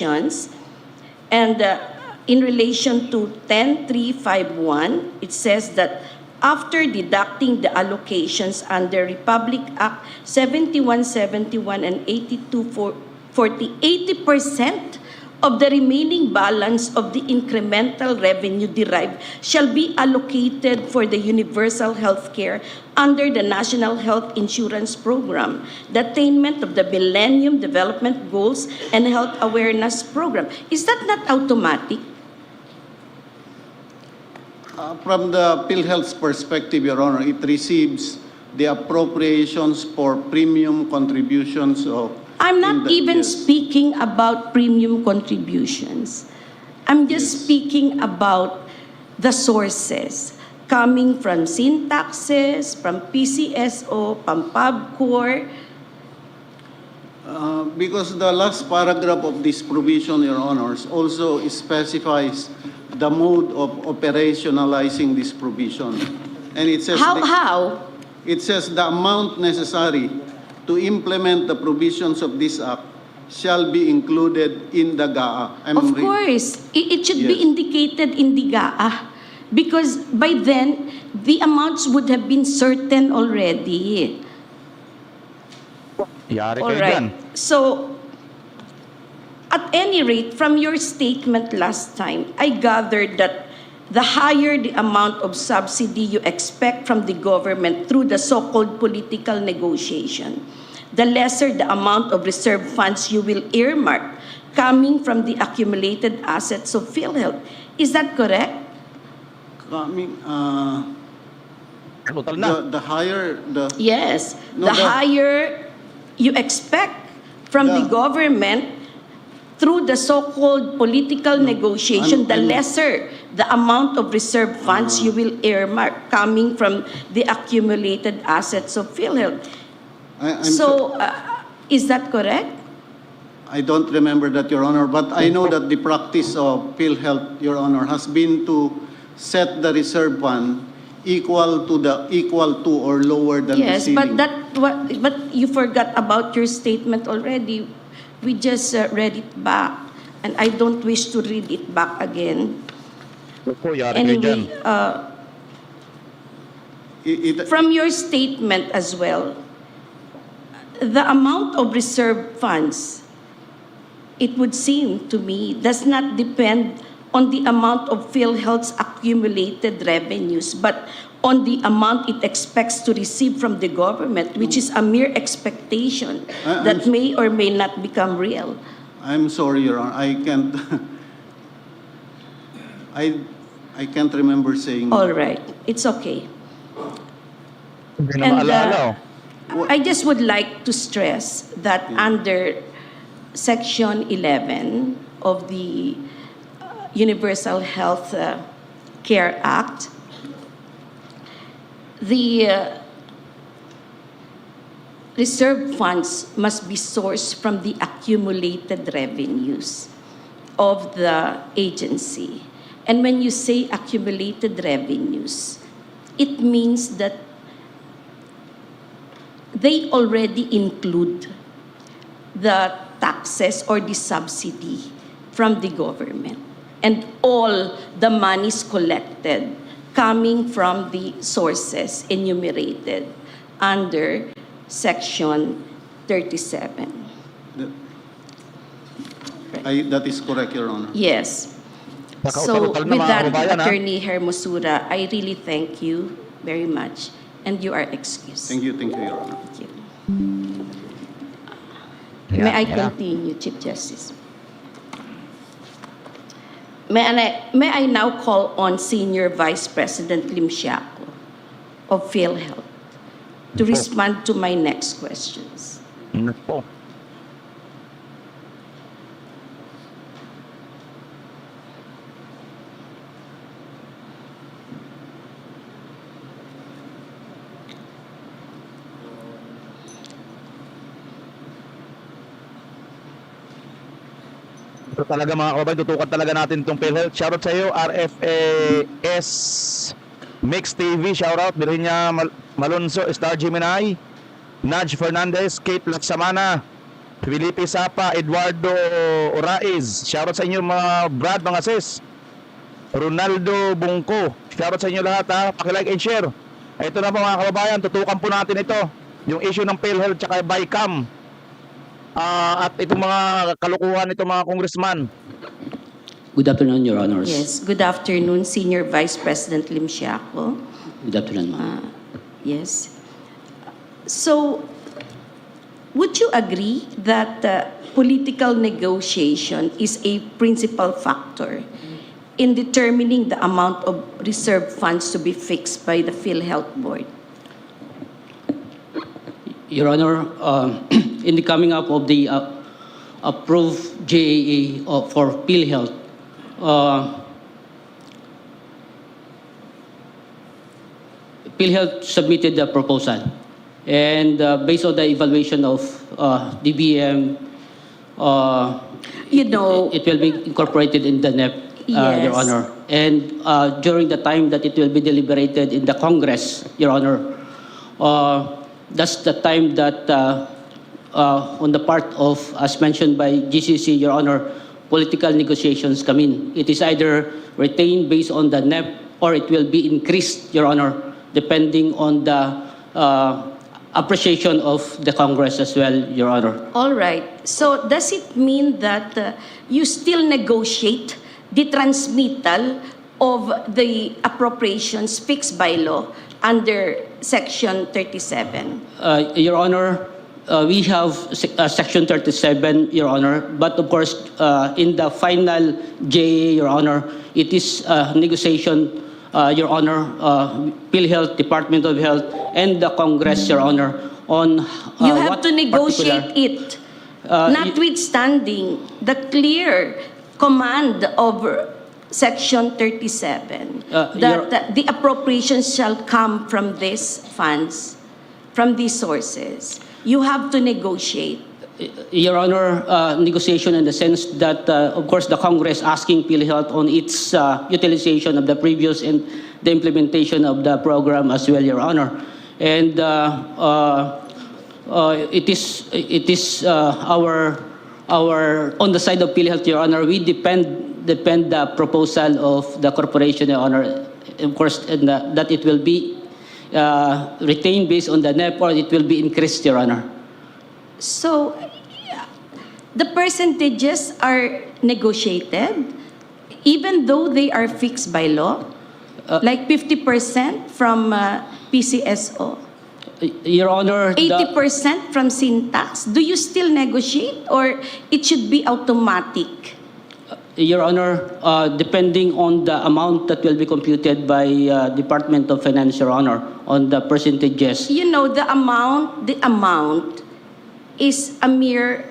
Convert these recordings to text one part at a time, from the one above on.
And in relation to 10351, it says that after deducting the allocations under Republic Act 7171 and 8240, 80% of the remaining balance of the incremental revenue derived shall be allocated for the universal health care under the National Health Insurance Program, the attainment of the Millennium Development Goals, and Health Awareness Program. Is that not automatic? From the PhilHealth's perspective, Your Honor, it receives the appropriations for premium contributions of... I'm not even speaking about premium contributions. I'm just speaking about the sources coming from sin taxes, from PCSO, from PubCor. Because the last paragraph of this provision, Your Honors, also specifies the mode of operationalizing this provision. And it says... How? It says the amount necessary to implement the provisions of this act shall be included in the GAA. Of course, it should be indicated in the GAA because by then, the amounts would have been certain already. Yari All kayo right. dyan. So, at any rate, from your statement last time, I gathered that the higher the amount of subsidy you expect from the government through the so-called political negotiation, the lesser the amount of reserve funds you will earmark coming from the accumulated assets of PhilHealth. Is that correct? Total na. The higher the... Yes. The higher you expect from the government through the so-called political negotiation, the lesser the amount of reserve funds you will earmark coming from the accumulated assets of PhilHealth. Is that correct? I don't remember that, Your Honor, but I know that the practice of PhilHealth, Your Honor, has been to set the reserve fund equal to or lower than the ceiling. But you forgot about your statement already. We just read it back, and I don't wish to read it back again. Anyway, from your statement as well, the amount of reserve funds, it would seem to me, does not depend on the amount of PhilHealth's accumulated revenues, but on the amount it expects to receive from the government, which is a mere expectation that may or may not become real. I'm sorry, Your Honor, I can't... I can't remember saying... All right, it's okay. Hindi na maalala. I just would like to stress that under Section 11 of the Universal Health Care Act, the reserve funds must be sourced from the accumulated revenues of the agency. And when you say accumulated revenues, it means that they already include the taxes or the subsidy from the government and all the monies collected coming from the sources enumerated under Section 37. That is correct, Your Honor. Yes. So with that, Attorney Hermosura, I really thank you very much, and you are excused. Thank you, Your Honor. Thank you. May I continue, Chief Justice? May I now call on Senior Vice President Lim Siaco of PhilHealth to respond to my next questions. Ito talaga mga kababayan, tutukan talaga natin itong PhilHealth. Shoutout sa iyo, RFAS Mix TV, shoutout. Bilhin niya Malonzo, Star Jimenay, Naj Fernandez, Kate Laksamana, Felipe Sapa, Eduardo Oraiz, shoutout sa inyo mga Brad, mga sis. Ronaldo Bungko, shoutout sa inyo lahat ha, paki-like and share. Ito na po mga kababayan, tutukan po natin ito, yung issue ng PhilHealth at BICAM. At itong mga kalukuhan itong mga congressman. Good afternoon, Your Honors. Yes, good afternoon, Senior Vice President Lim Siaco. Good afternoon, ma'am. Yes. So, would you agree that political negotiation is a principal factor in determining the amount of reserve funds to be fixed by the PhilHealth Board? Your Honor, in the coming up of the approved JAA for PhilHealth, PhilHealth submitted the proposal, and based on the evaluation of DBM, You know, it will be incorporated in the NEP, Yes. Your Honor. And during the time that it will be deliberated in the Congress, Your Honor, that's the time that on the part of, as mentioned by GCC, Your Honor, political negotiations come in. It is either retained based on the NEP or it will be increased, Your Honor, depending on the appreciation of the Congress as well, Your Honor. all right. So, does it mean that you still negotiate the transmittal of the appropriations fixed by law under Section 37? Your Honor, we have Section 37, Your Honor, but of course, in the final JA, Your Honor, it is negotiation, Your Honor, PhilHealth, Department of Health, and the Congress, Your Honor, on You have what to negotiate particular- it, notwithstanding the clear command of Section 37, that the appropriations shall come from these funds, from these sources. You have to negotiate. Your Honor, negotiation in the sense that, of course, the Congress asking PhilHealth on its utilization of the previous and the implementation of the program as well, Your Honor. And it is our on the side of PhilHealth, Your Honor, we depend the proposal of the corporation, Your Honor, of course, and that it will be retained based on the NEP or it will be increased, Your Honor. So, the percentages are negotiated, even though they are fixed by law, like 50% from PCSO, Your Honor, 80% from syntax. Do you still negotiate, or it should be automatic? Your Honor, depending on the amount that will be computed by Department of Finance, Your Honor, on the percentages. You know, the amount is a mere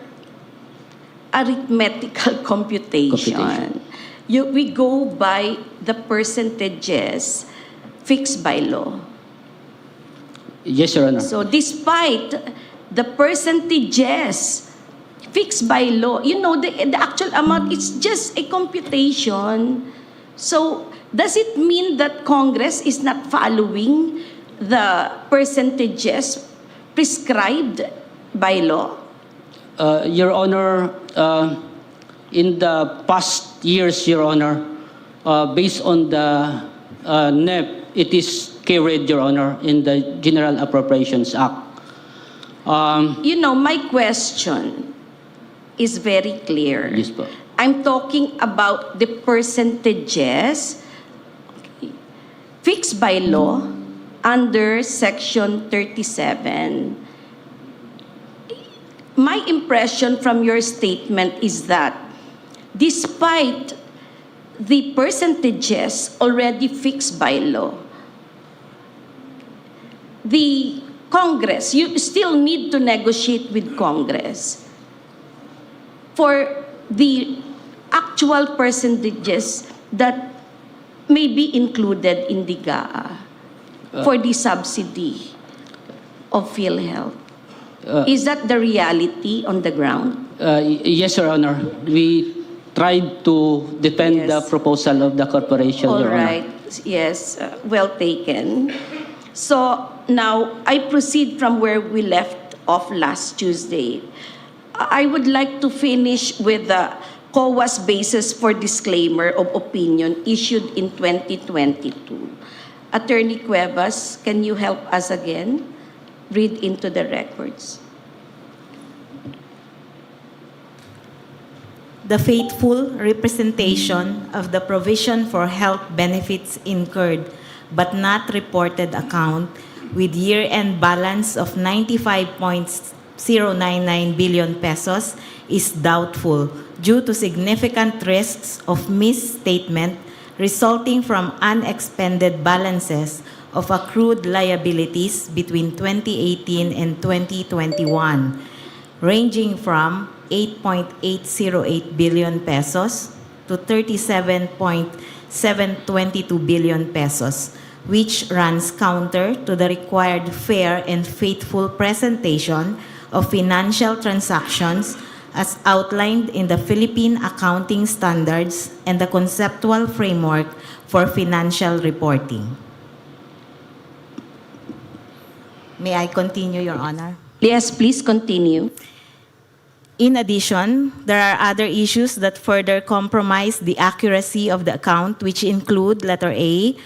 arithmetical computation. We go by the percentages fixed by law. Yes, Your Honor. So despite the percentages fixed by law, you know, the actual amount is just a computation. So does it mean that Congress is not following the percentages prescribed by law? Your Honor, in the past years, Your Honor, based on the NEP, it is carried, Your Honor, in the General Appropriations Act. You know, my question is very clear. Yes, po. I'm talking about the percentages fixed by law under Section 37. My impression from your statement is that despite the percentages already fixed by law, the Congress, you still need to negotiate with Congress for the actual percentages that may be included in the GAA for the subsidy of PhilHealth. Is that the reality on the ground? Yes, Your Honor. We tried to defend the Yes. proposal of the corporation, All Your Honor. right. Yes, well taken. So now I proceed from where we left off last Tuesday. I would like to finish with the COA's basis for disclaimer of opinion issued in 2022. Attorney Cuevas, can you help us again? Read into the records. The faithful representation of the provision for health benefits incurred but not reported account with year-end balance of 95.099 billion pesos is doubtful due to significant risks of misstatement resulting from unexpended balances of accrued liabilities between 2018 and 2021, ranging from 8.808 billion pesos to 37.722 billion pesos, which runs counter to the required fair and faithful presentation of financial transactions as outlined in the Philippine Accounting Standards and the Conceptual Framework for Financial Reporting. May I continue, Your Honor? Yes, please continue. In addition, there are other issues that further compromise the accuracy of the account, which include, letter A,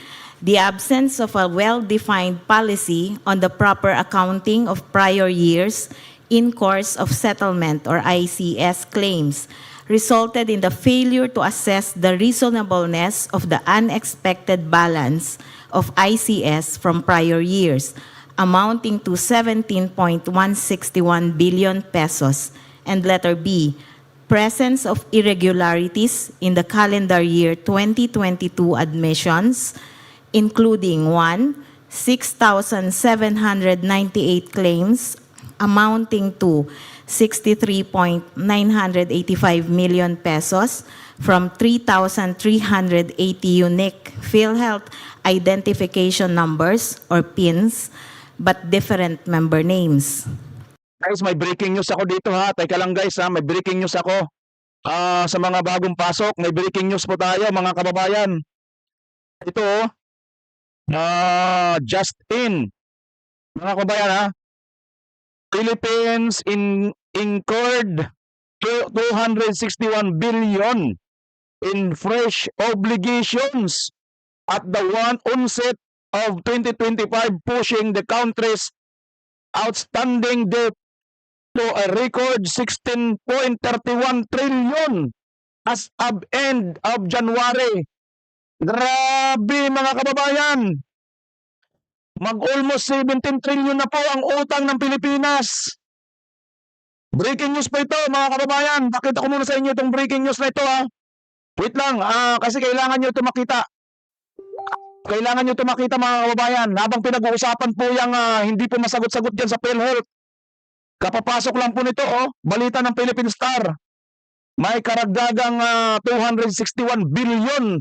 the absence of a well-defined policy on the proper accounting of prior years in course of settlement or ICS claims, resulted in the failure to assess the reasonableness of the unexpected balance of ICS from prior years, amounting to 17.161 billion pesos. And letter B, presence of irregularities in the calendar year 2022 admissions, including 1, 6,798 claims amounting to 63.985 million pesos from 3,380 unique PhilHealth identification numbers or PINs, but different member names. Guys, may breaking news ako dito ha. Teka lang guys ha, may breaking news ako. Sa mga bagong pasok, may breaking news po tayo mga kababayan. Ito just in. Mga kababayan ha. Philippines incurred 261 billion in fresh obligations at the onset of 2025, pushing the country's outstanding debt to a record 16.31 trillion as of end of January. Grabe mga kababayan. Mag-almost 17 trillion na po ang utang ng Pilipinas. Breaking news po ito mga kababayan. Pakita ko muna sa inyo itong breaking news na ito ha. Wait lang, kasi kailangan nyo ito makita. Kailangan nyo ito makita mga kababayan. Habang pinag-uusapan po yung hindi po masagot-sagot dyan sa PhilHealth. Kapapasok lang po nito, balita ng Philippine Star. May karagdagang 261 billion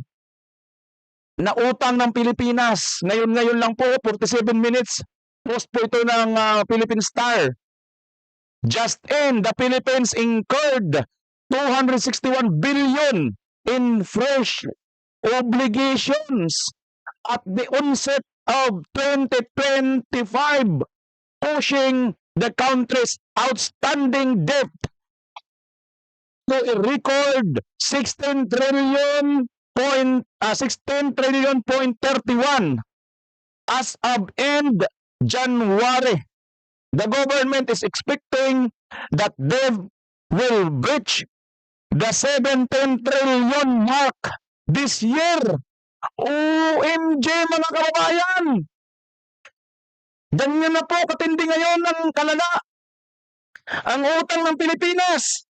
na utang ng Pilipinas. Ngayon lang po, 47 minutes, post po ito ng Philippine Star. Just in, the Philippines incurred 261 billion in fresh obligations at the onset of 2025, pushing the country's outstanding debt to a record 16 trillion point 31 as of end January. The government is expecting that debt will breach the 17 trillion mark this year. OMG mga kababayan! Ganyan na po katindi ngayon ng kalala ang utang ng Pilipinas.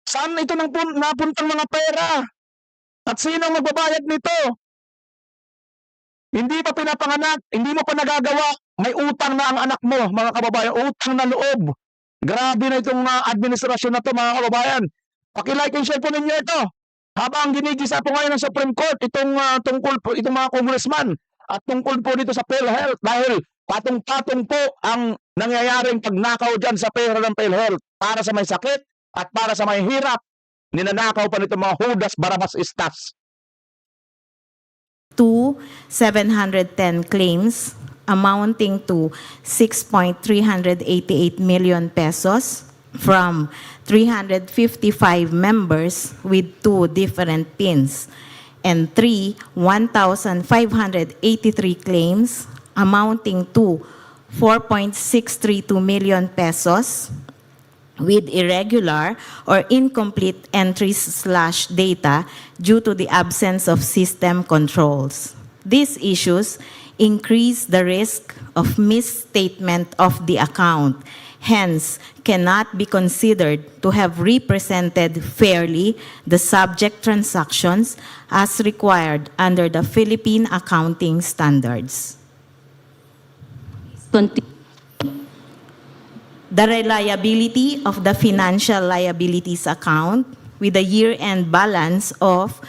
Saan ito napuntang mga pera? At sino ang magbabayad nito? Hindi pa pinapanganak, hindi mo pa nagagawa, may utang na ang anak mo, mga kababayan, utang na loob. Grabe na itong administrasyon na ito, mga kababayan. Paki-like and share po ninyo ito. Habang ginigisa po ngayon ng Supreme Court itong mga congressman at tungkol po dito sa PhilHealth dahil patong-patong po ang nangyayaring pagnakaw dyan sa pera ng PhilHealth para sa may sakit at para sa may hirap. Ninanakaw pa nito mga Judas Barabas Estas. 710 claims amounting to 6.388 million pesos from 355 members with 2 different PINs, and 1,583 claims amounting to 4.632 million pesos with irregular or incomplete entries/data due to the absence of system controls. These issues increase the risk of misstatement of the account, hence cannot be considered to have represented fairly the subject transactions as required under the Philippine accounting standards. Continue. The reliability of the financial liabilities account with a year-end balance of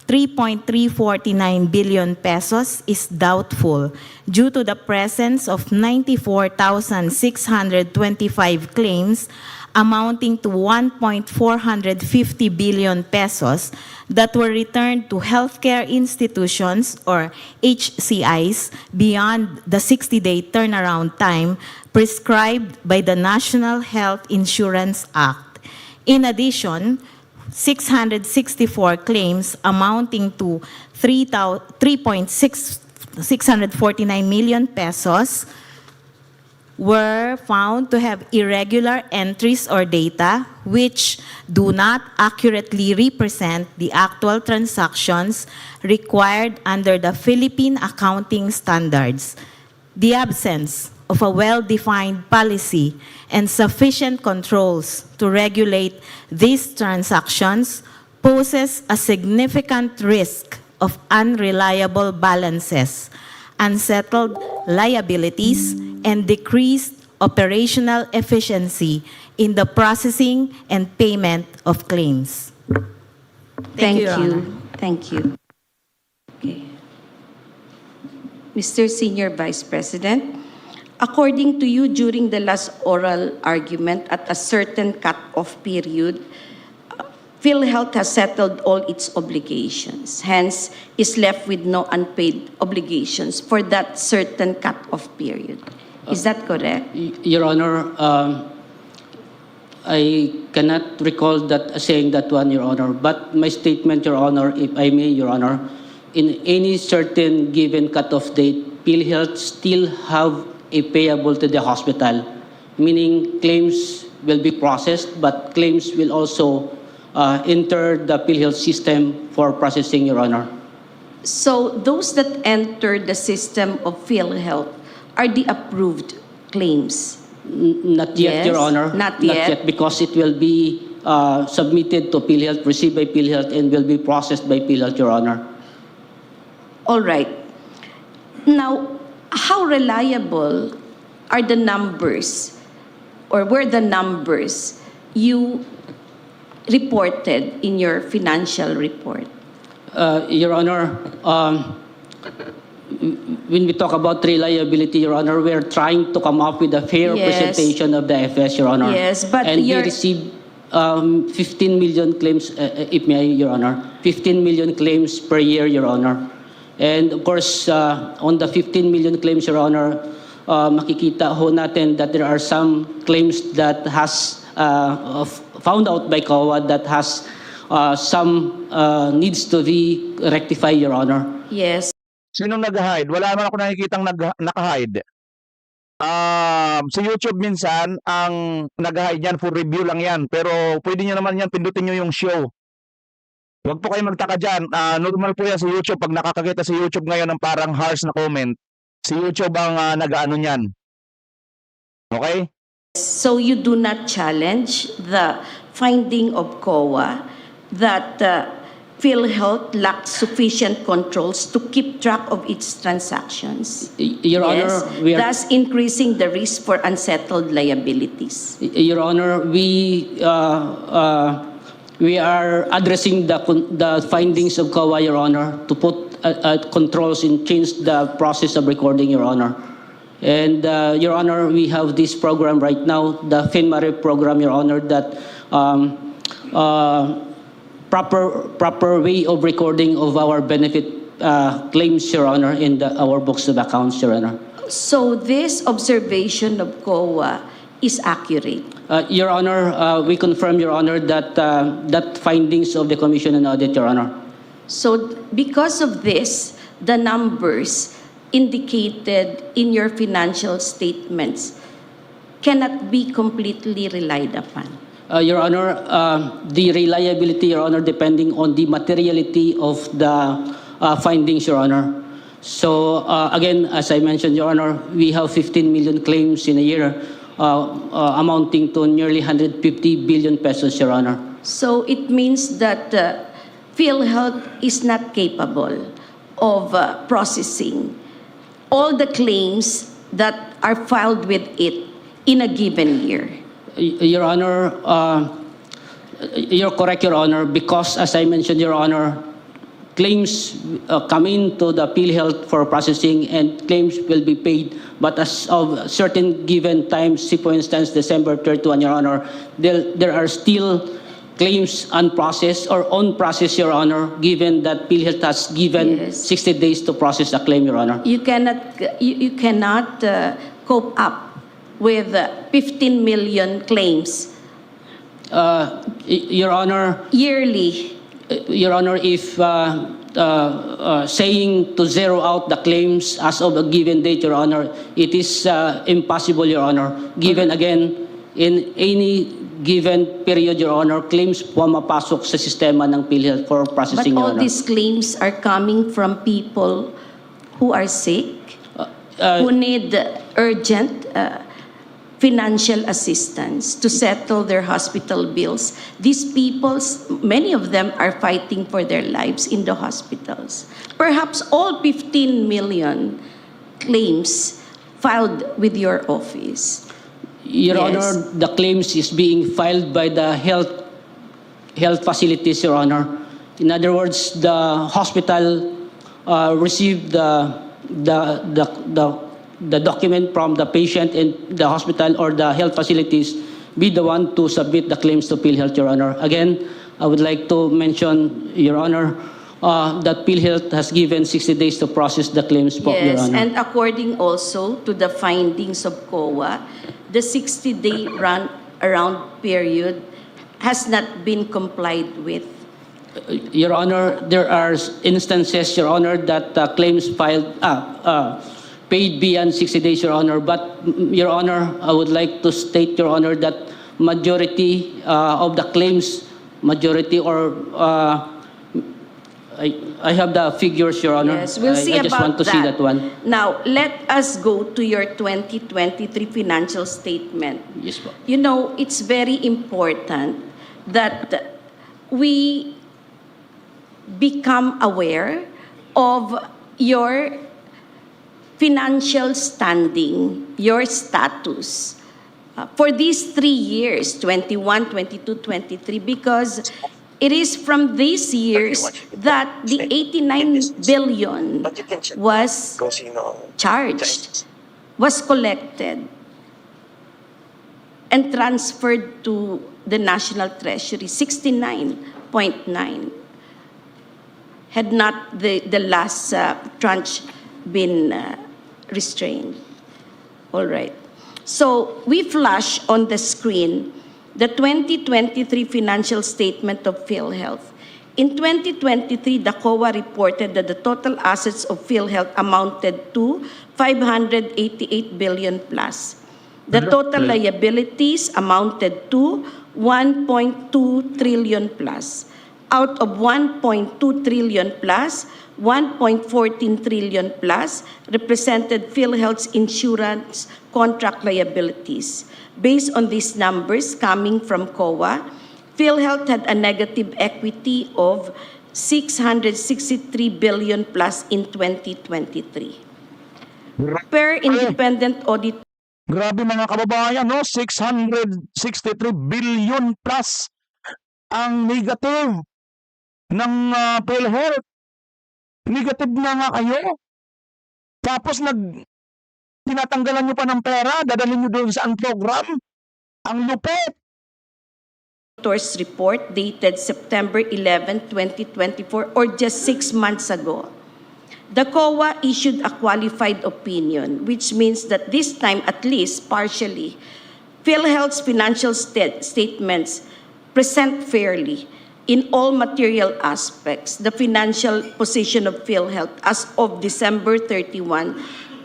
3.349 billion pesos is doubtful due to the presence of 94,625 claims amounting to 1.450 billion pesos that were returned to healthcare institutions or HCIs beyond the 60-day turnaround time prescribed by the National Health Insurance Act. In addition, 664 claims amounting to 3.649 million pesos were found to have irregular entries or data which do not accurately represent the actual transactions required under the Philippine accounting standards. The absence of a well-defined policy and sufficient controls to regulate these transactions poses a significant risk of unreliable balances, unsettled liabilities, and decreased operational efficiency in the processing and payment of claims. Thank Your Honor. you. Thank you. Okay. Mr. Senior Vice President, according to you, during the last oral argument at a certain cut-off period, PhilHealth has settled all its obligations, hence is left with no unpaid obligations for that certain cut-off period. Is that correct? Your Honor, I cannot recall that saying that one, Your Honor. But my statement, Your Honor, if I may, Your Honor, in any certain given cutoff date, PhilHealth still have a payable to the hospital, meaning claims will be processed, but claims will also enter the PhilHealth system for processing, Your Honor. So those that enter the system of PhilHealth are the approved claims? Not yet, Yes, Your Honor. not yet. Because it will be submitted to PhilHealth, received by PhilHealth, and will be processed by PhilHealth, Your Honor. All right. Now, how reliable are the numbers, or were the numbers you reported in your financial report? Your Honor, when we talk about reliability, Your Honor, we're trying to come up with a fair Yes. presentation of the FS, Your Honor. Yes, but and we your- received 15 million claims, if may, Your Honor, 15 million claims per year, Your Honor. And of course, on the 15 million claims, Your Honor, makikita ho natin that there are some claims that has found out by COA that has some needs to be rectified, Your Honor. Yes. Sinong nag-hide? Wala naman ako nakikitang naka-hide. Sa YouTube minsan, ang nag-hide yan, for review lang yan. Pero pwede nyo naman yan, pindutin nyo yung show. Huwag po kayo magtaka dyan. Normal po yan sa YouTube. Pag nakakakita sa YouTube ngayon ng parang harsh na comment, si YouTube ang nag-ano niyan. Okay? So you do not challenge the finding of COA that PhilHealth lacks sufficient controls to keep track of its transactions? Your Yes, Honor, we are, thus increasing the risk for unsettled liabilities. Your Honor, we are addressing the findings of COA, Your Honor, to put controls and change the process of recording, Your Honor. And Your Honor, we have this program right now, the FinMare program, Your Honor, that proper way of recording of our benefit claims, Your Honor, in our books of accounts, Your Honor. So this observation of COA is accurate. Your Honor, we confirm, Your Honor, that that findings of the Commission on Audit, Your Honor. So because of this, the numbers indicated in your financial statements cannot be completely relied upon. Your Honor, the reliability, Your Honor, depending on the materiality of the findings, Your Honor. So again, as I mentioned, Your Honor, we have 15 million claims in a year, amounting to nearly 150 billion pesos, Your Honor. So it means that PhilHealth is not capable of processing all the claims that are filed with it in a given year. Your Honor, you're correct, Your Honor, because as I mentioned, Your Honor, claims come into the PhilHealth for processing and claims will be paid, but as of certain given times, say for instance, December 31, Your Honor, there are still claims unprocessed or unprocessed, Your Honor, given that PhilHealth has given Yes. 60 days to process a claim, Your Honor. You cannot cope up with 15 million claims Your Honor, yearly. Your Honor, if saying to zero out the claims as of a given date, Your Honor, it is impossible, Your Honor. Given again, in any given period, Your Honor, claims pumapasok sa sistema ng PhilHealth for But processing, Your all Honor. these claims are coming from people who are sick, who need urgent financial assistance to settle their hospital bills. These people, many of them are fighting for their lives in the hospitals. Perhaps all 15 million claims filed with your office. Your Yes. Honor, the claims is being filed by the health facilities, Your Honor. In other words, the hospital received the document from the patient, and the hospital or the health facilities be the one to submit the claims to PhilHealth, Your Honor. Again, I would like to mention, Your Honor, that PhilHealth has given 60 days to process the claims, Your Yes, Honor. and according also to the findings of COA, the 60-day run-around period has not been complied with. Your Honor, there are instances, Your Honor, that claims filed, paid beyond 60 days, Your Honor. But, Your Honor, I would like to state, Your Honor, that majority of the claims, majority or I have the figures, Your Honor. Yes, we'll see I just want about to see that one. Now, let us go to your 2023 financial statement. Yes, po. You know, it's very important that we become aware of your financial standing, your status for these 3 years, 21, 22, 23, because it is from these years that the 89 billion was charged, was collected, and transferred to the National Treasury, 69.9. Had not the last tranche been restrained. All right. So we flash on the screen the 2023 financial statement of PhilHealth. In 2023, the COA reported that the total assets of PhilHealth amounted to 588 billion plus. The total liabilities amounted to 1.2 trillion plus. Out of 1.2 trillion plus, 1.14 trillion plus represented PhilHealth's insurance contract liabilities. Based on these numbers coming from COA, PhilHealth had a negative equity of 663 billion plus in 2023. Per independent audit. Grabe mga kababayan, no? 663 billion plus ang negative ng PhilHealth. Negative na nga kayo. Tapos tinatanggalan nyo pa ng pera, dadalhin nyo doon sa program. Ang lupit. Auditor's report dated September 11, 2024, or just 6 months ago. The COA issued a qualified opinion, which means that this time, at least partially, PhilHealth's financial statements present fairly in all material aspects the financial position of PhilHealth as of December 31,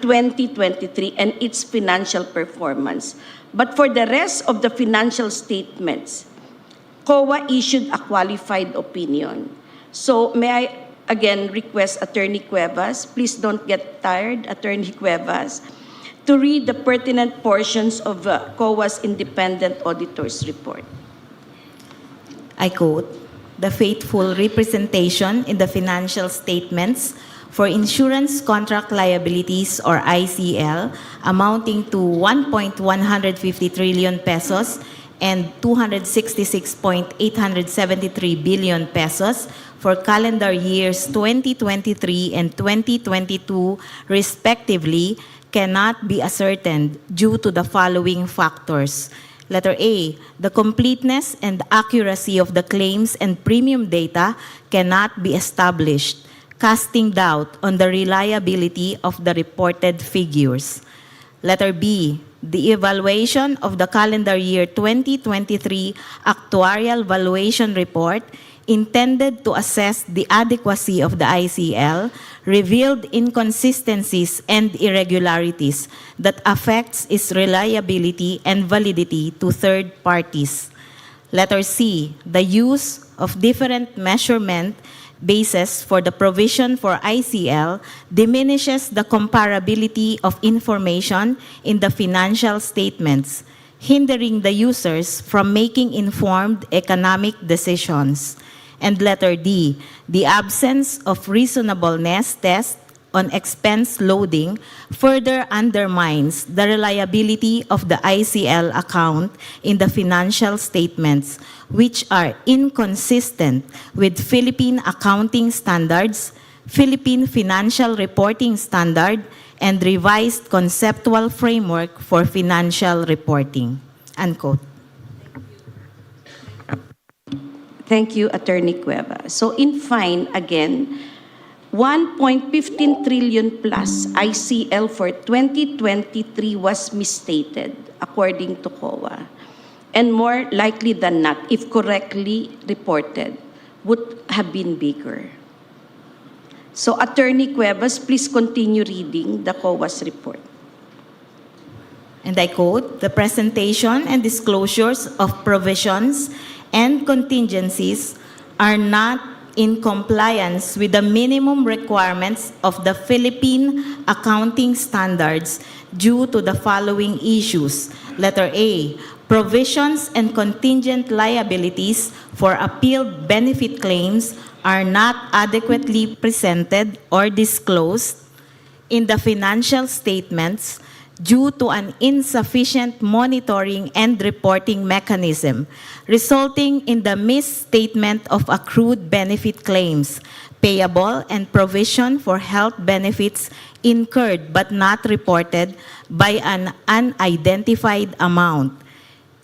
2023 and its financial performance. But for the rest of the financial statements, COA issued a qualified opinion. So may I again request Attorney Cuevas, please don't get tired, Attorney Cuevas, to read the pertinent portions of COA's independent auditor's report. I quote, "The faithful representation in the financial statements for insurance contract liabilities or ICL amounting to 1.150 trillion pesos and 266.873 billion pesos for calendar years 2023 and 2022 respectively cannot be ascertained due to the following factors. Letter A, the completeness and accuracy of the claims and premium data cannot be established, casting doubt on the reliability of the reported figures. Letter B, the evaluation of the calendar year 2023 actuarial valuation report intended to assess the adequacy of the ICL revealed inconsistencies and irregularities that affects its reliability and validity to third parties. Letter C, the use of different measurement basis for the provision for ICL diminishes the comparability of information in the financial statements, hindering the users from making informed economic decisions. And letter D, the absence of reasonableness test on expense loading further undermines the reliability of the ICL account in the financial statements, which are inconsistent with Philippine accounting standards, Philippine financial reporting standard, and revised conceptual framework for financial reporting." Unquote. Thank you, Attorney Cueva. So in fine, again, 1.15 trillion plus ICL for 2023 was misstated according to COA. And more likely than not, if correctly reported, would have been bigger. So Attorney Cuevas, please continue reading the COA's report. And I quote, "The presentation and disclosures of provisions and contingencies are not in compliance with the minimum requirements of the Philippine accounting standards due to the following issues. Letter A, provisions and contingent liabilities for appealed benefit claims are not adequately presented or disclosed in the financial statements due to an insufficient monitoring and reporting mechanism, resulting in the misstatement of accrued benefit claims, payable and provision for health benefits incurred but not reported by an unidentified amount.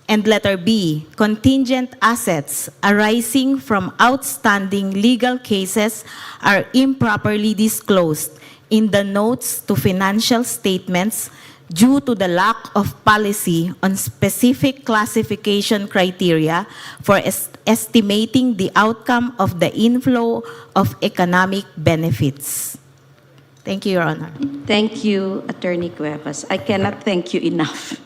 And letter B, contingent assets arising from outstanding legal cases are improperly disclosed in the notes to financial statements due to the lack of policy on specific classification criteria for estimating the outcome of the inflow of economic benefits. Thank you, Your Honor. Thank you, Attorney Cuevas. I cannot thank you enough.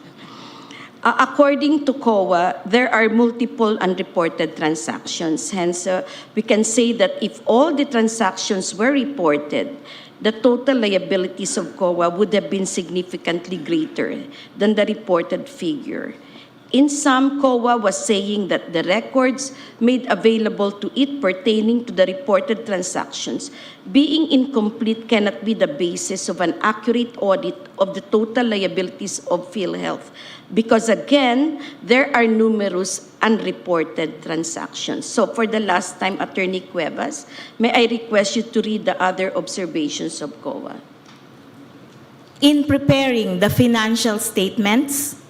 According to COA, there are multiple unreported transactions. Hence, we can say that if all the transactions were reported, the total liabilities of COA would have been significantly greater than the reported figure. In sum, COA was saying that the records made available to it pertaining to the reported transactions being incomplete cannot be the basis of an accurate audit of the total liabilities of PhilHealth because, again, there are numerous unreported transactions. So for the last time, Attorney Cuevas, may I request you to read the other observations of COA? In preparing the financial statements,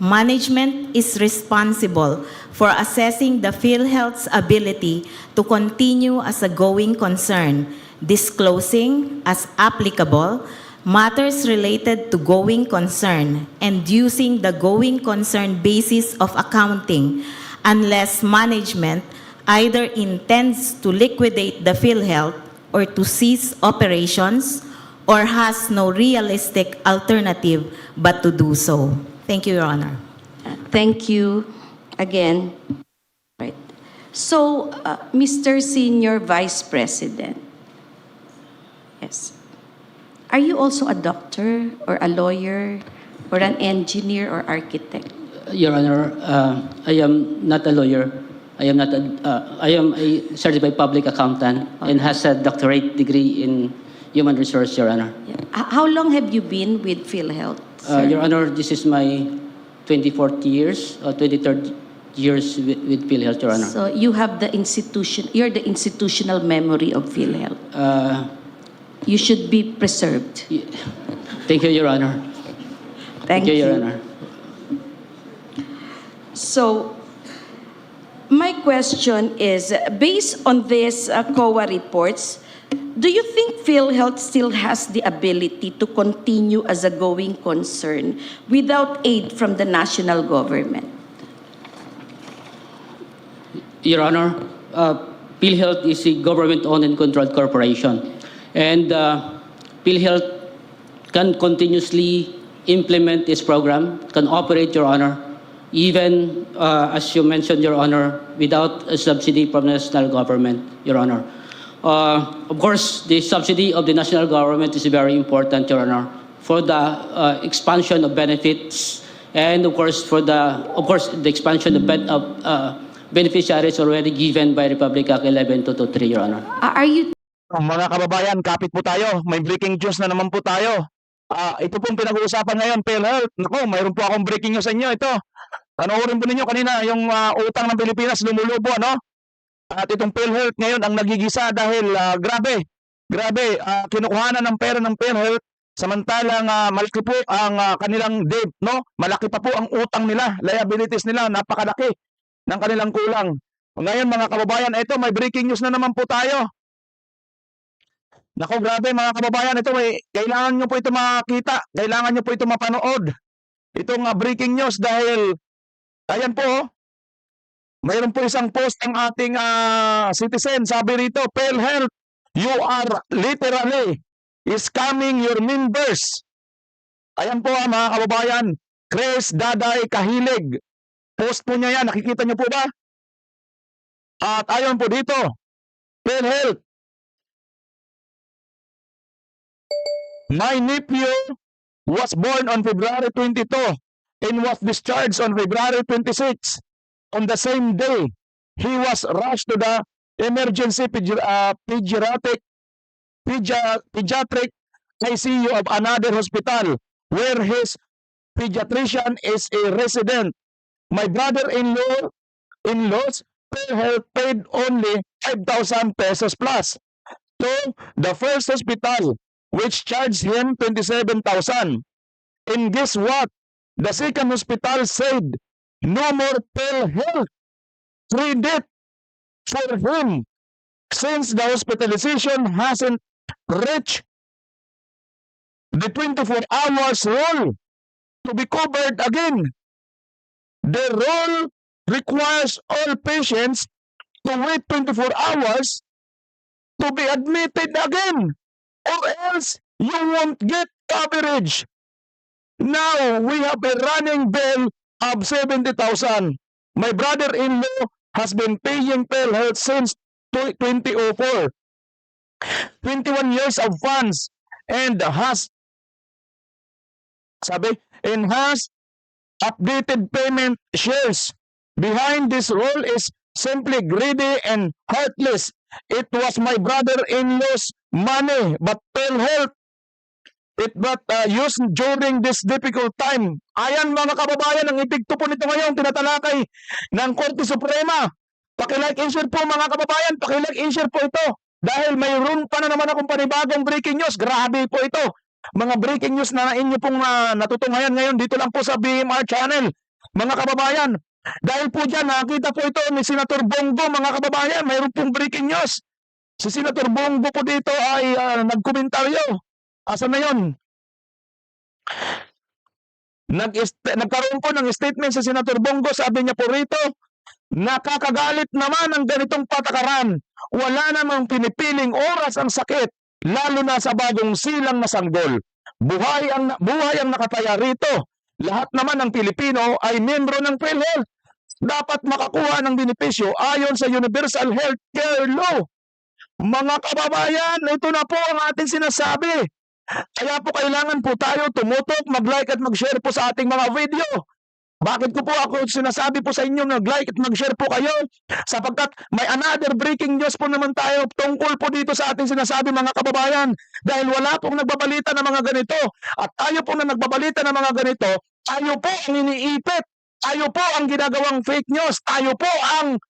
management is responsible for assessing the PhilHealth's ability to continue as a going concern, disclosing, as applicable, matters related to going concern and using the going concern basis of accounting unless management either intends to liquidate the PhilHealth or to cease operations or has no realistic alternative but to do so. Thank you, Your Honor. Thank you again. Right. So, Mr. Senior Vice President, yes. Are you also a doctor or a lawyer or an engineer or architect? Your Honor, I am not a lawyer. I am a certified public accountant and has a doctorate degree in human resource, Your Honor. Yeah. How long have you been with PhilHealth, sir? Your Honor, this is my 24th years, 23rd years with PhilHealth, Your Honor. So you have the you're the institutional memory of PhilHealth. You should be preserved. Thank you, Your Honor. Thank you, Your you. Honor. So, my question is, based on these COA reports, do you think PhilHealth still has the ability to continue as a going concern without aid from the national government? Your Honor, PhilHealth is a government-owned and controlled corporation. And PhilHealth can continuously implement this program, can operate, Your Honor, even, as you mentioned, Your Honor, without a subsidy from the national government, Your Honor. Of course, the subsidy of the national government is very important, Your Honor, for the expansion of benefits and, of course, the expansion of beneficiaries already given by Republic Act 11223, Your Honor. Are you Mga kababayan, kapit po tayo. May breaking news na naman po tayo. Ito pong pinag-uusapan ngayon, PhilHealth. Naku, mayroon po akong breaking news sa inyo. Ito, panoorin po ninyo kanina, yung utang ng Pilipinas lumulubo, no? At itong PhilHealth ngayon ang nagigisa dahil grabe, kinukuhanan ng pera ng PhilHealth, samantalang malaki po ang kanilang debt, no? Malaki pa po ang utang nila, liabilities nila, napakalaki ng kanilang kulang. Ngayon mga kababayan, ito may breaking news na naman po tayo. Nako, grabe mga kababayan, ito kailangan nyo po ito makita, kailangan nyo po ito mapanood. Itong breaking news dahil, ayan po, mayroon po isang post ang ating citizen, sabi rito, PhilHealth, you are literally scamming your members. Ayan po mga kababayan, Chris Daday Kahilig, post po niya yan, nakikita nyo po ba? At ayon po dito, PhilHealth, my nephew was born on February 22 and was discharged on February 26. On the same day, he was rushed to the emergency pediatric ICU of another hospital where his pediatrician is a resident. My brother-in-law's PhilHealth paid only 5,000 pesos plus to the first hospital, which charged him 27,000. And guess what? The second hospital said, no more PhilHealth credit for him since the hospitalization hasn't reached the 24 hours rule to be covered again. The rule requires all patients to wait 24 hours to be admitted again, or else you won't get coverage. Now, we have a running bill of 70,000. My brother-in-law has been paying PhilHealth since 2004. 21 years of funds and has updated payment shares. Behind this rule is simply greedy and heartless. It was my brother-in-law's money, but PhilHealth used during this difficult time. Ayan mga kababayan, ang epekto po nito ngayon tinatalakay ng Korte Suprema. Paki-like and share po mga kababayan, paki-like and share po ito. Dahil mayroon pa na naman akong panibagong breaking news. Grabe po ito. Mga breaking news na inyo pong natutunghayan ngayon dito lang po sa BMR channel. Mga kababayan, dahil po dyan nakita po ito ni Senator Bongo mga kababayan, mayroon pong breaking news. Si Senator Bongo po dito ay nagkomentaryo. Asan na yun? Nagkaroon po ng statement si Senator Bongo, sabi niya po rito, nakakagalit naman ang ganitong patakaran. Wala namang pinipiling oras ang sakit, lalo na sa bagong silang na sanggol. Buhay ang nakataya rito. Lahat naman ng Pilipino ay membro ng PhilHealth. Dapat makakuha ng benepisyo ayon sa Universal Healthcare Law. Mga kababayan, ito na po ang ating sinasabi. Kaya po kailangan po tayo tumutok, mag-like at mag-share po sa ating mga video. Bakit ko po ako sinasabi po sa inyo mag-like at mag-share po kayo? Sapagkat may another breaking news po naman tayo tungkol po dito sa ating sinasabi mga kababayan. Dahil wala pong nagbabalita ng mga ganito. At tayo po na nagbabalita ng mga ganito, tayo po ang iniipit. Tayo po ang ginagawang fake news. Tayo po ang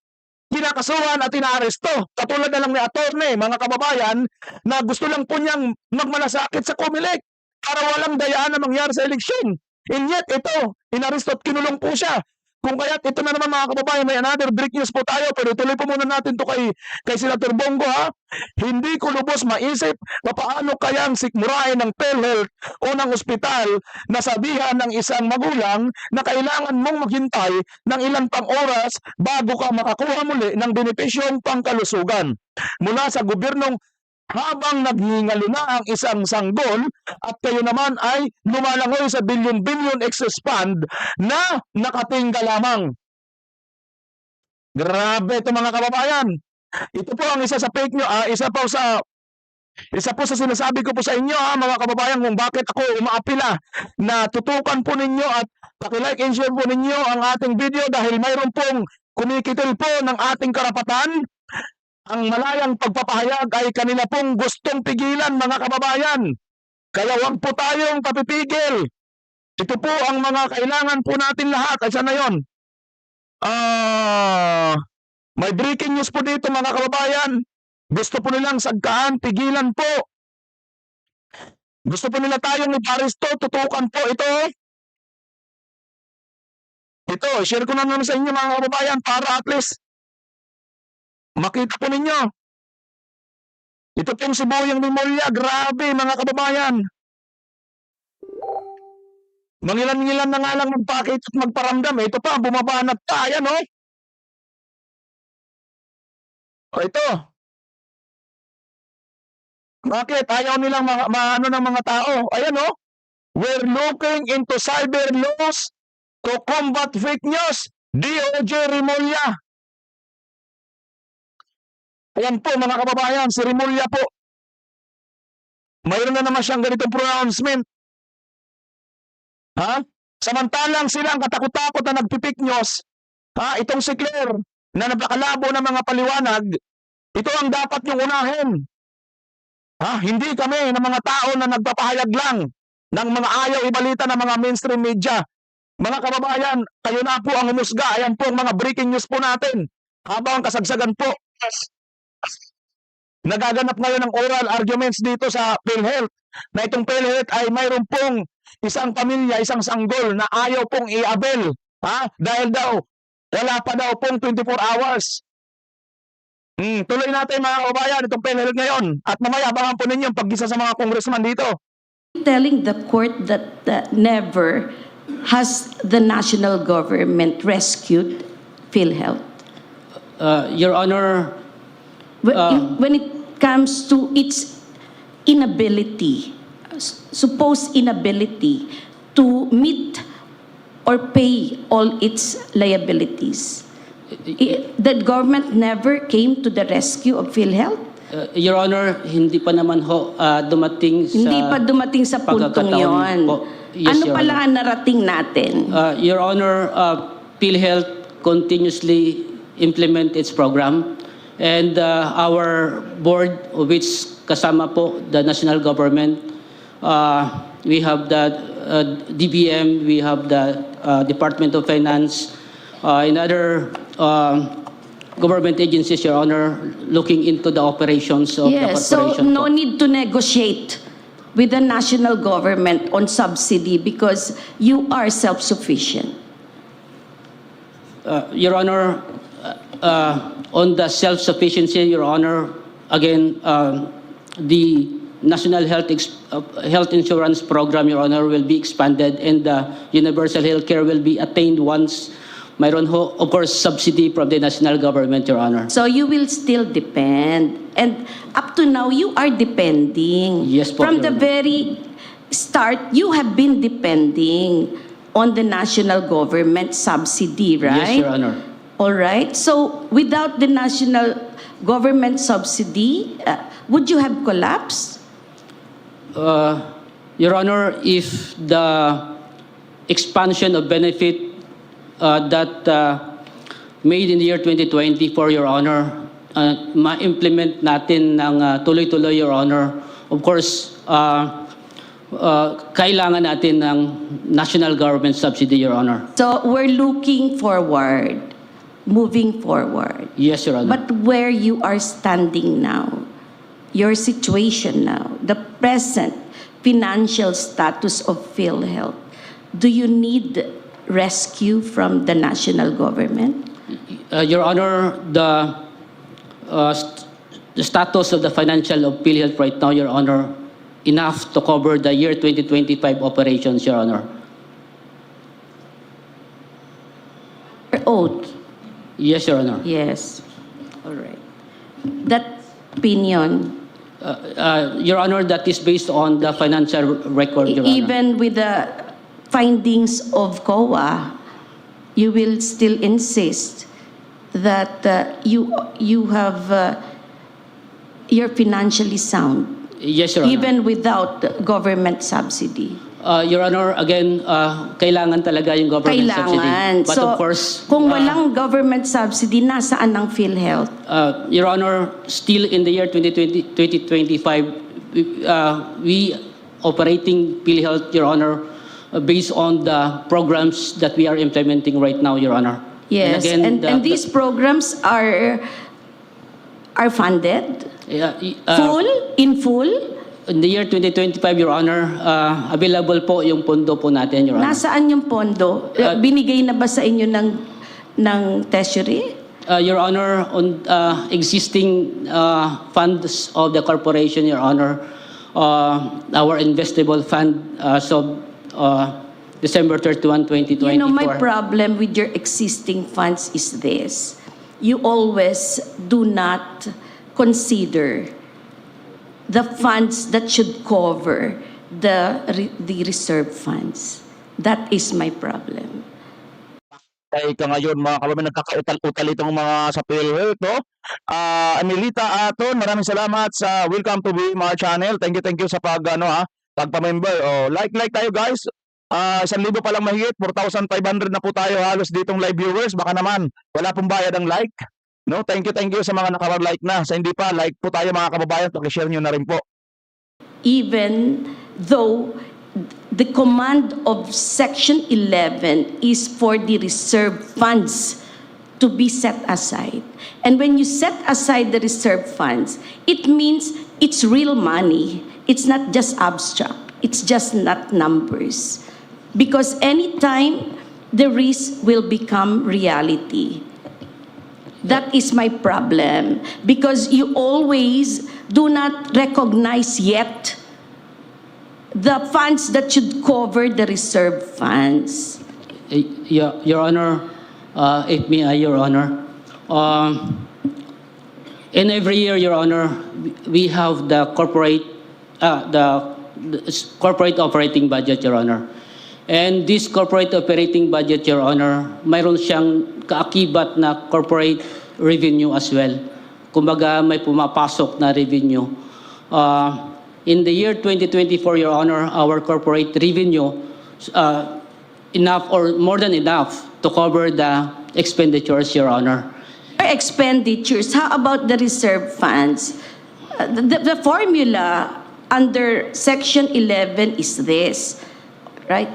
kinakasuhan at inaaresto. Katulad na lang ni attorney, mga kababayan, na gusto lang po niyang magmalasakit sa Comelec para walang dayaan na mangyari sa eleksyon. And yet, ito, inaresto at kinulong po siya. Kung kaya't ito na naman mga kababayan, may another break news po tayo, pero tuloy po muna natin to kay Senator Bongo ha. Hindi ko lubos maisip paano kayang sikmurain ng PhilHealth o ng ospital na sabihan ng isang magulang na kailangan mong maghintay ng ilan pang oras bago ka makakuha muli ng benepisyong pangkalusugan mula sa gobyernong habang naghihingalo na ang isang sanggol at kayo naman ay lumalangoy sa bilyon-bilyon excess fund na nakatingga lamang. Grabe ito mga kababayan. Ito po ang isa sa fake news, isa po sa sinasabi ko po sa inyo mga kababayan kung bakit ako umaapila na tutukan po ninyo at paki-like and share po ninyo ang ating video dahil mayroon pong kumikitil po ng ating karapatan. Ang malayang pagpapahayag ay kanila pong gustong pigilan mga kababayan. Kaya huwag po tayong papipigil. Ito po ang mga kailangan po natin lahat. Ay sana yun? May breaking news po dito mga kababayan. Gusto po nilang sagkaan, pigilan po. Gusto po nila tayong iparisto, tutukan po ito. Ito, share ko na naman sa inyo mga kababayan para at least makita po ninyo. Ito pong sibuyang memorya. Grabe mga kababayan. Mangilan-ngilan na nga lang magpakit at magparamdam. Ito pa, bumabanat pa. Ayan o. Ito. Bakit? Ayaw nilang maano ng mga tao. Ayan o. We're looking into cyber laws to combat fake news. DOJ Rimulya. Ayan po mga kababayan, si Rimulya po. Mayroon na naman siyang ganitong pronouncement. Samantalang silang katakot-takot na nagpipik news, itong si Claire na napakalabo ng mga paliwanag, ito ang dapat yung unahin. Hindi kami ng mga tao na nagpapahayag lang ng mga ayaw ibalita ng mga mainstream media. Mga kababayan, kayo na po ang humusga. Ayan po ang mga breaking news po natin. Habang kasagsagan po, nagaganap ngayon ng oral arguments dito sa PhilHealth na itong PhilHealth ay mayroon pong isang pamilya, isang sanggol na ayaw pong i-avail dahil daw wala pa daw pong 24 hours. Tuloy natin mga kababayan itong PhilHealth ngayon at mamaya abangan po ninyo ang pag-isa sa mga congressman dito. Telling the court that never has the national government rescued PhilHealth. Your Honor, When it comes to its inability, supposed inability to meet or pay all its liabilities, the government never came to the rescue of PhilHealth? Your Honor, hindi pa naman dumating sa... Hindi pa dumating sa puntong yon. Yes, Ano Your pala Honor. ang narating natin? Your Honor, PhilHealth continuously implement its program. And our board, which kasama po the national government, we have the DBM, we have the Department of Finance, and other government agencies, Your Honor, looking into the operations of the Yes, so corporation. no need to negotiate with the national government on subsidy because you are self-sufficient. Your Honor, on the self-sufficiency, Your Honor, again, the National Health Insurance Program, Your Honor, will be expanded, and the universal health care will be attained once mayroon ho, of course, subsidy from the national government, Your Honor. So you will still depend. And up to now, you are depending. Yes po, From Your the Honor. very start, you have been depending on the national government subsidy, right? Yes, Your Honor. All right. So without the national government subsidy, would you have collapsed? Your Honor, if the expansion of benefit that made in the year 2024, Your Honor, ma-implement natin ng tuloy-tuloy, Your Honor, of course, kailangan natin ng national government subsidy, Your Honor. So we're looking forward, moving forward. Yes, Your Honor. But where you are standing now, your situation now, the present financial status of PhilHealth, do you need rescue from the national government? Your Honor, the status of the financial of PhilHealth right now, Your Honor, enough to cover the year 2025 operations, Your Honor. Your oath? Yes, Your Honor. Yes. All right. That opinion, Your Honor, that is based on the financial record, Your Honor. even with the findings of COA, you will still insist that you're financially sound, Yes, Your Honor. even without government subsidy. Your Honor, again, kailangan talaga yung government subsidy. Kailangan. But So, of course, kung walang government subsidy, nasaan ang PhilHealth? Your Honor, still in the year 2025, we operating PhilHealth, Your Honor, based on the programs that we are implementing right now, Your Honor. Yes, again, and these programs are funded? In full? In the year 2025, Your Honor, available po yung pondo po natin, Your Honor. Nasaan yung pondo? Binigay na ba sa inyo ng Treasury? Your Honor, on existing funds of the corporation, Your Honor, our investable fund so December 31, 2024. You know, my problem with your existing funds is this. You always do not consider the funds that should cover the reserve funds. That is my problem. Kaya ka ngayon mga kababayan, nagkakautal-utal itong mga sa PhilHealth, no? Amelita Aton, maraming salamat sa welcome to vmrchannel. Thank you sa pagpa-member. Like tayo guys. 1,000 pa lang mahigit, 4,500 na po tayo halos ditong live viewers. Baka naman wala pong bayad ang like. No, thank you sa mga naka-like na. Sa hindi pa, like po tayo mga kababayan, paki-share nyo na rin po. Even though the command of Section 11 is for the reserve funds to be set aside. And when you set aside the reserve funds, it means it's real money. It's not just abstract. It's just not numbers. Because anytime the risk will become reality. That is my problem. Because you always do not recognize yet the funds that should cover the reserve funds. Your Honor, if may I, Your Honor, in every year, Your Honor, we have the corporate operating budget, Your Honor. And this corporate operating budget, Your Honor, mayroon siyang kaakibat na corporate revenue as well. Kumbaga, may pumapasok na revenue. In the year 2024, Your Honor, our corporate revenue, enough or more than enough to cover the expenditures, Your Honor. Expenditures, how about the reserve funds? The formula under Section 11 is this, right?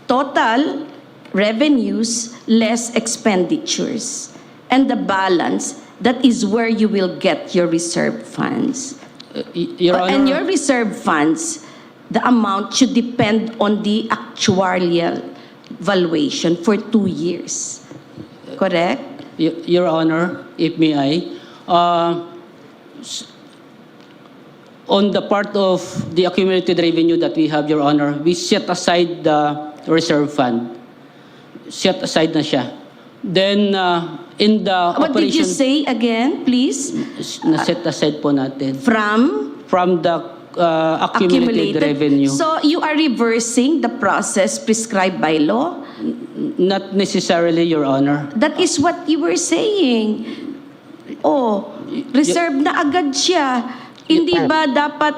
Total revenues less expenditures. And the balance, that is where you will get your reserve funds. Your Honor, And your reserve funds, the amount should depend on the actuarial valuation for 2 years. Correct? Your Honor, if may I, On the part of the accumulated revenue that we have, Your Honor, we set aside the reserve fund. Set aside na siya. Then, in the What did you operation, say again, please? na-set aside po natin. From The accumulated revenue. So you are reversing the process prescribed by law? Not necessarily, Your Honor. That is what you were saying. Oh, reserve na agad siya. Hindi ba dapat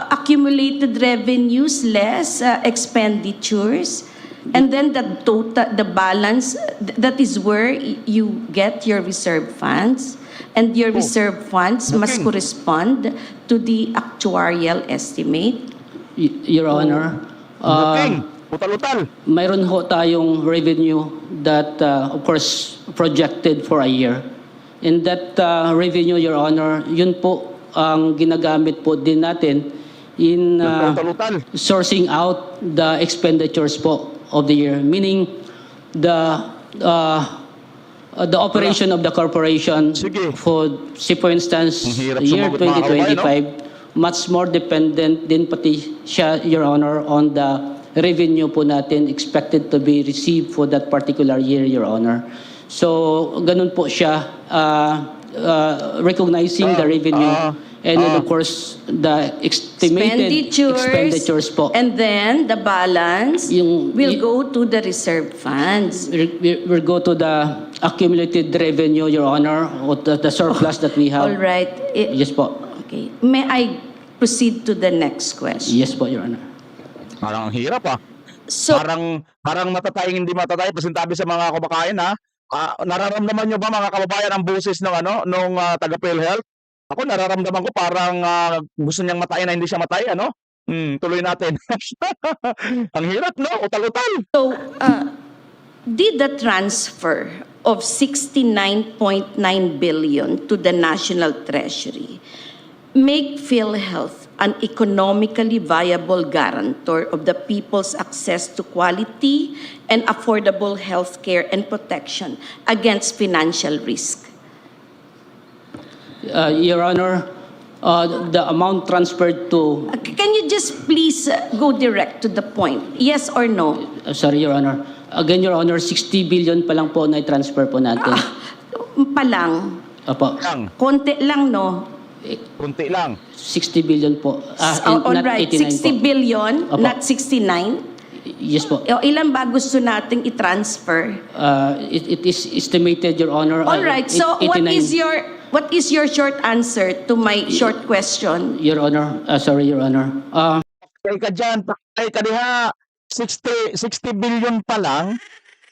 accumulated revenues less expenditures? And then the total, the balance, that is where you get your reserve funds. And your reserve funds must correspond to the actuarial estimate. Your Honor, Utal-utal. mayroon ho tayong revenue that, of course, projected for a year. And that revenue, Your Honor, yun po ang ginagamit po din natin in Utal-utal. sourcing out the expenditures po of the year. Meaning, the operation of the corporation Sige. for, say for instance, Ang hirap year sumagot, mga kababayan, 2025, much more dependent din pati siya, Your Honor, on the revenue po natin expected to be received for that particular year, Your Honor. So, ganun po siya, recognizing the revenue and then of course, the estimated expenditures po. And then the balance will go to the reserve funds. We'll go to the accumulated revenue, Your Honor, or the surplus that we have. All right. Yes po. Okay. May I proceed to the next question? Yes po, Your Honor. Parang ang hirap So, Parang matatayang hindi matatay pasintabi sa mga kabakayan nararamdaman nyo ba mga kababayan ang boses ng nung taga PhilHealth? Ako nararamdaman ko parang gusto niyang matayin na hindi siya matay tuloy natin. Ang hirap no, utal-utal. So, did the transfer of 69.9 billion to the National Treasury make PhilHealth an economically viable guarantor of the people's access to quality and affordable health care and protection against financial risk? Your Honor, the amount transferred to... Can you just please go direct to the point? Yes or no? sorry, Your Honor. Again, Your Honor, 60 billion pa lang po na transfer po natin. Palang. Opo. Konti lang, no? Kunti lang. 60 billion po. All Not right, 89 60 po. billion, Opo. not 69. Yes po. Ilan ba gusto nating i-transfer? It is estimated, Your Honor. All right, so 89. what is your short answer to my short question? Your Honor, sorry, Your Honor. Patay ka dyan, patay ka diha. 60 billion pa lang.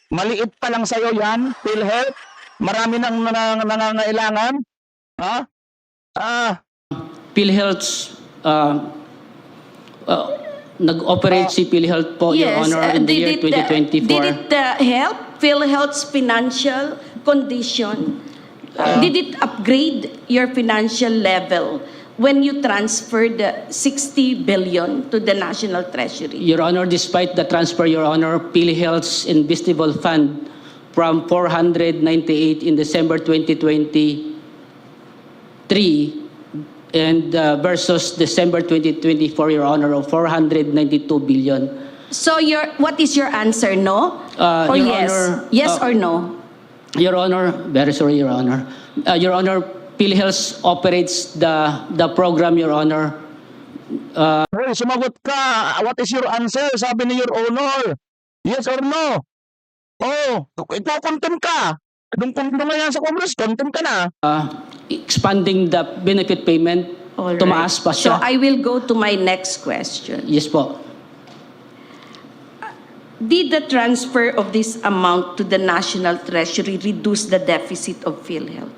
Maliit pa lang sa'yo yan, PhilHealth. Marami nang nangangailangan. PhilHealth's nag-operate si PhilHealth po, Your Honor, in the year 2024. Did it help PhilHealth's financial condition? Did it upgrade your financial level when you transferred 60 billion to the National Treasury? Your Honor, despite the transfer, Your Honor, PhilHealth's investable fund from 498 in December 2023 and versus December 2024, Your Honor, of 492 billion. So what is your answer? No? Or Your yes? Honor, Yes or no? Your Honor, very sorry, Your Honor. Your Honor, PhilHealth operates the program, Your Honor. Hey, sumagot ka. What is your answer? Sabi ni Your Honor. Yes or no? Oh, ikaw content ka. Kung content na yan sa Congress, content ka na. Expanding the benefit payment, All right. tumaas pa So siya. I will go to my next question. Yes po. Did the transfer of this amount to the National Treasury reduce the deficit of PhilHealth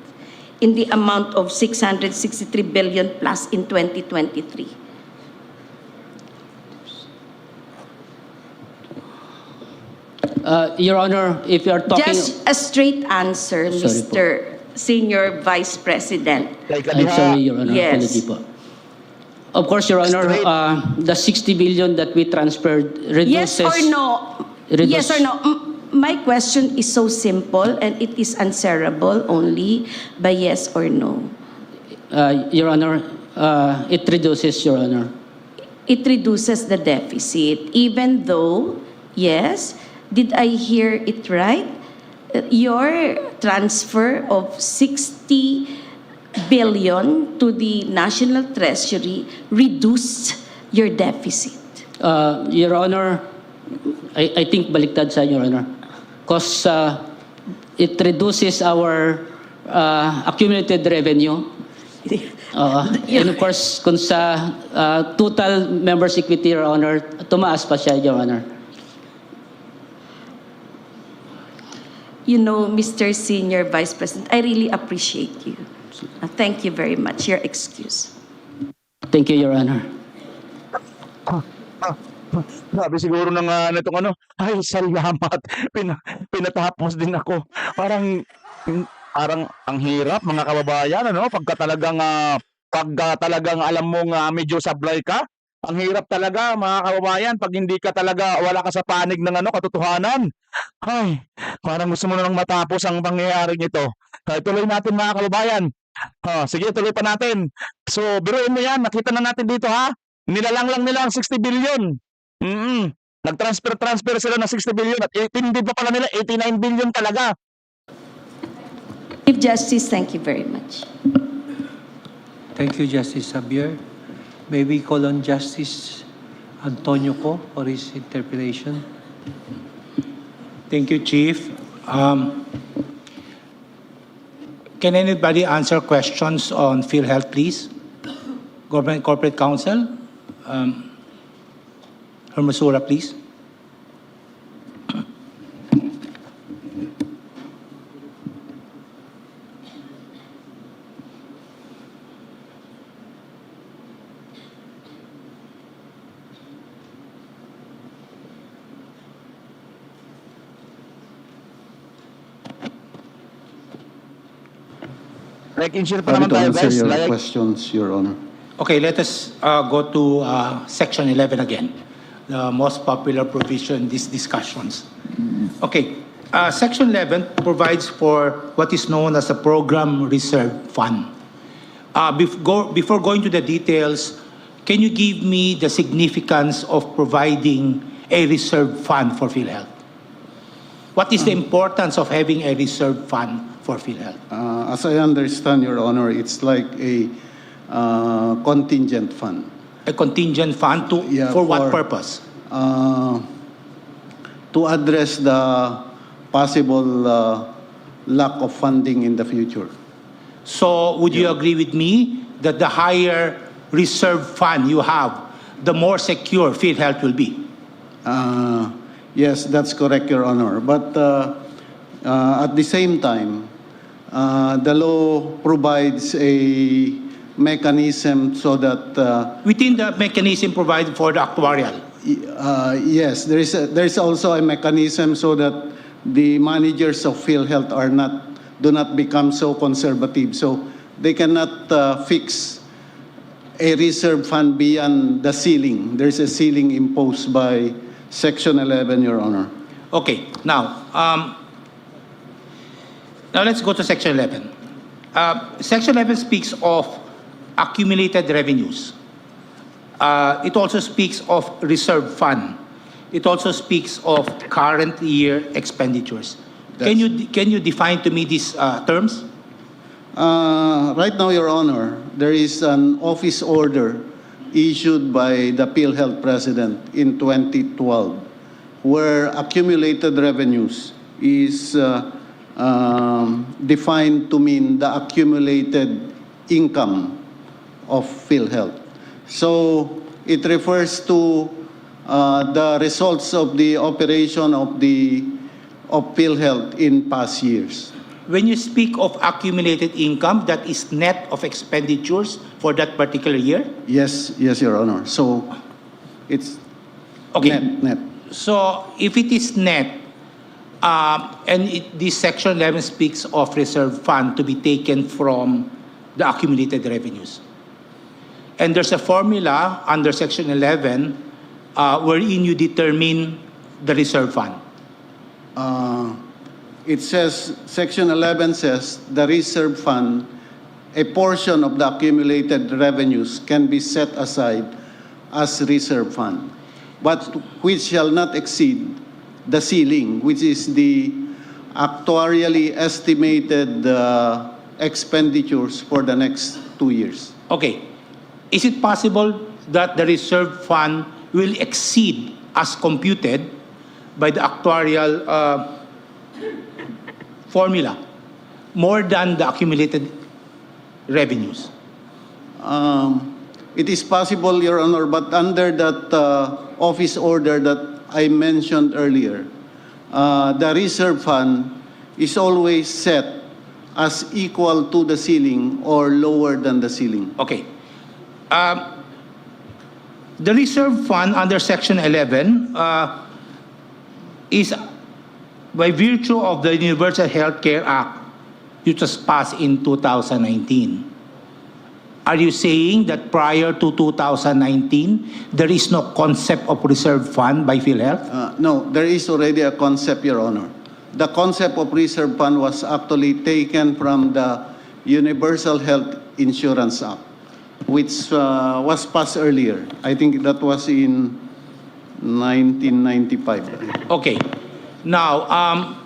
in the amount of 663 billion plus in 2023? Your Honor, if you are talking... Just a straight answer, Sorry Mr. Senior Vice President. I'm sorry, Your Honor. Yes. Apology po. Of course, Your Honor, the 60 billion that we transferred reduces... Yes or no? Yes or no? My question is so simple and it is answerable only by yes or no. Your Honor, It reduces, Your Honor. It reduces the deficit, even though, yes, did I hear it right? Your transfer of 60 billion to the National Treasury reduced your deficit. Your Honor, I think baliktad sa Your Honor. Because it reduces our accumulated revenue. And of course, kung sa total members' equity, Your Honor, tumaas pa siya, Your Honor. You know, Mr. Senior Vice President, I really appreciate you. Thank you very much. Your excuse. Thank you, Your Honor. Sabi siguro ng nitong ano, ay salamat, pinatapos din ako. Parang ang hirap mga kababayan, ano, pagka talagang alam mong medyo sablay ka, ang hirap talaga mga kababayan pag hindi ka talaga, wala ka sa panig ng ano, katotohanan. Ay, parang gusto mo na lang matapos ang pangyayari nito. Tuloy natin mga kababayan. Sige, tuloy pa natin. So, biruin mo yan, nakita na natin dito ha. Nilalang lang nila ang 60 billion. Nag-transfer sila ng 60 billion at hindi pa pala nila 89 billion talaga. Chief Justice, thank you very much. Thank you, Justice Xavier. May we call on Justice Antonio Co for his interpellation. Thank you, Chief. Can anybody answer questions on PhilHealth, please? Government Corporate Counsel, Hermosura, please. Like in-share pa Happy naman to tayo answer guys. your Like, questions, Your Honor. Okay, let us go to Section 11 again, the most popular provision in these discussions. Okay, Section 11 provides for what is known as a Program Reserve Fund. Before going to the details, can you give me the significance of providing a reserve fund for PhilHealth? What is the importance of having a reserve fund for PhilHealth? As I understand, Your Honor, it's like a contingent fund. A contingent fund for what purpose? To address the possible lack of funding in the future. So would you agree with me that the higher reserve fund you have, the more secure PhilHealth will be? Yes, that's correct, Your Honor. But at the same time, the law provides a mechanism so that Within the mechanism provided for the actuarial. yes, there's also a mechanism so that the managers of PhilHealth do not become so conservative. So they cannot fix a reserve fund beyond the ceiling. There's a ceiling imposed by Section 11, Your Honor. Okay, now let's go to Section 11. Section 11 speaks of accumulated revenues. It also speaks of reserve fund. It also speaks of current year expenditures. Can you define to me these terms? Right now, Your Honor, there is an office order issued by the PhilHealth President in 2012 where accumulated revenues is defined to mean the accumulated income of PhilHealth. So it refers to the results of the operation of PhilHealth in past years. When you speak of accumulated income, that is net of expenditures for that particular year? Yes, Your Honor. So it's Okay. net. So if it is net, this Section 11 speaks of reserve fund to be taken from the accumulated revenues. And there's a formula under Section 11 wherein you determine the reserve fund. It says, Section 11 says, the reserve fund a portion of the accumulated revenues can be set aside as reserve fund, but which shall not exceed the ceiling, which is the actuarially estimated expenditures for the next 2 years. Okay. Is it possible that the reserve fund will exceed as computed by the actuarial formula more than the accumulated revenues? It is possible, Your Honor, but under that office order that I mentioned earlier, the reserve fund is always set as equal to the ceiling or lower than the ceiling. Okay. The reserve fund under Section 11 is by virtue of the Universal Health Care Act, which was passed in 2019. Are you saying that prior to 2019, there is no concept of reserve fund by PhilHealth? No, there is already a concept, Your Honor. The concept of reserve fund was actually taken from the Universal Health Insurance Act, which was passed earlier. I think that was in 1995. Okay. Now,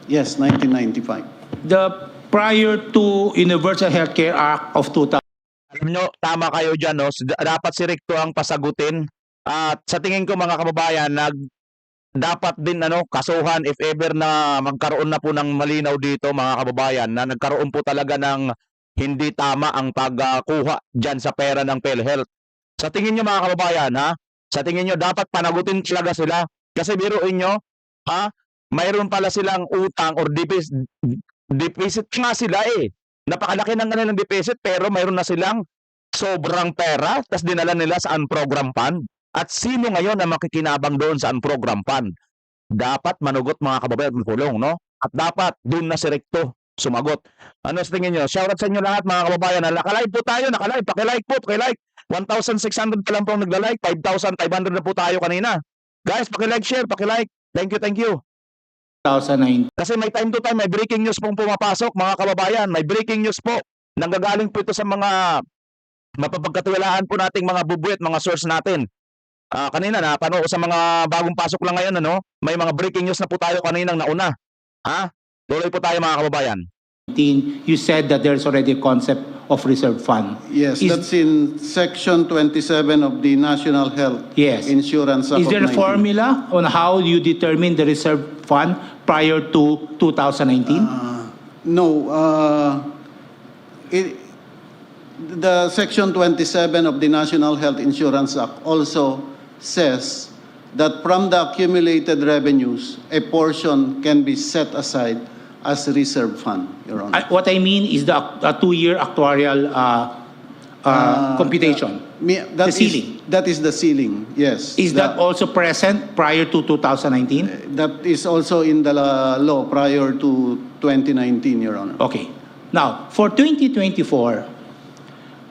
Yes, 1995. the prior to Universal Health Care Act of 2000, Alam nyo, tama kayo dyan, no? Dapat si Recto ang pasagutin. At sa tingin ko mga kababayan, dapat din kasuhan if ever na magkaroon na po ng malinaw dito mga kababayan na nagkaroon po talaga ng hindi tama ang pagkuha dyan sa pera ng PhilHealth. Sa tingin nyo mga kababayan, sa tingin nyo dapat panagutin talaga sila. Kasi biruin nyo, mayroon pala silang utang or deficit nga sila eh. Napakalaki ng kanilang deficit pero mayroon na silang sobrang pera tapos dinala nila sa unprogram fund. At sino ngayon na makikinabang doon sa unprogram fund? Dapat manugot mga kababayan ng kulong, no? At dapat doon na si Recto sumagot. Ano sa tingin nyo? Shoutout sa inyo lahat mga kababayan. Nakalive po tayo, nakalive. Pakilike po, pakilike. 1,600 pa lang po ang nagla-like. 5,500 na po tayo kanina. Guys, pakilike, share, pakilike. Thank you, thank you. 2019. Kasi may time to time, may breaking news pong pumapasok mga kababayan. May breaking news po. Nanggagaling po ito sa mga mapapagkatiwalaan po nating mga bubuit, mga source natin. Kanina napanood sa mga bagong pasok lang ngayon, may mga breaking news na po tayo kaninang nauna. Tuloy po tayo mga kababayan. You said that there's already a concept of reserve fund. Yes, that's in Section 27 of the National Health Insurance Act. Is there a 19. formula on how you determine the reserve fund prior to 2019? No. The Section 27 of the National Health Insurance Act also says that from the accumulated revenues, a portion can be set aside as reserve fund, Your Honor. What I mean is the 2-year actuarial computation. The ceiling. That is the ceiling, yes. Is that also present prior to 2019? That is also in the law prior to 2019, Your Honor. Okay. Now, for 2024,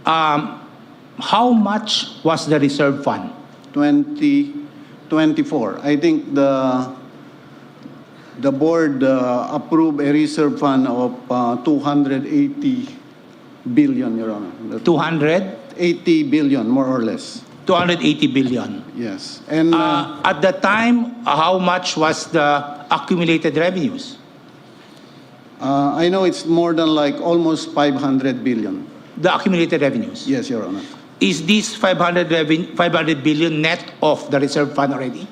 how much was the reserve fund? 2024. I think the board approved a reserve fund of 280 billion, Your Honor. 280 billion, more or less. 280 billion. Yes. And at the time, how much was the accumulated revenues? I know it's more than like almost 500 billion. The accumulated revenues? Yes, Your Honor. Is this 500 billion net of the reserve fund already?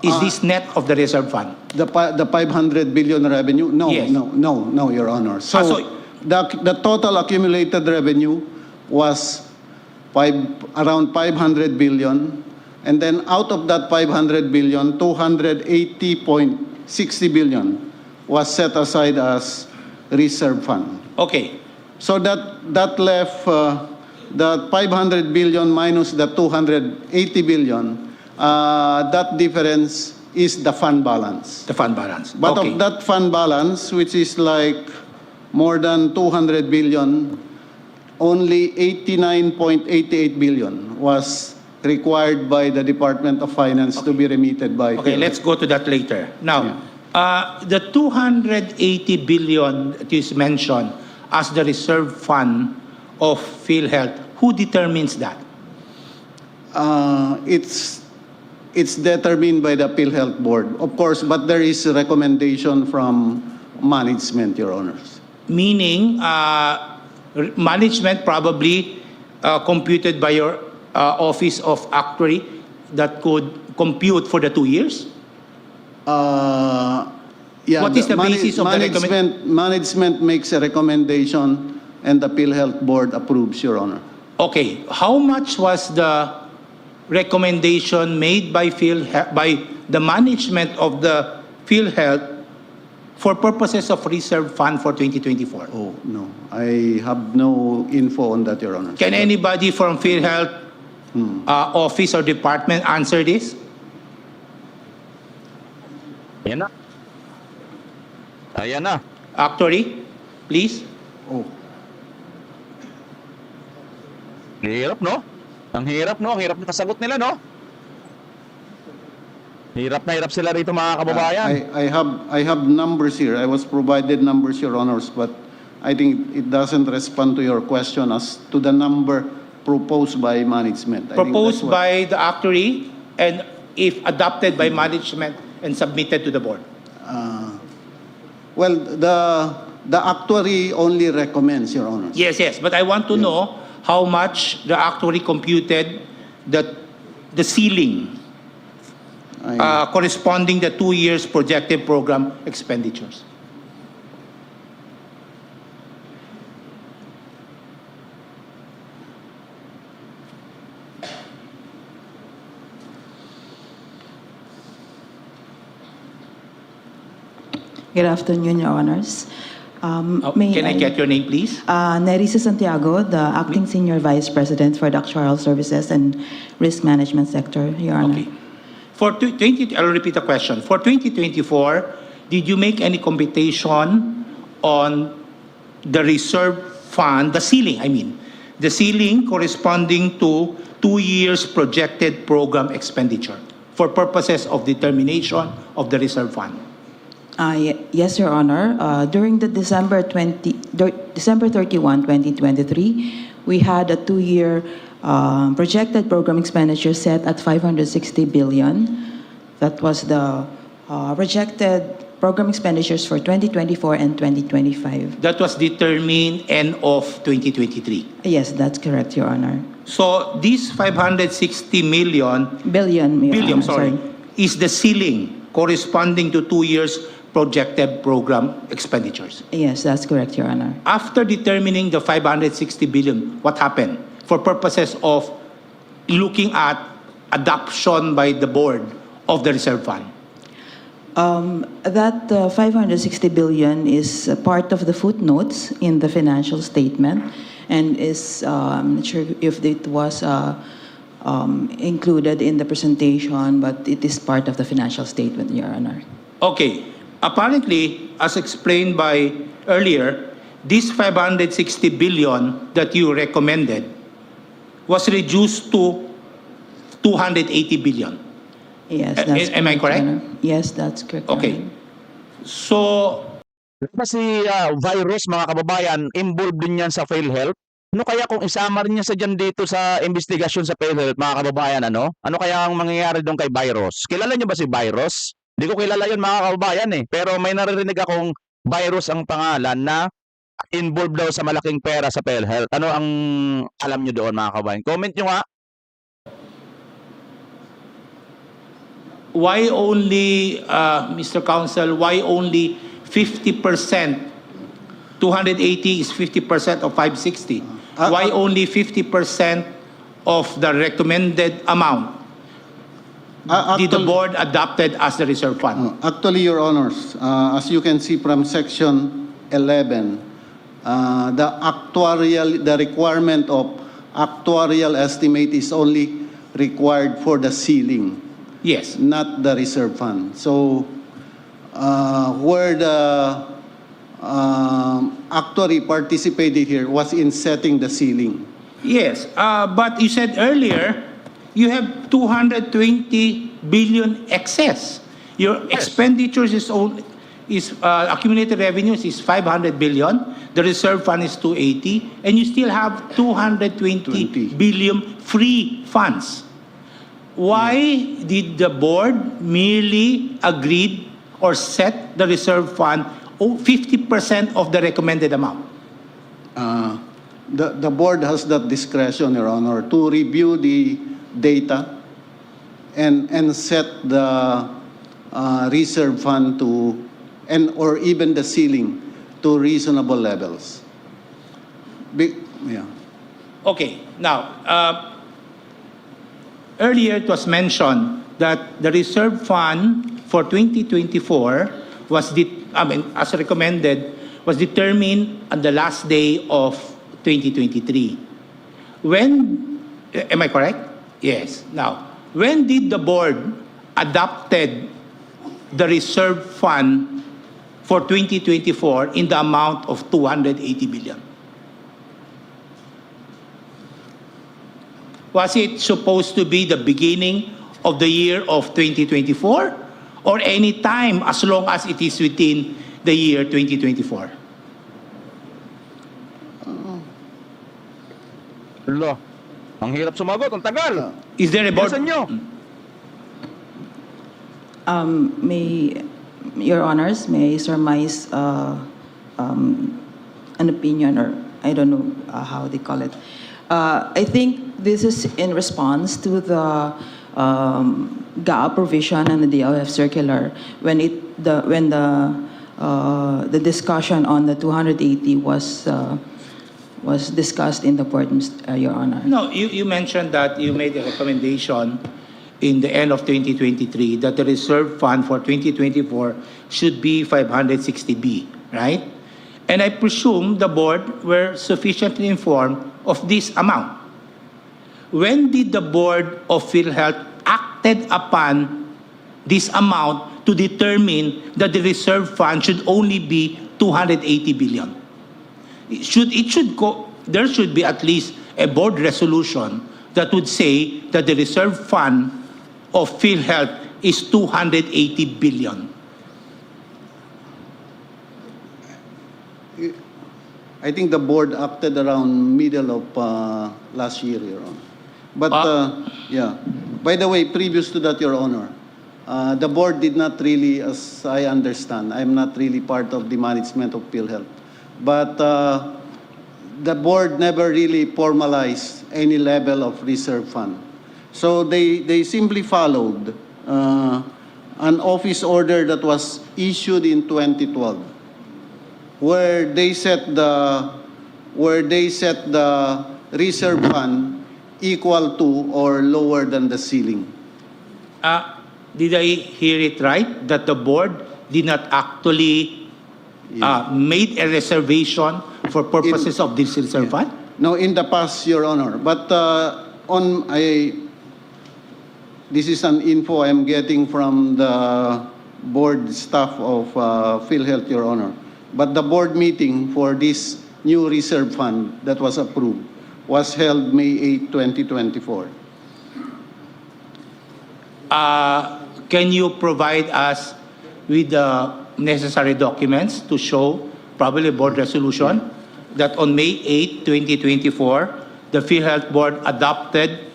Is this net of the reserve fund? The 500 billion revenue? No, Yes. no, Your Honor. So, the total accumulated revenue was around 500 billion. And then out of that 500 billion, 280.60 billion was set aside as reserve fund. Okay. So that left the 500 billion minus the 280 billion. That difference is the fund balance. The fund balance. But okay. of that fund balance, which is like more than 200 billion, only 89.88 billion was required by the Department of Finance to be remitted by. Okay, let's go to that later. Now, the 280 billion that you mentioned, as the reserve fund of PhilHealth, who determines that? It's determined by the PhilHealth board, of course, but there is a recommendation from management, Your Honors. Meaning, management probably computed by your Office of Actuary that could compute for the 2 years? Yeah, What is the basis of the management makes a recommendation and the PhilHealth board approves, Your Honor. Okay, how much was the recommendation made by by the management of the PhilHealth for purposes of reserve fund for 2024? Oh, no. I have no info on that, Your Honor. Can anybody from PhilHealth office or department answer this? Ayan na. Ayan na. Actuary, please. Oh. Hirap, no? Ang hirap, no? Ang hirap na kasagot nila, no? Hirap na hirap sila rito, mga kababayan. I have numbers here. I was provided numbers, Your Honors, but I think it doesn't respond to your question as to the number proposed by management. Proposed by the actuary and if adopted by management and submitted to the board. Well, the actuary only recommends, Your Honor. Yes, but I want to know how much the actuary computed the ceiling corresponding the 2 years projected program expenditures. Good afternoon, Your Honors. Can I get your name, please? Nerissa Santiago, the Acting Senior Vice President for the Actuarial Services and Risk Management Sector, Your Honor. Okay. I'll repeat the question. For 2024, did you make any computation on the reserve fund, the ceiling, the ceiling corresponding to 2 years projected program expenditure for purposes of determination of the reserve fund? Yes, Your Honor. During the December 31, 2023, we had a 2-year projected program expenditure set at 560 billion. That was the projected program expenditures for 2024 and 2025. That was determined end of 2023. Yes, that's correct, Your Honor. So this 560 Billion, Your Honor, sorry, is the ceiling corresponding to 2 years projected program expenditures. Yes, that's correct, Your Honor. After determining the 560 billion, what happened for purposes of looking at adoption by the board of the reserve fund? That 560 billion is part of the footnotes in the financial statement and is, I'm not sure if it was included in the presentation, but it is part of the financial statement, Your Honor. Okay. Apparently, as explained by earlier, this 560 billion that you recommended was reduced to 280 billion. Yes, that's Am I correct? Your Honor. Yes, that's correct. Your Okay. Honor. So, Diba si virus, mga kababayan, involved din yan sa PhilHealth? Ano kaya kung isama rin niya sa dyan dito sa investigasyon sa PhilHealth, mga kababayan, ano? Ano kaya ang mangyayari doon kay virus? Kilala niyo ba si virus? Hindi ko kilala yun, mga kababayan eh. Pero may naririnig akong virus ang pangalan na involved daw sa malaking pera sa PhilHealth. Ano ang alam nyo doon, mga kababayan? Comment nyo nga. why only, Mr. Counsel, why only 50%? 280 is 50% of 560. Why only 50% of the recommended amount did the board adopted as the reserve fund? Actually, Your Honors, as you can see from Section 11, the requirement of actuarial estimate is only required for the ceiling. Yes. Not the reserve fund. So, where the actuary participated here was in setting the ceiling. Yes, but you said earlier, you have 220 billion excess. Your expenditures is only, is accumulated revenues is 500 billion. The reserve fund is 280, and you still have 220 billion free funds. Why did the board merely agreed or set the reserve fund 50% of the recommended amount? The board has that discretion, Your Honor, to review the data and set the reserve fund to, or even the ceiling to reasonable levels. Yeah. Okay, now, earlier it was mentioned that the reserve fund for 2024 was, as recommended, was determined on the last day of 2023. When, am I correct? Yes. Now, when did the board adopted the reserve fund for 2024 in the amount of 280 billion? Was it supposed to be the beginning of the year of 2024 or any time as long as it is within the year 2024? Lo, ang hirap sumagot, ang tagal. Is there a board? Bilisan nyo. Your Honors, may I surmise an opinion, or I don't know how they call it. I think this is in response to the GAA provision and the DOF circular when the discussion on the 280 was discussed in the board, Your Honor. No, you mentioned that you made a recommendation in the end of 2023 that the reserve fund for 2024 should be 560B, right? And I presume the board were sufficiently informed of this amount. When did the board of PhilHealth acted upon this amount to determine that the reserve fund should only be 280 billion? There should be at least a board resolution that would say that the reserve fund of PhilHealth is 280 billion. I think the board acted around middle of last year, Your Honor. But, yeah. By the way, previous to that, Your Honor, the board did not really, as I understand, I'm not really part of the management of PhilHealth, but the board never really formalized any level of reserve fund. So they simply followed an office order that was issued in 2012, where they set the reserve fund equal to or lower than the ceiling. Did I hear it right that the board did not actually made a reservation for purposes of this reserve fund? No, in the past, Your Honor. But this is an info I'm getting from the board staff of PhilHealth, Your Honor. But the board meeting for this new reserve fund that was approved was held May 8, 2024. Can you provide us with the necessary documents to show, probably a board resolution, that on May 8, 2024, the PhilHealth board adopted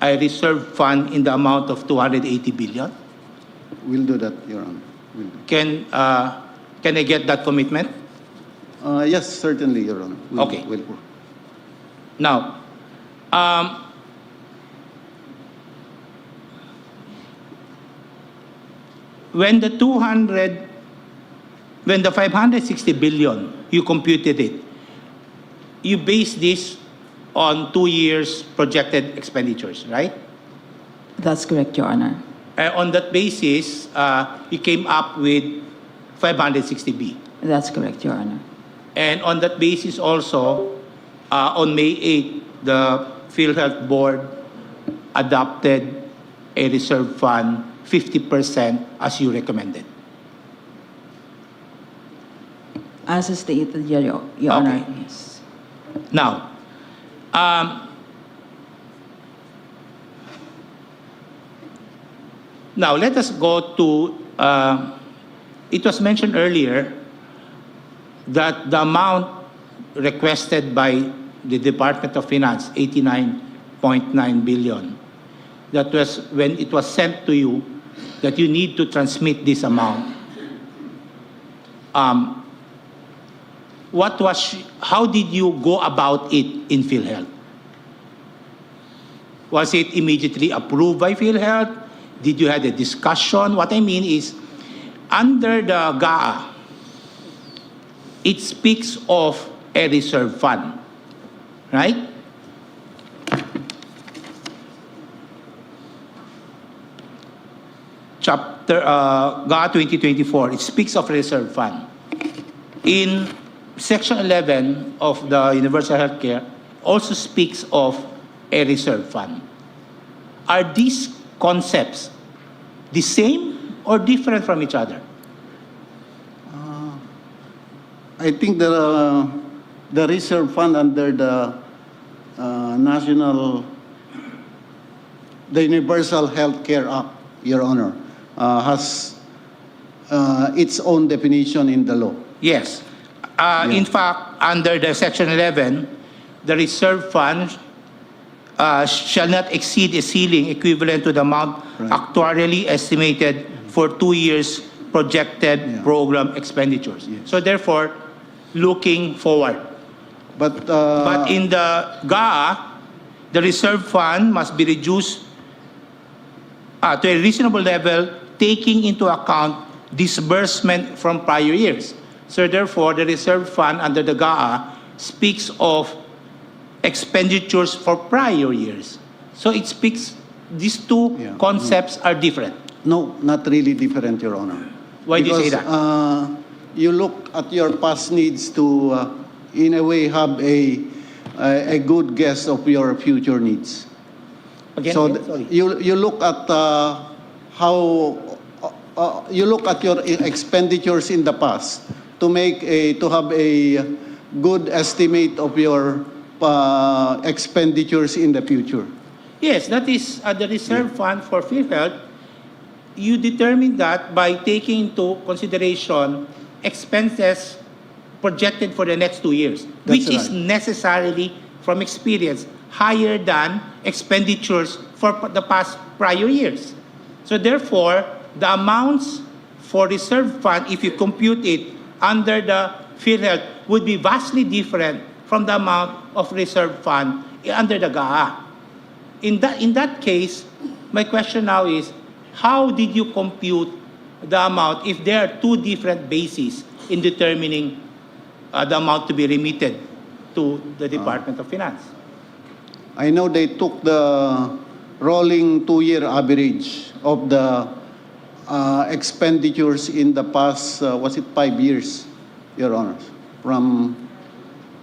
a reserve fund in the amount of 280 billion? We'll do that, Your Honor. We'll do. Can I get that commitment? Yes, certainly, Your Honor. Okay. Now, when the 560 billion, you computed it, you base this on 2 years projected expenditures, right? That's correct, Your Honor. On that basis, you came up with 560B. That's correct, Your Honor. And on that basis also, on May 8, the PhilHealth board adopted a reserve fund 50% as you recommended. As stated, Your Honor. Yes. Now, let us go to it was mentioned earlier that the amount requested by the Department of Finance, 89.9 billion, that was when it was sent to you that you need to transmit this amount. How did you go about it in PhilHealth? Was it immediately approved by PhilHealth? Did you have a discussion? What I mean is, under the GAA, it speaks of a reserve fund, right? Chapter GAA 2024, it speaks of reserve fund. In Section 11 of the Universal Healthcare also speaks of a reserve fund. Are these concepts the same or different from each other? I think the reserve fund under the the Universal Healthcare Act, Your Honor, has its own definition in the law. Yes. In fact, under the Section 11, the reserve fund shall not exceed a ceiling equivalent to the amount actuarially estimated for 2 years projected program expenditures. Yes. So therefore, looking forward. But In the GAA, the reserve fund must be reduced to a reasonable level, taking into account disbursement from prior years. So therefore, the reserve fund under the GAA speaks of expenditures for prior years. So it speaks, these two concepts are different. no, not really different, Your Honor. Why do you say Because, that? you look at your past needs to, in a way, have a good guess of your future needs. Again, sorry. You look at how you look at your expenditures in the past to have a good estimate of your expenditures in the future. Yes, that is the reserve fund for PhilHealth. You determine that by taking into consideration expenses projected for the next 2 years, That's which is right. necessarily, from experience, higher than expenditures for the past prior years. So therefore, the amounts for reserve fund, if you compute it under the PhilHealth, would be vastly different from the amount of reserve fund under the GAA. In that case, my question now is, how did you compute the amount if there are two different bases in determining the amount to be remitted to the Department of Finance? I know they took the rolling 2-year average of the expenditures in the past, was it 5 years, Your Honor, from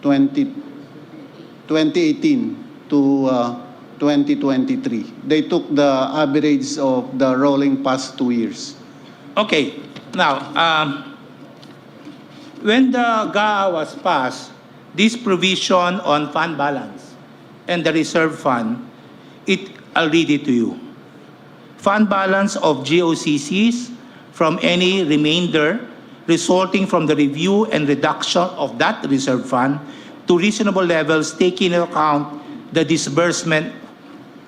2018 to 2023. They took the average of the rolling past 2 years. Okay, now, when the GAA was passed, this provision on fund balance and the reserve fund, I'll read it to you. Fund balance of GOCCs from any remainder resulting from the review and reduction of that reserve fund to reasonable levels, taking into account the disbursement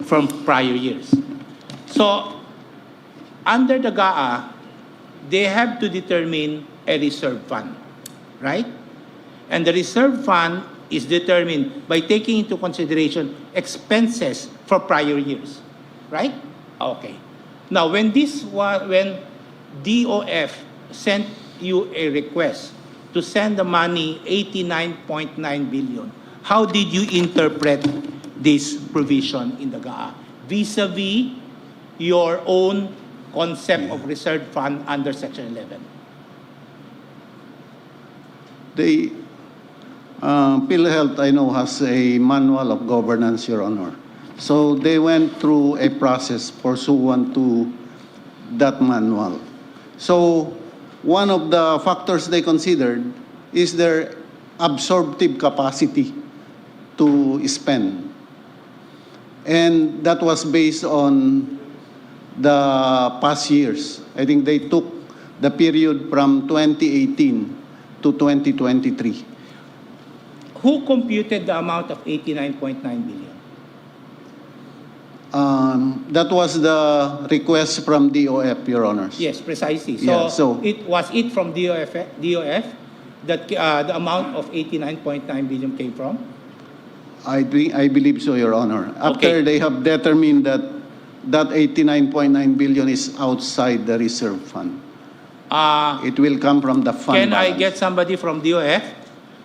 from prior years. So, under the GAA, they have to determine a reserve fund, right? And the reserve fund is determined by taking into consideration expenses for prior years, right? Okay. Now, when DOF sent you a request to send the money, 89.9 billion, how did you interpret this provision in the GAA vis-a-vis your own concept of reserve fund under Section 11? PhilHealth, I know, has a manual of governance, Your Honor. So they went through a process pursuant to that manual. So one of the factors they considered is their absorptive capacity to spend. And that was based on the past years. I think they took the period from 2018 to 2023. Who computed the amount of 89.9 billion? That was the request from DOF, Your Honors. Yes, precisely. Yeah, so- it was it from DOF that the amount of 89.9 billion came from? I believe so, Your Honor. After Okay. they have determined that that 89.9 billion is outside the reserve fund. It will come from the fund Can I balance. get somebody from DOF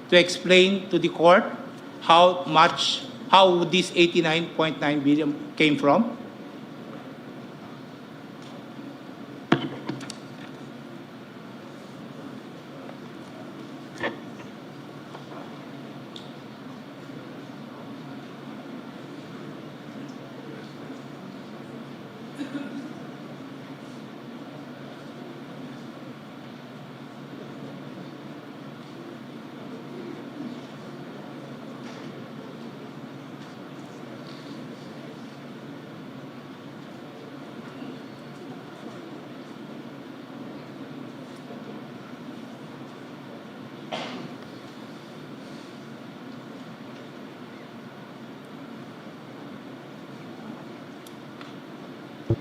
to explain to the court how this 89.9 billion came from?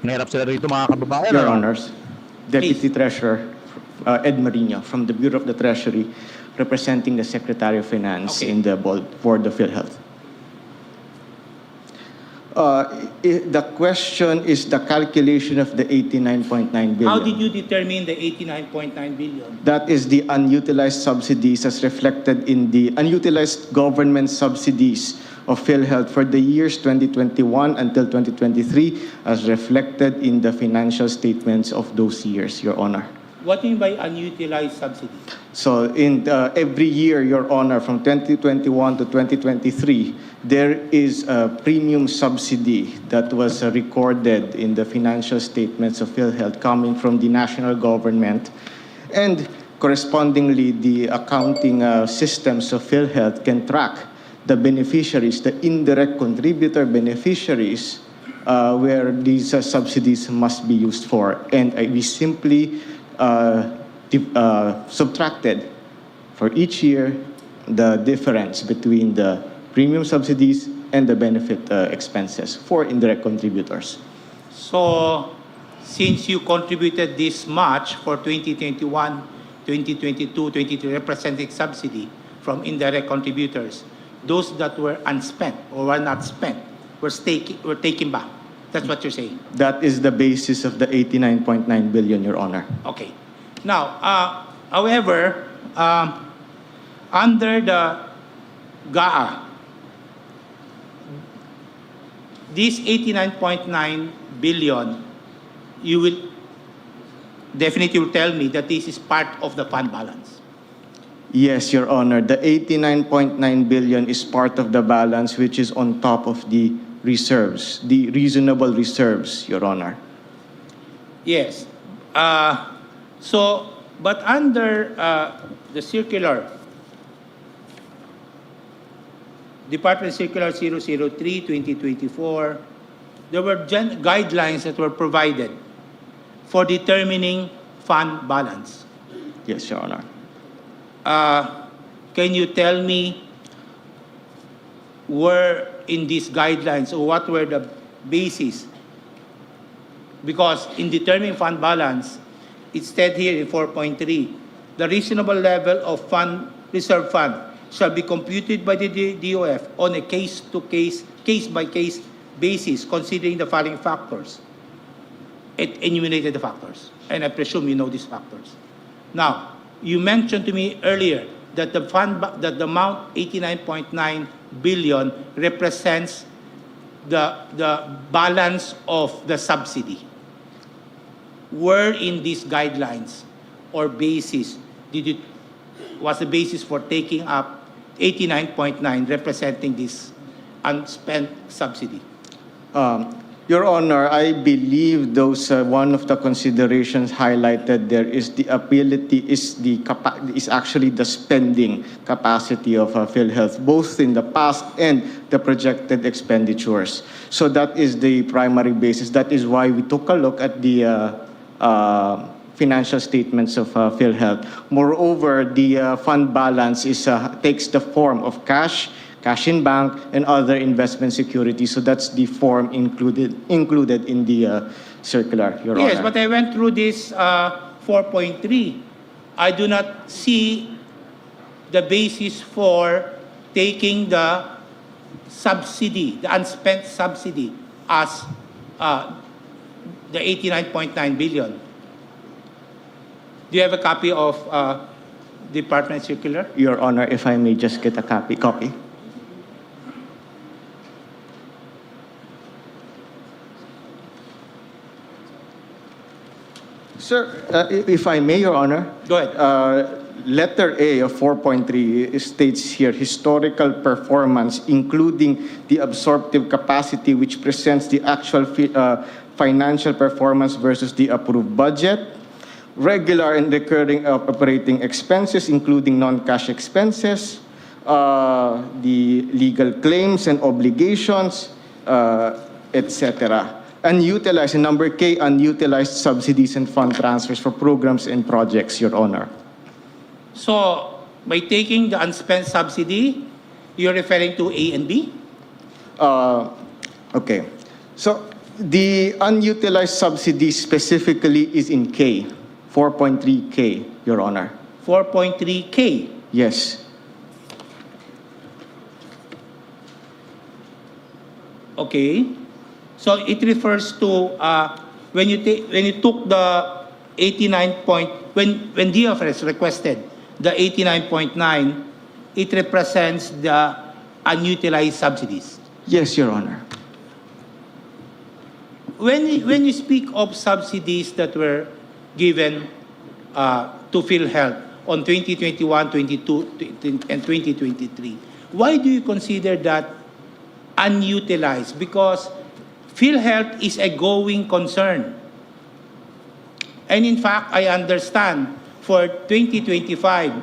Nahirap sila rito mga kababayan. Your ano? Honors, Deputy Treasurer Ed Marino from the Bureau of the Treasury, representing the Secretary of Finance Okay. in the Board of PhilHealth. The question is the calculation of the 89.9 billion. How did you determine the 89.9 billion? That is the unutilized subsidies as reflected in the unutilized government subsidies of PhilHealth for the years 2021 until 2023 as reflected in the financial statements of those years, Your Honor. What do you mean by unutilized subsidy? So in every year, Your Honor, from 2021 to 2023, there is a premium subsidy that was recorded in the financial statements of PhilHealth coming from the national government. And correspondingly, the accounting systems of PhilHealth can track the beneficiaries, the indirect contributor beneficiaries, where these subsidies must be used for. And we simply subtracted for each year the difference between the premium subsidies and the benefit expenses for indirect contributors. So, since you contributed this much for 2021, 2022, 2023 representing subsidy from indirect contributors, those that were unspent or were not spent were taken back. That's what you're saying. That is the basis of the 89.9 billion, Your Honor. Okay. Now, however, under the GAA, this 89.9 billion, you will definitely tell me that this is part of the fund balance. Yes, Your Honor. The 89.9 billion is part of the balance which is on top of the reserves, the reasonable reserves, Your Honor. Yes. But under the circular, Department Circular 003-2024, there were guidelines that were provided for determining fund balance. Yes, Your Honor. Can you tell me where in these guidelines or what were the basis? Because in determining fund balance, it said here in 4.3, the reasonable level of reserve fund shall be computed by the DOF on a case-to-case, case-by-case basis, considering the following factors. It enumerated the factors, and I presume you know these factors. Now, you mentioned to me earlier that the amount 89.9 billion represents the balance of the subsidy. Where in these guidelines or basis was the basis for taking up 89.9 representing this unspent subsidy? Your Honor, I believe those one of the considerations highlighted there is the ability, is actually the spending capacity of PhilHealth, both in the past and the projected expenditures. So that is the primary basis. That is why we took a look at the financial statements of PhilHealth. Moreover, the fund balance takes the form of cash in bank, and other investment securities. So that's the form included in the circular, Your Honor. Yes, but I went through this 4.3. I do not see the basis for taking the subsidy, the unspent subsidy, as the 89.9 billion. Do you have a copy of Department Circular? Your Honor, if I may just get a copy. Sir, if I may, Your Honor. Go ahead. Letter A of 4.3 states here, historical performance, including the absorptive capacity, which presents the actual financial performance versus the approved budget. Regular and recurring operating expenses, including non-cash expenses, the legal claims and obligations, etc. Unutilized, and number K, unutilized subsidies and fund transfers for programs and projects, Your Honor. So, by taking the unspent subsidy, you're referring to A and B? Okay. So, the unutilized subsidy specifically is in K, 4.3K, Your Honor. 4.3K. Yes. Okay. So it refers to when you took the 89 point, when DFRS requested the 89.9, it represents the unutilized subsidies. Yes, Your Honor. When you speak of subsidies that were given to PhilHealth on 2021, 22, and 2023, why do you consider that unutilized? Because PhilHealth is a going concern. And in fact, I understand for 2025,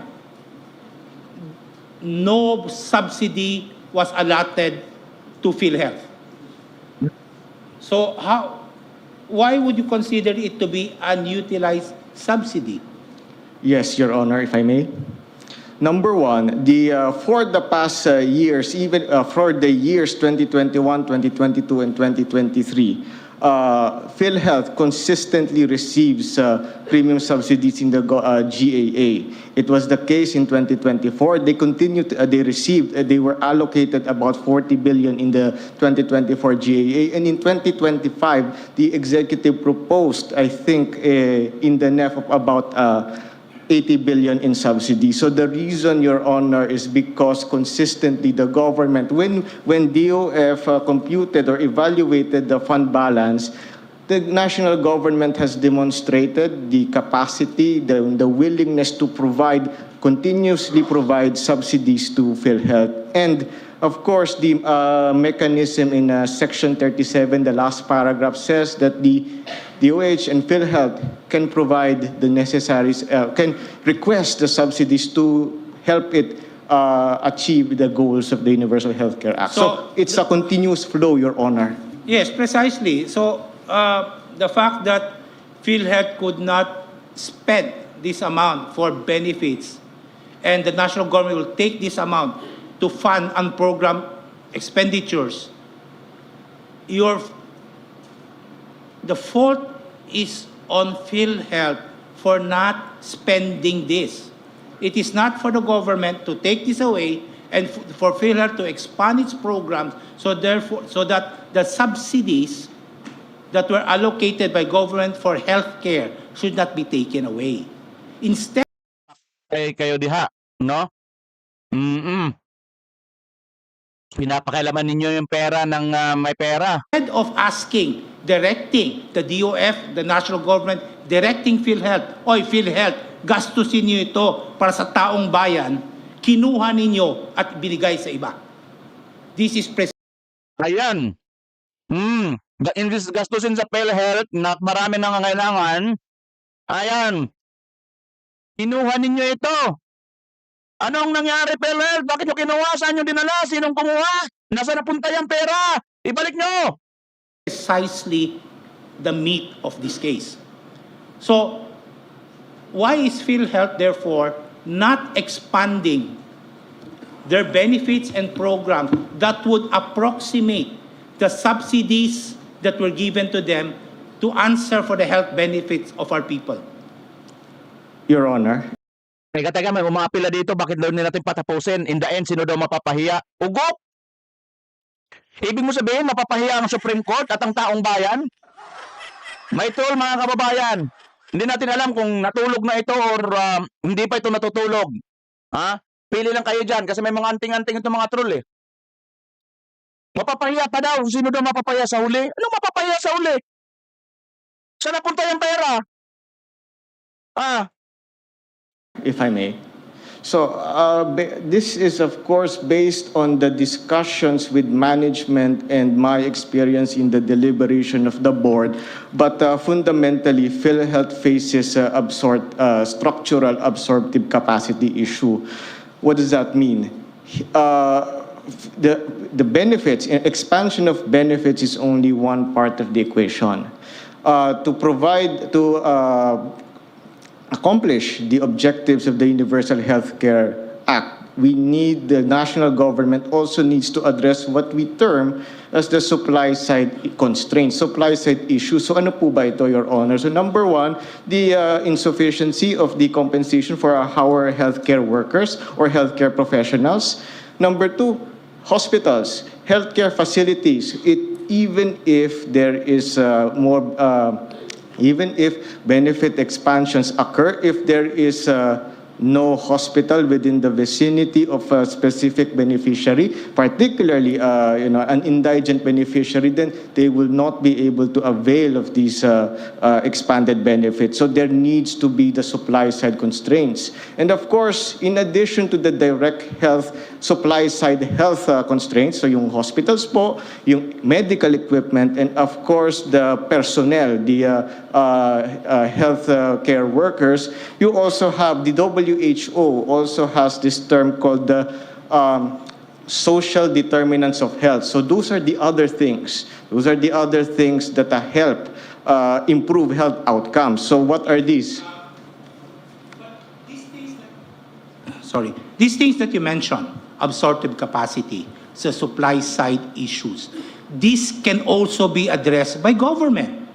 no subsidy was allotted to PhilHealth. So why would you consider it to be unutilized subsidy? Yes, Your Honor, if I may. Number one, for the past years, even for the years 2021, 2022, and 2023, PhilHealth consistently receives premium subsidies in the GAA. It was the case in 2024. They were allocated about 40 billion in the 2024 GAA. And in 2025, the executive proposed, I think, in the NEF of about 80 billion in subsidies. So the reason, Your Honor, is because consistently the government, when DOF computed or evaluated the fund balance, the national government has demonstrated the capacity, the willingness to continuously provide subsidies to PhilHealth. And of course, the mechanism in Section 37, the last paragraph, says that the DOH and PhilHealth can provide the necessaries, can request the subsidies to help it achieve the goals of the Universal Healthcare Act. So it's a continuous flow, Your Honor. Yes, precisely. So the fact that PhilHealth could not spend this amount for benefits and the national government will take this amount to fund unprogrammed expenditures, the fault is on PhilHealth for not spending this. It is not for the government to take this away and for PhilHealth to expand its programs so that the subsidies that were allocated by government for healthcare should not be taken away. Instead, Kayo diha, no? Pinapakailaman ninyo yung pera ng may pera. of directing the DOF, the national government, directing PhilHealth, oy PhilHealth, gastusin niyo ito para sa taong bayan, kinuha ninyo at binigay sa iba. This is Ayan. Imbis gastusin sa PhilHealth na marami nangangailangan, ayan. Kinuha ninyo ito. Anong nangyari, PhilHealth? Bakit nyo kinuha? Saan nyo dinala? Sinong kumuha? Nasaan napunta yung pera? Ibalik nyo! precisely the meat of this case. So, why is PhilHealth therefore not expanding their benefits and programs that would approximate the subsidies that were given to them to answer for the health benefits of our people? Your Honor, Teka, may umapila dito, bakit daw nila natin patapusin? In the end, sino daw mapapahiya? Ugop! Ibig mo sabihin, mapapahiya ang Supreme Court at ang taong bayan? May tool, mga kababayan. Hindi natin alam kung natulog na ito or hindi pa ito natutulog. Ha? Pili lang kayo dyan kasi may mga anting-anting itong mga troll eh. Mapapahiya pa daw. Sino daw mapapahiya sa huli? Anong mapapahiya sa huli? Saan napunta yung pera? if I may. So this is of course based on the discussions with management and my experience in the deliberation of the board, but fundamentally PhilHealth faces a structural absorptive capacity issue. What does that mean? The benefits, expansion of benefits is only one part of the equation. To accomplish the objectives of the Universal Healthcare Act, we need, the national government also needs to address what we term as the supply side constraints, supply side issues. So ano po ba ito, Your Honor? So number one, the insufficiency of the compensation for our healthcare workers or healthcare professionals. Number two, hospitals, healthcare facilities. Even if there is even if benefit expansions occur, if there is no hospital within the vicinity of a specific beneficiary, particularly an indigent beneficiary, then they will not be able to avail of these expanded benefits. So there needs to be the supply side constraints. And of course, in addition to the direct health, supply side health constraints, so yung hospitals po, yung medical equipment, and of course the personnel, the health care workers, you also have the WHO also has this term called the social determinants of health. So those are the other things. Those are the other things that help improve health outcomes. So what are these? These things that you mentioned, absorptive capacity, so supply side issues, this can also be addressed by government.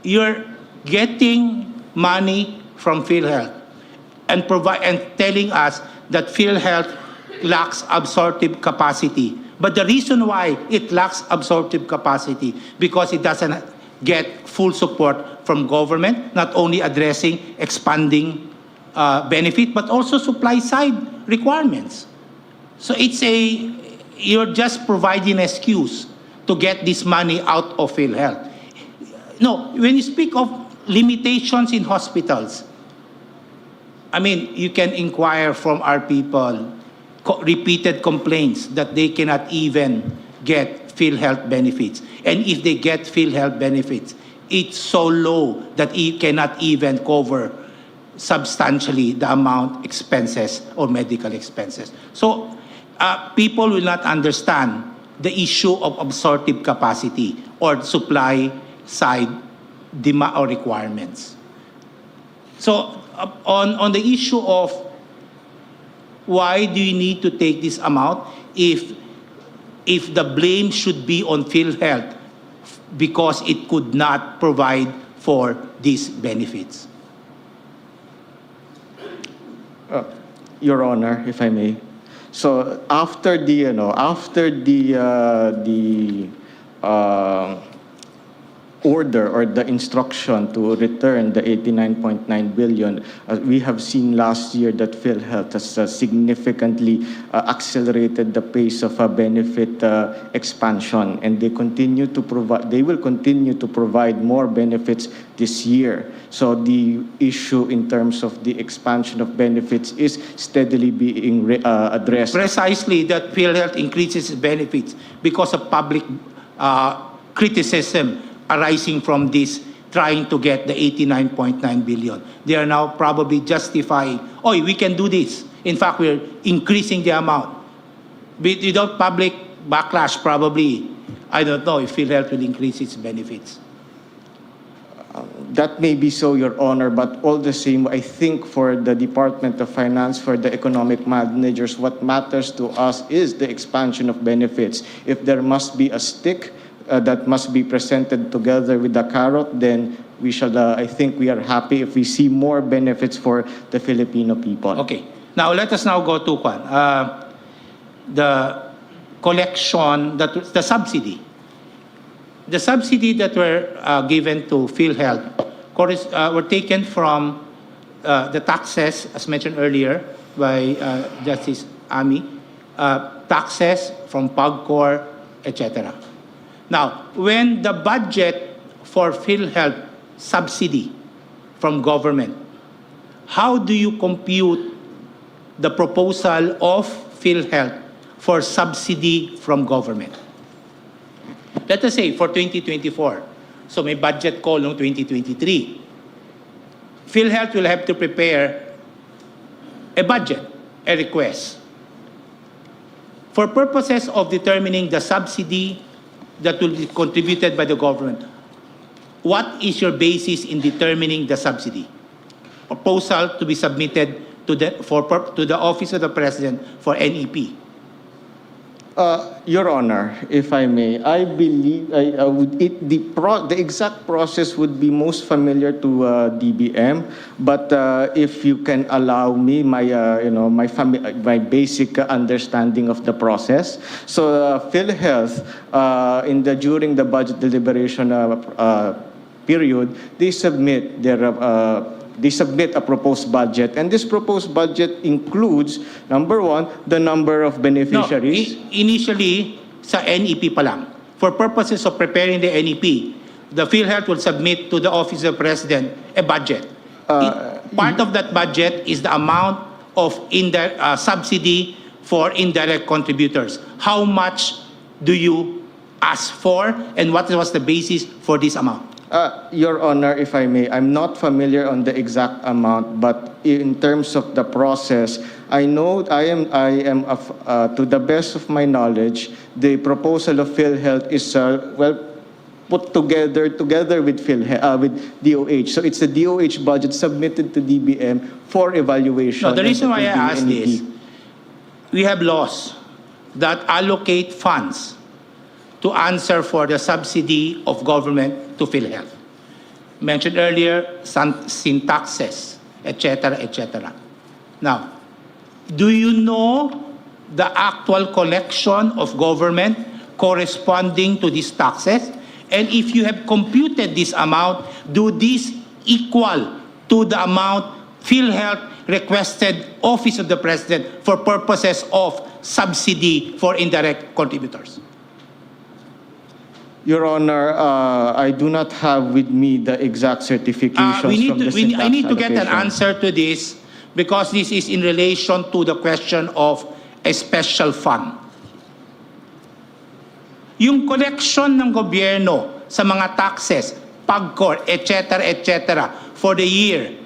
You're getting money from PhilHealth and telling us that PhilHealth lacks absorptive capacity. But the reason why it lacks absorptive capacity because it doesn't get full support from government, not only addressing expanding benefit, but also supply side requirements. So you're just providing an excuse to get this money out of PhilHealth. No, when you speak of limitations in hospitals, I mean, you can inquire from our people, repeated complaints that they cannot even get PhilHealth benefits. And if they get PhilHealth benefits, it's so low that it cannot even cover substantially the amount expenses or medical expenses. So people will not understand the issue of absorptive capacity or supply side demand or requirements. So on the issue of why do you need to take this amount if the blame should be on PhilHealth because it could not provide for these benefits? Your Honor, if I may. So after the order or the instruction to return the 89.9 billion, we have seen last year that PhilHealth has significantly accelerated the pace of benefit expansion, and they will continue to provide more benefits this year. So the issue in terms of the expansion of benefits is steadily being addressed. Precisely, that PhilHealth increases benefits because of public criticism arising from this, trying to get the 89.9 billion. They are now probably justifying, oh, we can do this. In fact, we're increasing the amount. Without public backlash, probably, I don't know if PhilHealth will increase its benefits. That may be so, Your Honor, but all the same, I think for the Department of Finance, for the economic managers, what matters to us is the expansion of benefits. If there must be a stick that must be presented together with the carrot, then we shall, I think we are happy if we see more benefits for the Filipino people. Okay. Now, let us now go to the collection, the subsidy. The subsidy that were given to PhilHealth were taken from the taxes, as mentioned earlier by Justice Ami, taxes from PAGCOR, etc. Now, when the budget for PhilHealth subsidy from government, how do you compute the proposal of PhilHealth for subsidy from government? Let us say for 2024, so may budget call noong 2023. PhilHealth will have to prepare a budget, a request. For purposes of determining the subsidy that will be contributed by the government, what is your basis in determining the subsidy? Proposal to be submitted to the Office of the President for NEP. Your Honor, if I may, I believe the exact process would be most familiar to DBM, but if you can allow me my my basic understanding of the process. So PhilHealth during the budget deliberation period, they submit a proposed budget, and this proposed budget includes, number one, the number of beneficiaries. No, initially, sa NEP pa lang. For purposes of preparing the NEP, the PhilHealth will submit to the Office of the President a budget. Part of that budget is the amount of subsidy for indirect contributors. How much do you ask for, and what was the basis for this amount? Your Honor, if I may, I'm not familiar on the exact amount, but in terms of the process, I know to the best of my knowledge, the proposal of PhilHealth is put together with with DOH. So it's the DOH budget submitted to DBM for evaluation. No, the reason why I ask this, we have laws that allocate funds to answer for the subsidy of government to PhilHealth. Mentioned earlier, syntaxes, etc., etc. Now, do you know the actual collection of government corresponding to these taxes? And if you have computed this amount, do this equal to the amount PhilHealth requested Office of the President for purposes of subsidy for indirect contributors? Your Honor, I do not have with me the exact certifications from the syntax I need to get an allocation. answer to this because this is in relation to the question of a special fund. Yung collection ng gobyerno sa mga taxes, PAGCOR, etc., for the year,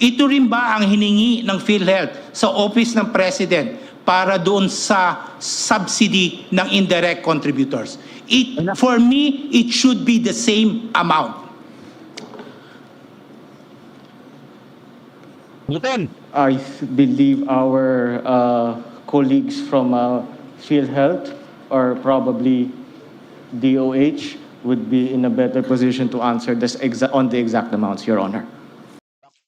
ito rin ba ang hiningi ng PhilHealth sa Office ng President para doon sa subsidy ng indirect contributors? For me, it should be the same amount. Lieutenant, I believe our colleagues from PhilHealth or probably DOH would be in a better position to answer this on the exact amounts, Your Honor.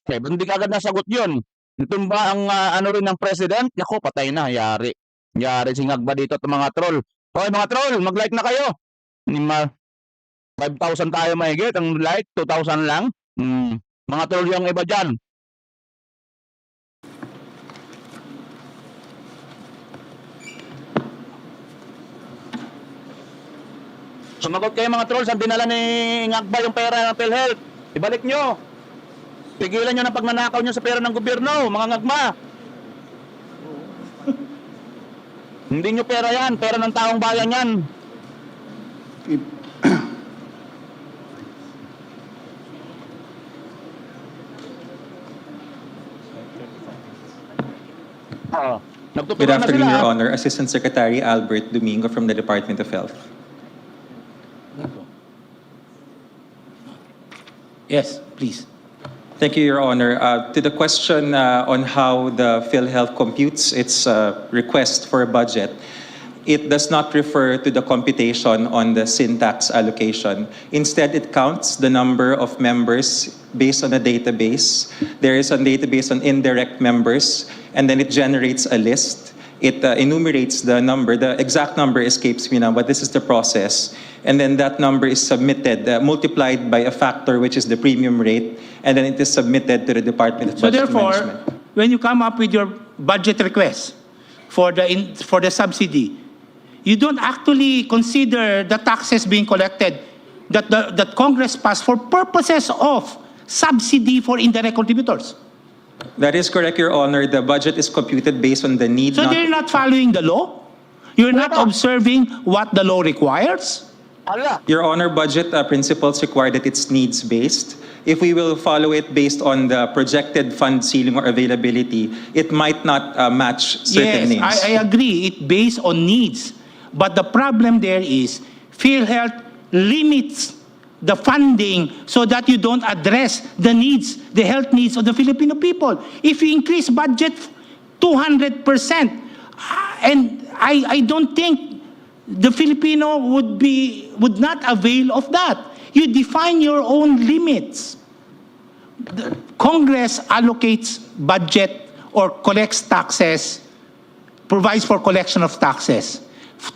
okay, hindi ka agad nasagot yun. Ito ba ang ano rin ng President? Naku, patay na, yari. Yari, singag ba dito at mga troll? Okay, mga troll, mag-like na kayo. 5,000 tayo mahigit. Ang like, 2,000 lang. Mga troll yung iba dyan. Sumagot kayo mga troll. Saan dinala ni Ngagba yung pera ng PhilHealth? Ibalik nyo. Pigilan nyo ng pagnanakaw nyo sa pera ng gobyerno, mga ngagma. Hindi nyo pera yan, pera ng taong bayan yan. Good afternoon, Your Honor. Assistant Secretary Albert Domingo from the Department of Health. Yes, please. Thank you, Your Honor. To the question on how the PhilHealth computes its request for a budget, it does not refer to the computation on the syntax allocation. Instead, it counts the number of members based on a database. There is a database on indirect members, and then it generates a list. It enumerates the number. The exact number escapes me now, but this is the process. And then that number is submitted, multiplied by a factor, which is the premium rate, and then it is submitted to the Department of So Budget therefore, Management. when you come up with your budget request for the subsidy, you don't actually consider the taxes being collected that Congress passed for purposes of subsidy for indirect contributors. That is correct, Your Honor. The budget is computed based on the need. So they're not following the law? You're not observing what the law requires? Your Honor, budget principles require that it's needs-based. If we will follow it based on the projected fund ceiling or availability, it might not match certain needs. Yes, I agree. It's based on needs. But the problem there is PhilHealth limits the funding so that you don't address the needs, the health needs of the Filipino people. If you increase budget 200%, and I don't think the Filipino would not avail of that. You define your own limits. The Congress allocates budget or collects taxes, provides for collection of taxes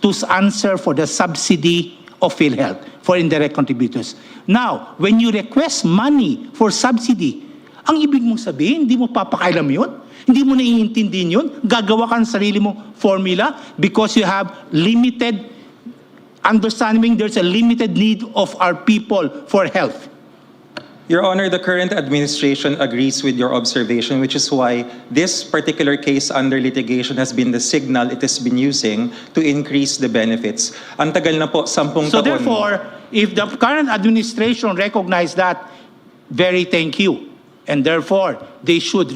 to answer for the subsidy of PhilHealth for indirect contributors. Now, when you request money for subsidy, ang ibig mong sabihin, hindi mo papakailam yun? Hindi mo naiintindihin yun? Gagawa ka ng sarili mong formula because you have limited understanding, there's a limited need of our people for health. Your Honor, the current administration agrees with your observation, which is why this particular case under litigation has been the signal it has been using to increase the benefits. Ang tagal na po, 10 So taon. therefore, if the current administration recognize that, very thank you. And therefore, they should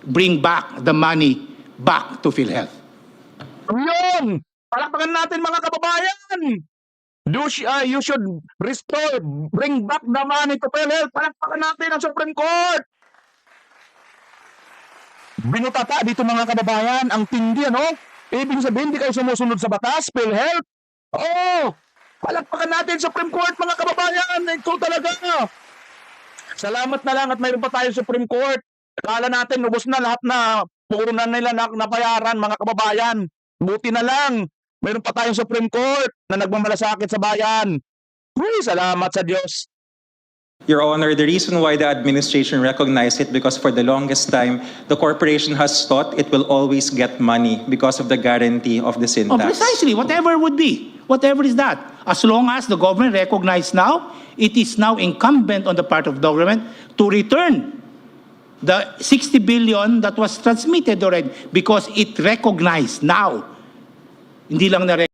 bring back the money back to PhilHealth. Yun! Palakpakan natin mga kababayan! You should restore, bring back the money to PhilHealth. Palakpakan natin ang Supreme Court! Binutata dito mga kababayan, ang tindi, ano? Ibig sabihin, hindi kayo sumusunod sa batas, PhilHealth? Oo! Palakpakan natin Supreme Court, mga kababayan! Ito talaga! Salamat na lang at mayroon pa tayo Supreme Court. Akala natin, ubos na lahat na puro na nila napayaran, mga kababayan. Buti na lang. Mayroon pa tayong Supreme Court na nagmamalasakit sa bayan. Uy, salamat sa Diyos. Your Honor, the reason why the administration recognized it because for the longest time, the corporation has thought it will always get money because of the guarantee of the Oh, syntax. precisely, whatever would be. Whatever is that. As long as the government recognizes now, it is now incumbent on the part of the government to return the 60 billion that was transmitted already because it recognized now. Hindi lang na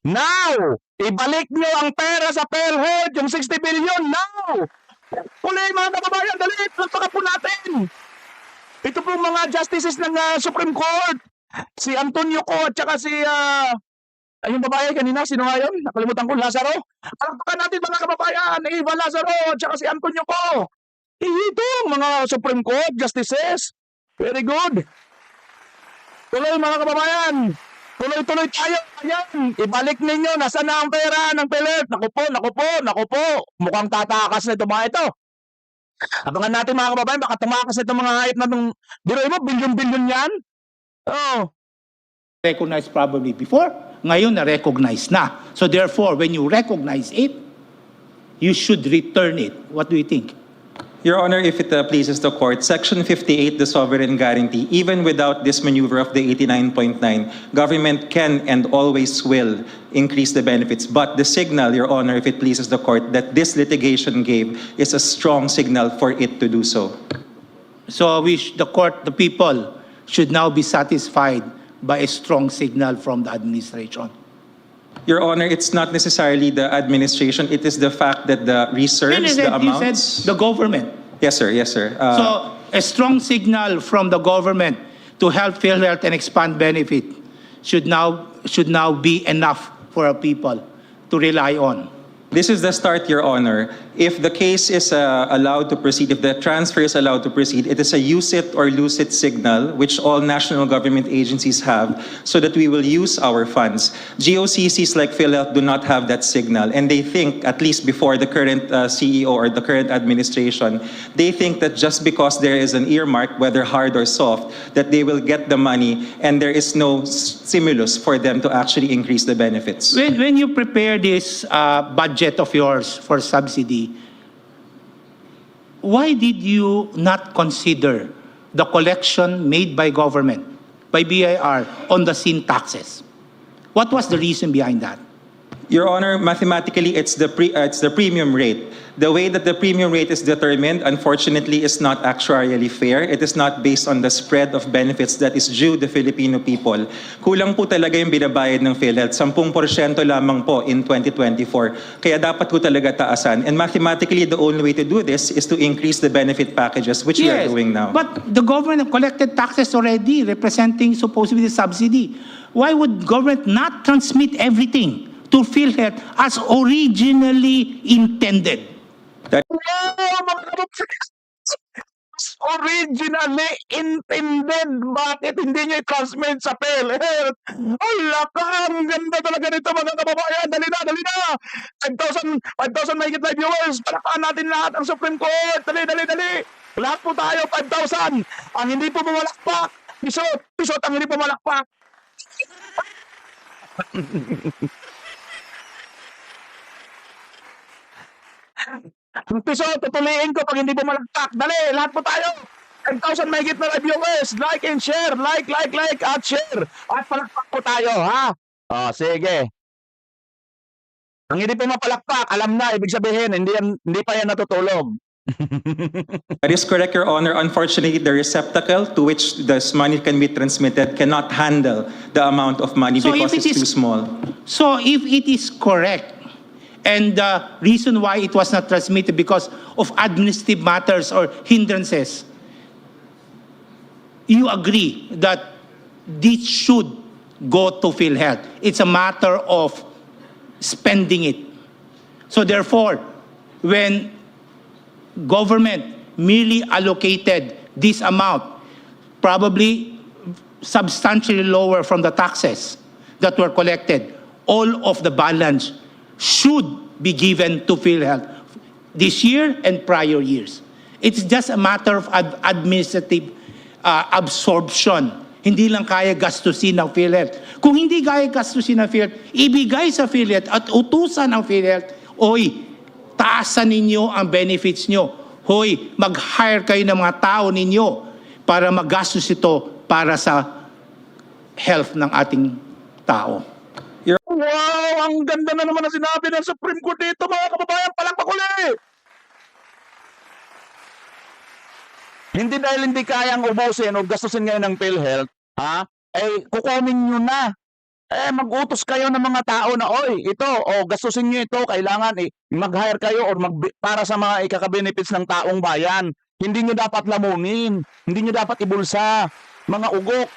Now! Ibalik niyo ang pera sa PhilHealth, yung 60 billion, now! Uli mga kababayan, dali, palakpakan po natin! Ito po mga justices ng Supreme Court. Si Antonio Co at saka si, yung babae kanina, sino nga yun? Nakalimutan ko, Lazaro. Palakpakan natin mga kababayan, Eva Lazaro at saka si Antonio Co. Ito mga Supreme Court justices. Very good. Tuloy mga kababayan. Tuloy-tuloy tayo. Ayan. Ibalik ninyo. Nasaan na ang pera ng PhilHealth? Naku po. Mukhang tatakas na ito mga ito. Abangan natin mga kababayan. Baka tumakas na itong mga hayop na itong biroy mo. Bilyon-bilyon yan. Oh. recognized probably before. Ngayon na-recognize na. So therefore, when you recognize it, you should return it. What do you think? Your Honor, if it pleases the court, Section 58, the sovereign guarantee, even without this maneuver of the 89.9, government can and always will increase the benefits. But the signal, Your Honor, if it pleases the court, that this litigation gave is a strong signal for it to do so. So the court, the people, should now be satisfied by a strong signal from the administration. Your Honor, it's not necessarily the administration. It is the fact that the reserves, the You amounts... said the government. Yes, sir. Yes, sir. So a strong signal from the government to help PhilHealth and expand benefit should now be enough for our people to rely on. This is the start, Your Honor. If the case is allowed to proceed, if the transfer is allowed to proceed, it is a use it or lose it signal, which all national government agencies have, so that we will use our funds. GOCCs like PhilHealth do not have that signal, and they think, at least before the current CEO or the current administration, they think that just because there is an earmark, whether hard or soft, that they will get the money and there is no stimulus for them to actually increase the benefits. When you prepare this budget of yours for subsidy, why did you not consider the collection made by government, by BIR, on the sin taxes? What was the reason behind that? Your Honor, mathematically, it's the premium rate. The way that the premium rate is determined, unfortunately, is not actuarially fair. It is not based on the spread of benefits that is due the Filipino people. Kulang po talaga yung binabayad ng PhilHealth. 10% lamang po in 2024. Kaya dapat po talaga taasan. And mathematically, the only way to do this is to increase the benefit packages, which we are doing now. But the government collected taxes already, representing supposedly the subsidy. Why would government not transmit everything to PhilHealth as originally intended? Originally intended. Bakit hindi nyo i-transmit sa PhilHealth? Ala ka, ang ganda talaga nito mga kababayan. Dali na, dali na. 5,000 mahigit live viewers. Palakpakan natin lahat ang Supreme Court. Dali, dali, dali. Lahat po tayo, 5,000. Ang hindi po bumalakpak. Pisot ang hindi bumalakpak. Ang piso, tutuliin ko pag hindi bumalagtak. Dali, lahat po tayo. 10,000 mahigit na live viewers. Like and share. Like, at share. At palakpak po tayo, ha? Sige. Ang hindi po mapalakpak, alam na, ibig sabihin, hindi pa yan natutulog. That is correct, Your Honor. Unfortunately, the receptacle to which this money can be transmitted cannot handle the amount of money because it's too small. So if it is correct, and the reason why it was not transmitted because of administrative matters or hindrances, you agree that this should go to PhilHealth. It's a matter of spending it. So therefore, when government merely allocated this amount, probably substantially lower from the taxes that were collected, all of the balance should be given to PhilHealth this year and prior years. It's just a matter of administrative absorption. Hindi lang kaya gastusin ng PhilHealth. Kung hindi kaya gastusin ng PhilHealth, ibigay sa PhilHealth at utusan ng PhilHealth, oy, taasan ninyo ang benefits nyo. Hoy, mag-hire kayo ng mga tao ninyo para magastos ito para sa health ng ating tao. Wow! Ang ganda na naman ang sinabi ng Supreme Court dito, mga kababayan. Palakpak ulit! Hindi dahil hindi kayang ubusin o gastusin ngayon ng PhilHealth, kukunin nyo na. Mag-utos kayo ng mga tao na, oy, ito, gastusin nyo ito, kailangan mag-hire kayo or para sa mga ikaka-benefits ng taong bayan. Hindi nyo dapat lamunin, hindi nyo dapat ibulsa, mga ugok.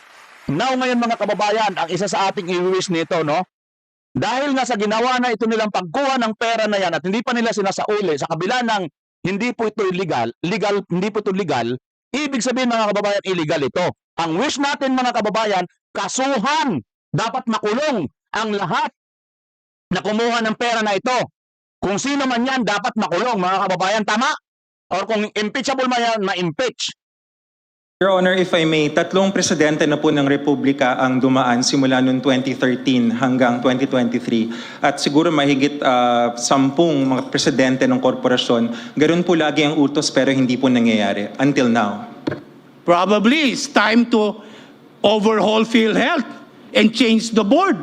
Now ngayon mga kababayan, ang isa sa ating i-wish nito, no? Dahil nga sa ginawa na ito nilang pagkuha ng pera na yan at hindi pa nila sinasauli sa kabila ng hindi po ito hindi po ito legal, ibig sabihin mga kababayan, illegal ito. Ang wish natin mga kababayan, kasuhan, dapat makulong ang lahat na kumuha ng pera na ito. Kung sino man yan, dapat makulong mga kababayan, tama? Or kung impeachable man yan, ma-impeach. Your Honor, if I may, 3 presidente na po ng Republika ang dumaan simula noong 2013 hanggang 2023. At siguro mahigit 10 mga presidente ng korporasyon. Ganoon po lagi ang utos pero hindi po nangyayari until now. Probably it's time to overhaul PhilHealth and change the board.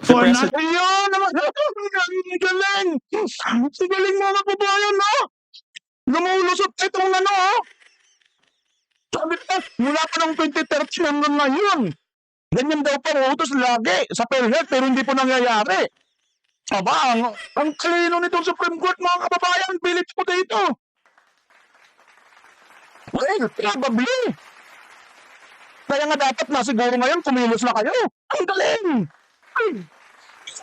For not... Ayun! Ang galing! Ang galing mga kababayan, no? Lumulusot itong sabi ko, mula pa ng 2013 hanggang ngayon. Ganyan daw pa utos lagi sa PhilHealth pero hindi po nangyayari. Aba, ang talino nitong Supreme Court mga kababayan, pilit po dito. Well, probably. Kaya nga dapat na siguro ngayon kumilos na kayo. Ang galing. Ay,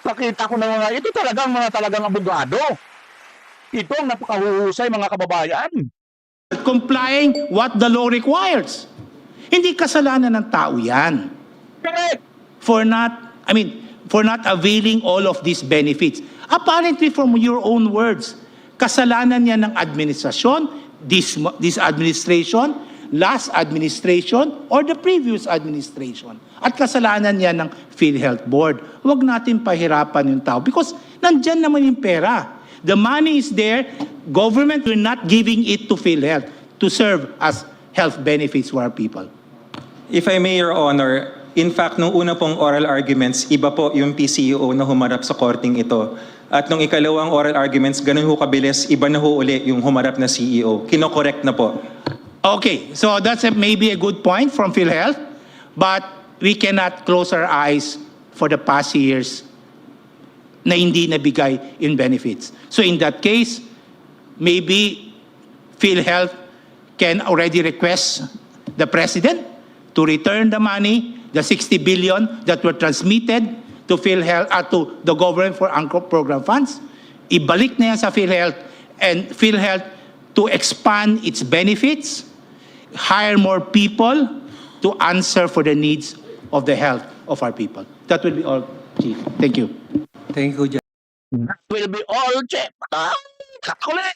nakita ko na mga ito talagang abogado. Ito ang napakahuhusay, mga kababayan. Complying what the law requires. Hindi kasalanan ng tao yan. Correct. For not availing all of these benefits. Apparently from your own words, kasalanan niya ng administrasyon, this administration, last administration, or the previous administration. At kasalanan niya ng PhilHealth Board. Huwag natin pahirapan yung tao because nandyan naman yung pera. The money is there, government will not giving it to PhilHealth to serve as health benefits for our people. If I may, Your Honor, in fact, nung una pong oral arguments, iba po yung PCEO na humarap sa korting ito. At nung ikalawang oral arguments, ganun ho kabilis, iba na ho uli yung humarap na CEO. Kino-correct na po. Okay, so that's maybe a good point from PhilHealth, but we cannot close our eyes for the past years na hindi nabigay in benefits. So in that case, maybe PhilHealth can already request the President to return the money, the 60 billion that were transmitted to PhilHealth, to the government for anchor program funds. Ibalik na yan sa PhilHealth and PhilHealth to expand its benefits, hire more people to answer for the needs of the health of our people. That will be all, Chief. Thank you. Thank you, That will be all, Chip. Kakulit.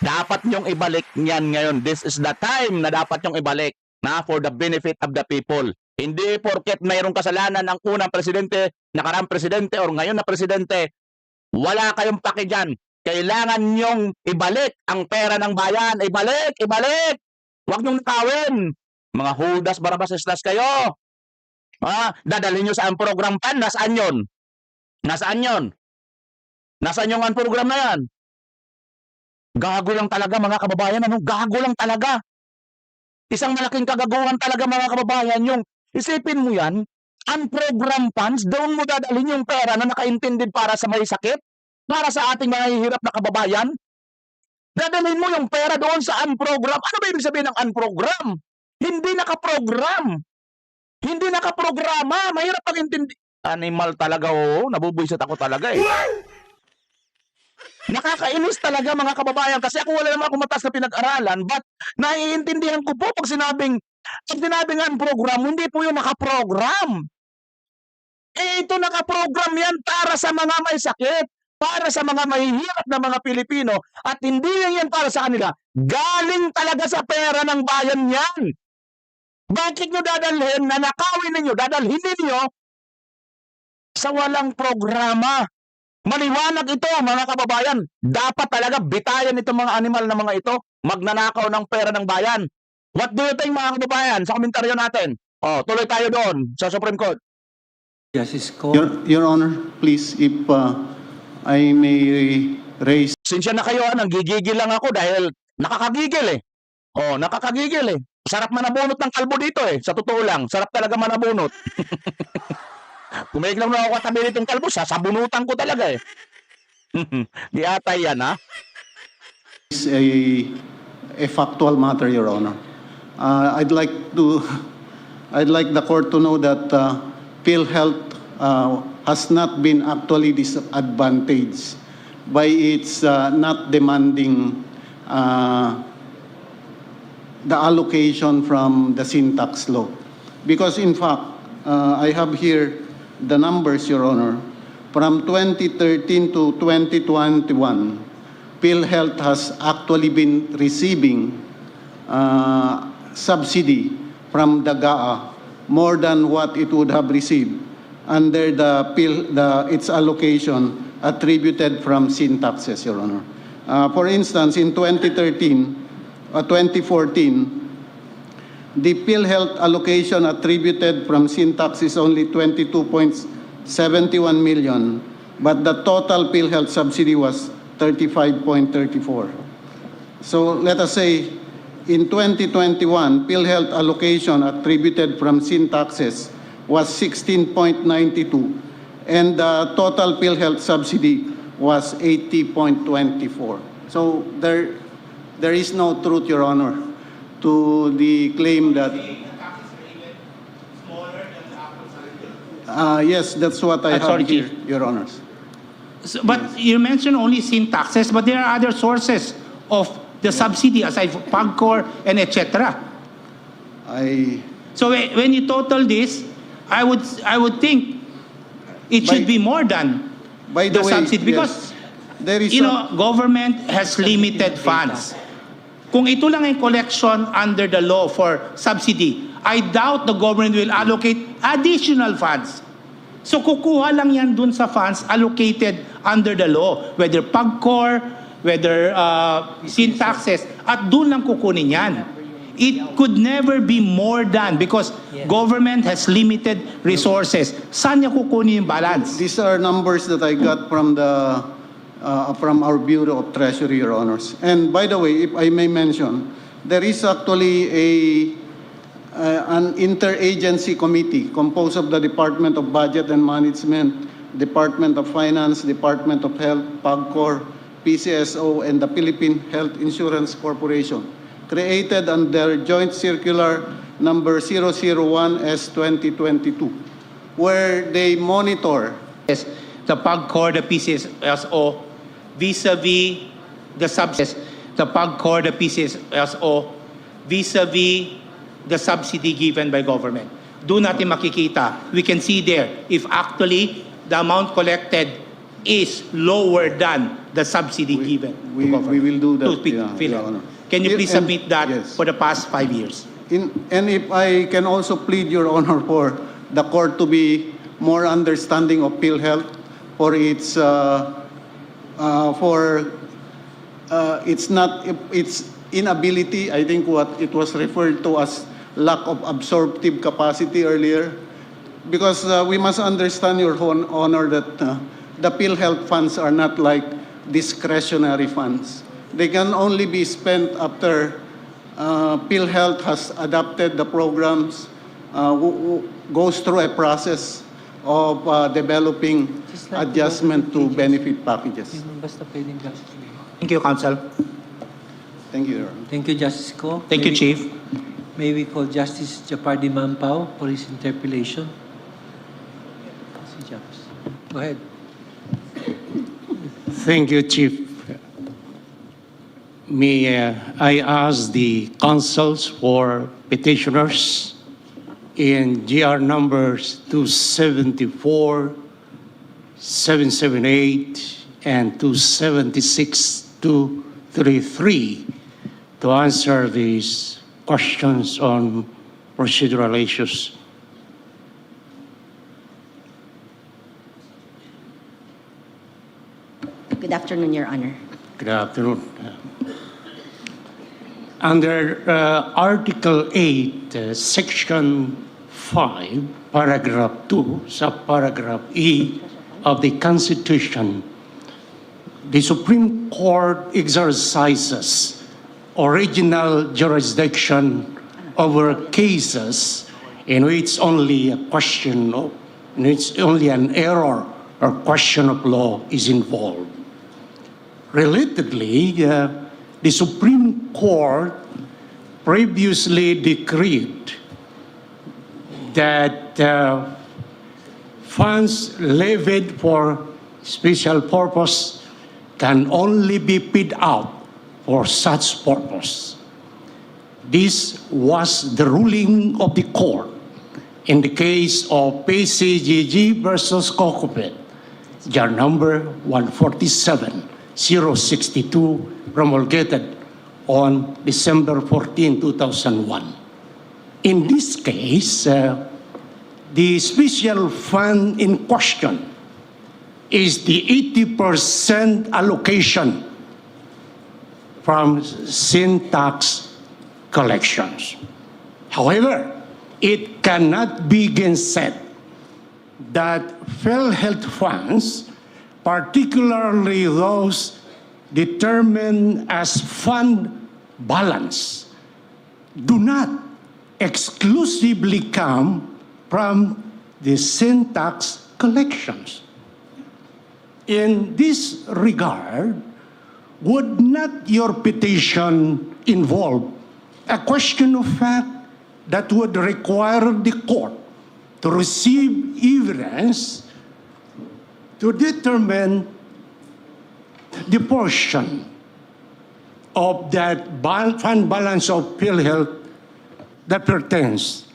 Dapat niyong ibalik niyan ngayon. This is the time na dapat niyong ibalik na for the benefit of the people. Hindi porket mayroong kasalanan ang unang presidente, nakaraang presidente, or ngayon na presidente, wala kayong paki dyan. Kailangan niyong ibalik ang pera ng bayan. Ibalik! Ibalik! Huwag niyong nakawin. Mga Judas Barabasestas kayo. Dadalhin niyo sa ang program pan. Nasaan yun? Nasaan yun? Nasaan yung ang program na yan? Gago lang talaga, mga kababayan. Gago lang talaga. Isang malaking kagaguhan talaga, mga kababayan. Yung isipin mo yan, ang program funds, doon mo dadalhin yung pera na nakaintended para sa may sakit, para sa ating mga hihirap na kababayan. Dadalhin mo yung pera doon sa unprogram. Ano ba ibig sabihin ng unprogram? Hindi nakaprogram. Hindi nakaprograma. Mahirap pag-intindi. Animal talaga, oo. Nabubuisit ako talaga eh. Nakakainis talaga, mga kababayan, kasi ako wala naman akong mataas na pinag-aralan, but naiintindihan ko po pag sinabing ang program, hindi po yung nakaprogram. Ito nakaprogram yan para sa mga may sakit, para sa mga mahihirap na mga Pilipino, at hindi yan para sa kanila. Galing talaga sa pera ng bayan yan. Bakit nyo dadalhin, nanakawin ninyo, dadalhin ninyo sa walang programa? Maliwanag ito, mga kababayan. Dapat talaga bitayan itong mga animal na mga ito, magnanakaw ng pera ng bayan. What do you think, mga kababayan, sa komentaryo natin? Tuloy tayo doon sa Supreme Court. Justice Ko. Your Honor, please, if I may raise. Sinsya na kayo, nanggigigil lang ako dahil nakakagigil eh. Nakakagigil eh. Sarap manabunot ng kalbo dito eh. Sa totoo lang, sarap talaga manabunot. Kung may lang ako katabi nitong kalbo, sasabunutan ko talaga eh. Di atay yan, ha? It's a factual matter, Your Honor. I'd like the court to know that PhilHealth has not been actually disadvantaged by its not demanding the allocation from the syntax law. Because in fact, I have here the numbers, Your Honor. From 2013 to 2021, PhilHealth has actually been receiving subsidy from the GAA more than what it would have received under its allocation attributed from syntaxes, Your Honor. For instance, in 2014, the PhilHealth allocation attributed from syntax is only 22.71 million, but the total PhilHealth subsidy was 35.34. So let us say in 2021, PhilHealth allocation attributed from syntaxes was 16.92, and the total PhilHealth subsidy was 80.24. So there is no truth, Your Honor, to the claim that yes, that's what I have here, Your Honors. But you mentioned only sin taxes, but there are other sources of the subsidy aside from PAGCOR and etc. So when you total this, I would think it should be more than By the the way, subsidy because yes, there is you know government has limited funds. Kung ito lang ang collection under the law for subsidy, I doubt the government will allocate additional funds. So kukuha lang yan dun sa funds allocated under the law, whether PAGCOR, whether sin taxes, at dun lang kukunin yan. It could never be more than because government has limited resources. Saan niya kukunin yung balance? These are numbers that I got from our Bureau of Treasury, Your Honors. And by the way, if I may mention, there is actually an interagency committee composed of the Department of Budget and Management, Department of Finance, Department of Health, PAGCOR, PCSO, and the Philippine Health Insurance Corporation, created under Joint Circular number 001/2022, where they monitor The PAGCOR, the PCSO, vis-a-vis the subsidy, the PAGCOR, the PCSO, vis-a-vis the subsidy given by government. Doon natin makikita, we can see there if actually the amount collected is lower than the subsidy given to government. we will do that, To PhilHealth. Your Honor. Can you please And- submit that yes. for the past 5 years? And if I can also plead, Your Honor, for the court to be more understanding of PhilHealth for its inability, I think what it was referred to as lack of absorptive capacity earlier, because we must understand, Your Honor, that the PhilHealth funds are not like discretionary funds. They can only be spent after PhilHealth has adopted the programs, goes through a process of developing adjustment to benefit packages. Basta pwedeng gastos. Thank you, Counsel. Thank you, Your Honor. Thank you, Justice Ko. Thank you, Chief. May we call Justice Japardi Mampao for his interpellation? Si Japs. Go ahead. Thank you, Chief. May I ask the counsels for petitioners in GR numbers 274, 778, and 276-233 to answer these questions on procedural issues. Good afternoon, Your Honor. Good afternoon. Under Article 8, Section 5, Paragraph 2, Subparagraph E of the Constitution, the Supreme Court exercises original jurisdiction over cases in which only a question of, in which only an error or question of law is involved. Relatedly, the Supreme Court previously decreed that funds levied for special purpose can only be paid out for such purpose. This was the ruling of the court in the case of PCGG versus Cocopet, jar number 147-062, promulgated on December 14, 2001. In this case, the special fund in question is the 80% allocation from sin tax collections. However, it cannot be said that PhilHealth funds, particularly those determined as fund balance, do not exclusively come from the sin tax collections. In this regard, would not your petition involve a question of fact that would require the court to receive evidence to determine the portion of that fund balance of PhilHealth that pertains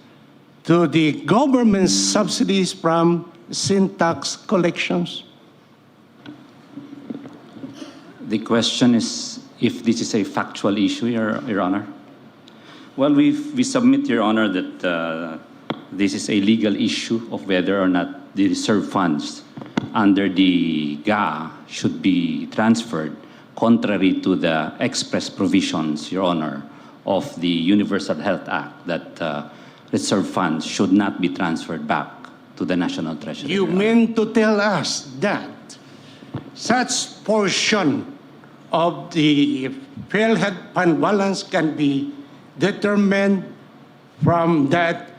to the government subsidies from sin tax collections? The question is if this is a factual issue, Your Honor. Well, we submit, Your Honor, that this is a legal issue of whether or not the reserve funds under the GA should be transferred contrary to the express provisions, Your Honor, of the Universal Health Act that reserve funds should not be transferred back to the National Treasury. You mean to tell us that such portion of the PhilHealth fund balance can be determined from that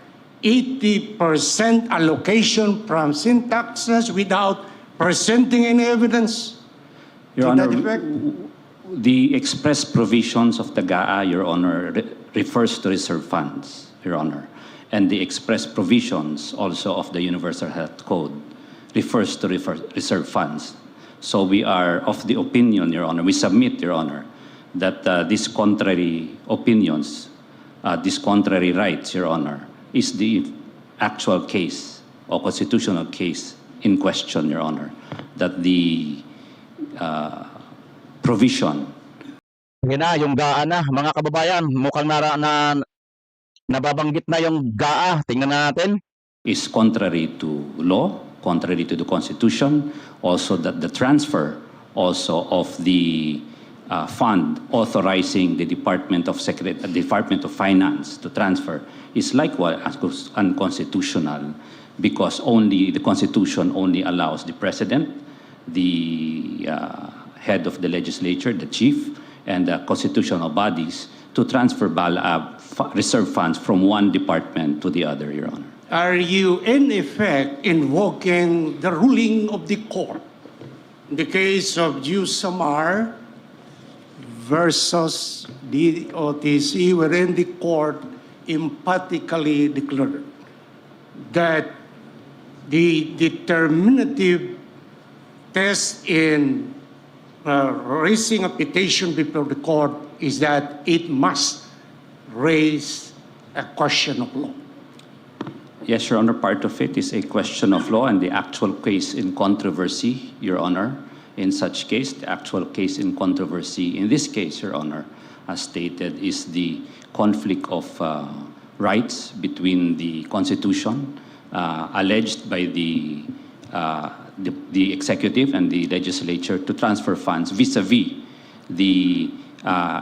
80% allocation from sin taxes without presenting any evidence? Your to Honor, that effect? the express provisions of the GAA, Your Honor, refers to reserve funds, Your Honor. And the express provisions also of the Universal Health Code refers to reserve funds. So we are of the opinion, Your Honor, we submit, Your Honor, that these contrary opinions, these contrary rights, Your Honor, is the actual case or constitutional case in question, Your Honor, that the provision. Yun na, yung GAA na, mga kababayan, mukhang nababanggit na yung GAA. Tingnan natin. Is contrary to law, contrary to the Constitution, also that the transfer also of the fund authorizing the Department of Finance to transfer is likewise unconstitutional because only the Constitution only allows the President, the head of the legislature, the chief, and the constitutional bodies to transfer reserve funds from one department to the other, Your Honor. Are you in effect invoking the ruling of the court in the case of Jusamar versus the OTC, wherein the court emphatically declared that the determinative test in raising a petition before the court is that it must raise a question of law? Yes, Your Honor, part of it is a question of law and the actual case in controversy, Your Honor. In such case, the actual case in controversy, in this case, Your Honor, as stated, is the conflict of rights between the Constitution alleged by the executive and the legislature to transfer funds vis-a-vis the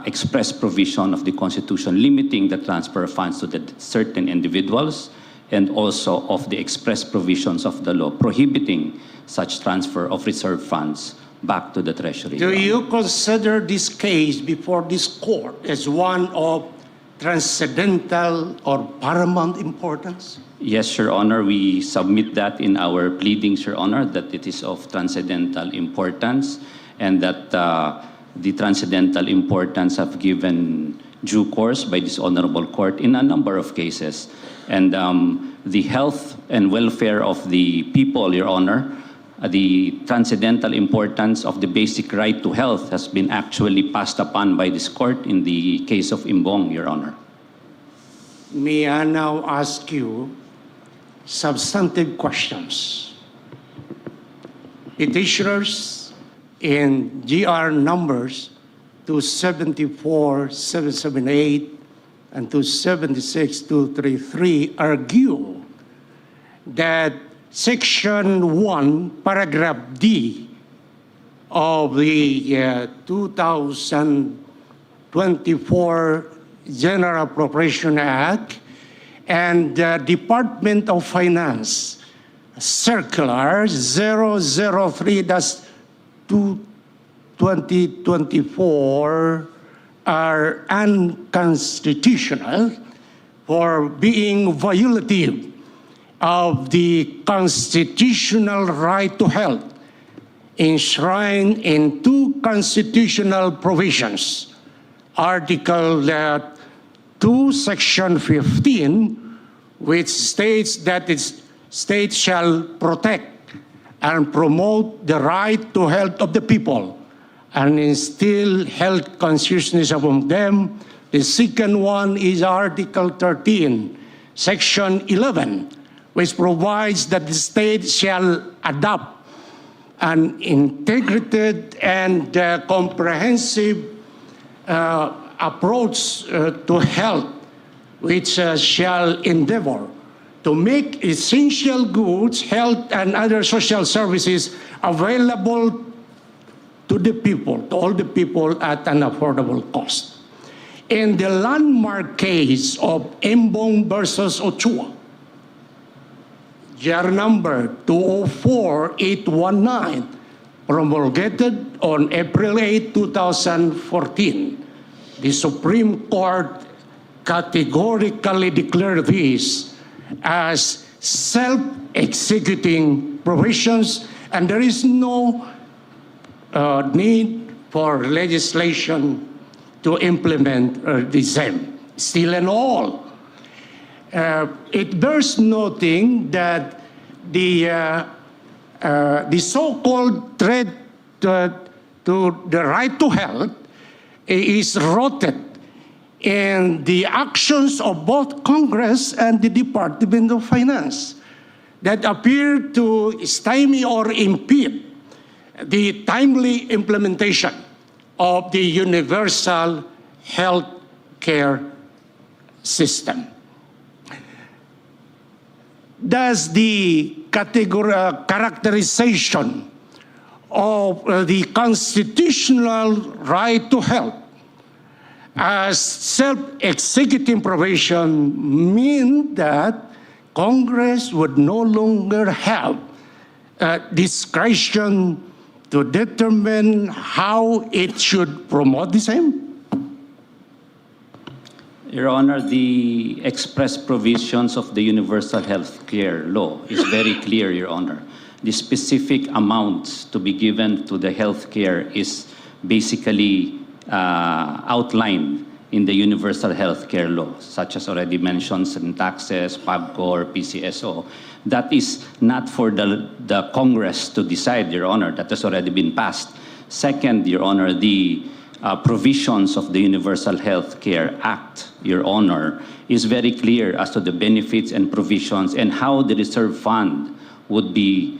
express provision of the Constitution limiting the transfer of funds to the certain individuals and also of the express provisions of the law prohibiting such transfer of reserve funds back to the Treasury. Do you consider this case before this court as one of transcendental or paramount importance? Yes, Your Honor, we submit that in our pleadings, Your Honor, that it is of transcendental importance and that the transcendental importance have given due course by this honorable court in a number of cases. And the health and welfare of the people, Your Honor, the transcendental importance of the basic right to health has been actually passed upon by this court in the case of Imbong, Your Honor. May I now ask you substantive questions? Petitioners in GR numbers 274-778 and 276-233 argue that Section 1, Paragraph D of the 2024 General Appropriation Act and the Department of Finance Circular 003-2024 are unconstitutional for being violative of the constitutional right to health enshrined in two constitutional provisions. Article 2, Section 15, which states that its state shall protect and promote the right to health of the people and instill health consciousness among them. The second one is Article 13, Section 11, which provides that the state shall adopt an integrated and comprehensive approach to health, which shall endeavor to make essential goods, health, and other social services available to the people, to all the people at an affordable cost. In the landmark case of Embong versus Ochoa, year number 204819, promulgated on April 8, 2014, the Supreme Court categorically declared this as self-executing provisions, and there is no need for legislation to implement the same. Still and all, it bears noting that the so-called threat to the right to health is rooted in the actions of both Congress and the Department of Finance that appear to stymie or impede the timely implementation of the universal health care system. Does the characterization of the constitutional right to health as self-executing provision mean that Congress would no longer have discretion to determine how it should promote the same? Your Honor, the express provisions of the Universal Health Care Law is very clear, Your Honor. The specific amounts to be given to the health care is basically outlined in the Universal Health Care Law, such as already mentioned, taxes, PABCOR, PCSO. That is not for the Congress to decide, Your Honor. That has already been passed. Second, Your Honor, the provisions of the Universal Health Care Act, Your Honor, is very clear as to the benefits and provisions and how the reserve fund would be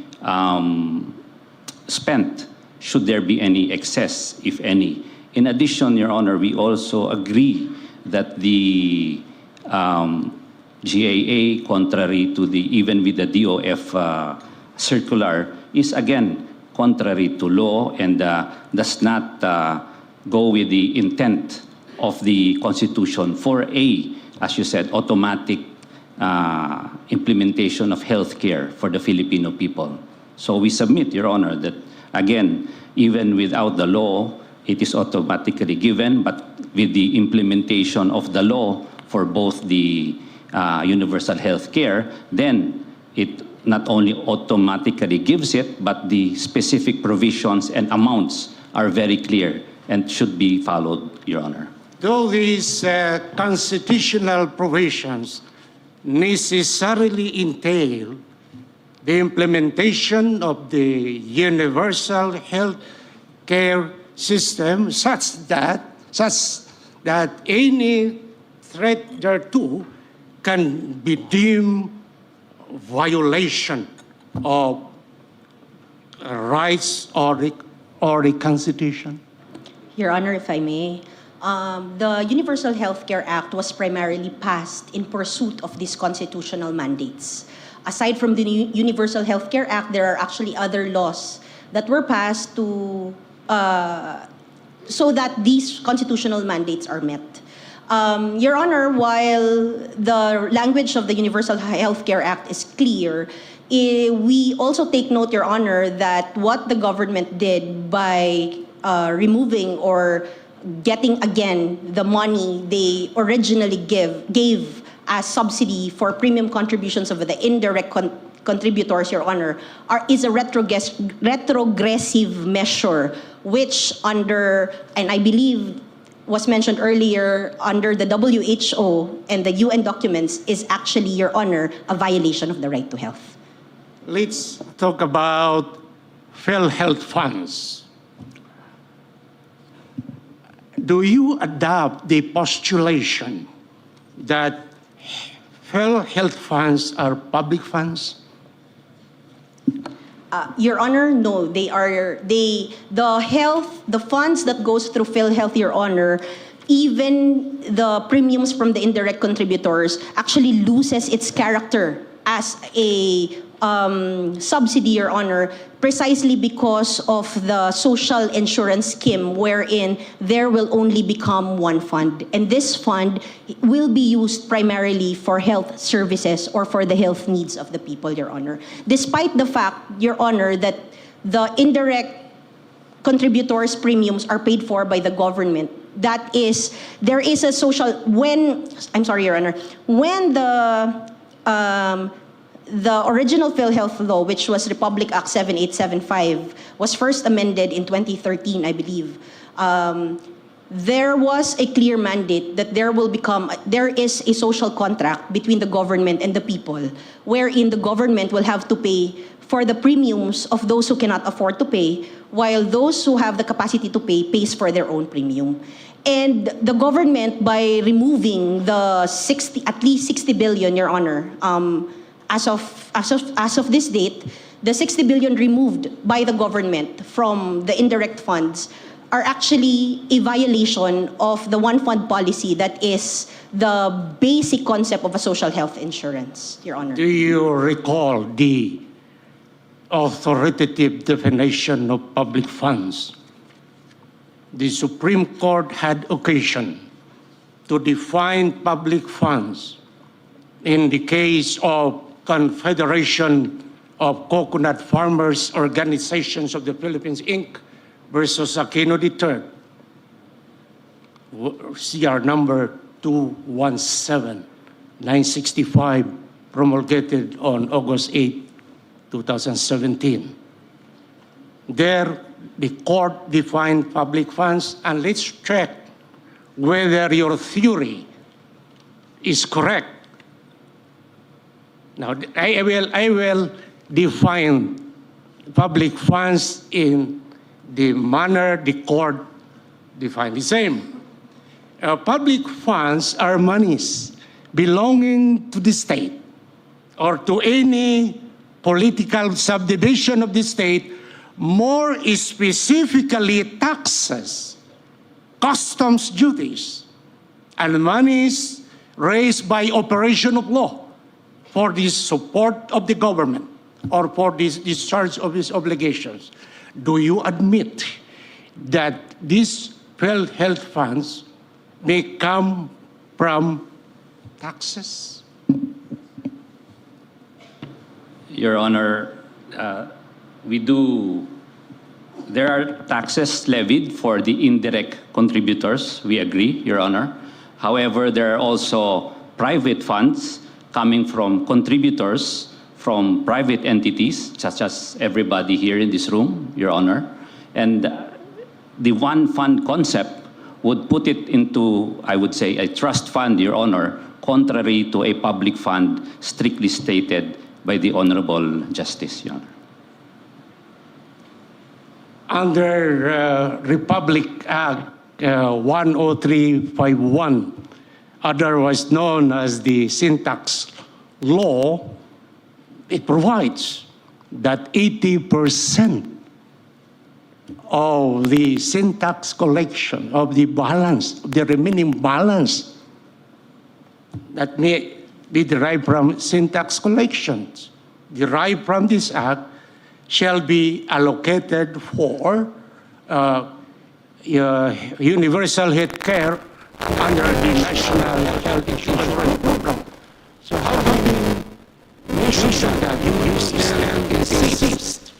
spent should there be any excess, if any. In addition, Your Honor, we also agree that the GAA, contrary to even with the DOF circular, is again contrary to law and does not go with the intent of the Constitution for as you said, automatic implementation of health care for the Filipino people. So we submit, Your Honor, that again, even without the law, it is automatically given, but with the implementation of the law for both the universal health care, then it not only automatically gives it, but the specific provisions and amounts are very clear and should be followed, Your Honor. Though these constitutional provisions necessarily entail the implementation of the universal health care system such that any threat thereto can be deemed violation of rights or the Constitution. Your Honor, if I may, the Universal Health Care Act was primarily passed in pursuit of these constitutional mandates. Aside from the Universal Health Care Act, there are actually other laws that were passed to so that these constitutional mandates are met. Your Honor, while the language of the Universal Health Care Act is clear, we also take note, Your Honor, that what the government did by removing or getting again the money they originally gave as subsidy for premium contributions of the indirect contributors, Your Honor, is a retrogressive measure, which under, and I believe was mentioned earlier, under the WHO and the UN documents, is actually, Your Honor, a violation of the right to health. Let's talk about PhilHealth funds. do you adopt the postulation that PhilHealth funds are public funds? Your Honor, no, the funds that goes through PhilHealth, Your Honor, even the premiums from the indirect contributors actually loses its character as a subsidy, Your Honor, precisely because of the social insurance scheme wherein there will only become one fund. And this fund will be used primarily for health services or for the health needs of the people, Your Honor. Despite the fact, Your Honor, that the indirect contributors' premiums are paid for by the government, there is a social, I'm sorry, Your Honor, when the original PhilHealth law, which was Republic Act 7875, was first amended in 2013, I believe. There was a clear mandate that there is a social contract between the government and the people, wherein the government will have to pay for the premiums of those who cannot afford to pay, while those who have the capacity to pay pays for their own premium. And the government, by removing the at least 60 billion, Your Honor, as of this date, the 60 billion removed by the government from the indirect funds are actually a violation of the one fund policy that is the basic concept of a social health insurance, Your Honor. Do you recall the authoritative definition of public funds? The Supreme Court had occasion to define public funds in the case of Confederation of Coconut Farmers Organizations of the Philippines, Inc. versus Aquino III, CR number 217965, promulgated on August 8, 2017. There, the court defined public funds, and let's check whether your theory is correct. Now, I will define public funds in the manner the court defined the same. Public funds are monies belonging to the state or to any political subdivision of the state, more specifically taxes, customs duties, and monies raised by operation of law for the support of the government or for the discharge of its obligations. Do you admit that these PhilHealth funds may come from taxes? Your Honor, there are taxes levied for the indirect contributors. We agree, Your Honor. However, there are also private funds coming from contributors from private entities, such as everybody here in this room, Your Honor. And the one fund concept would put it into, I would say, a trust fund, Your Honor, contrary to a public fund strictly stated by the Honorable Justice, Your Honor. Under Republic Act 10351, otherwise known as the Syntax Law, it provides that 80% of the syntax collection of the balance, the remaining balance that may be derived from syntax collections derived from this act shall be allocated for universal health care under the National Health Insurance Program. So how do you measure that? You insist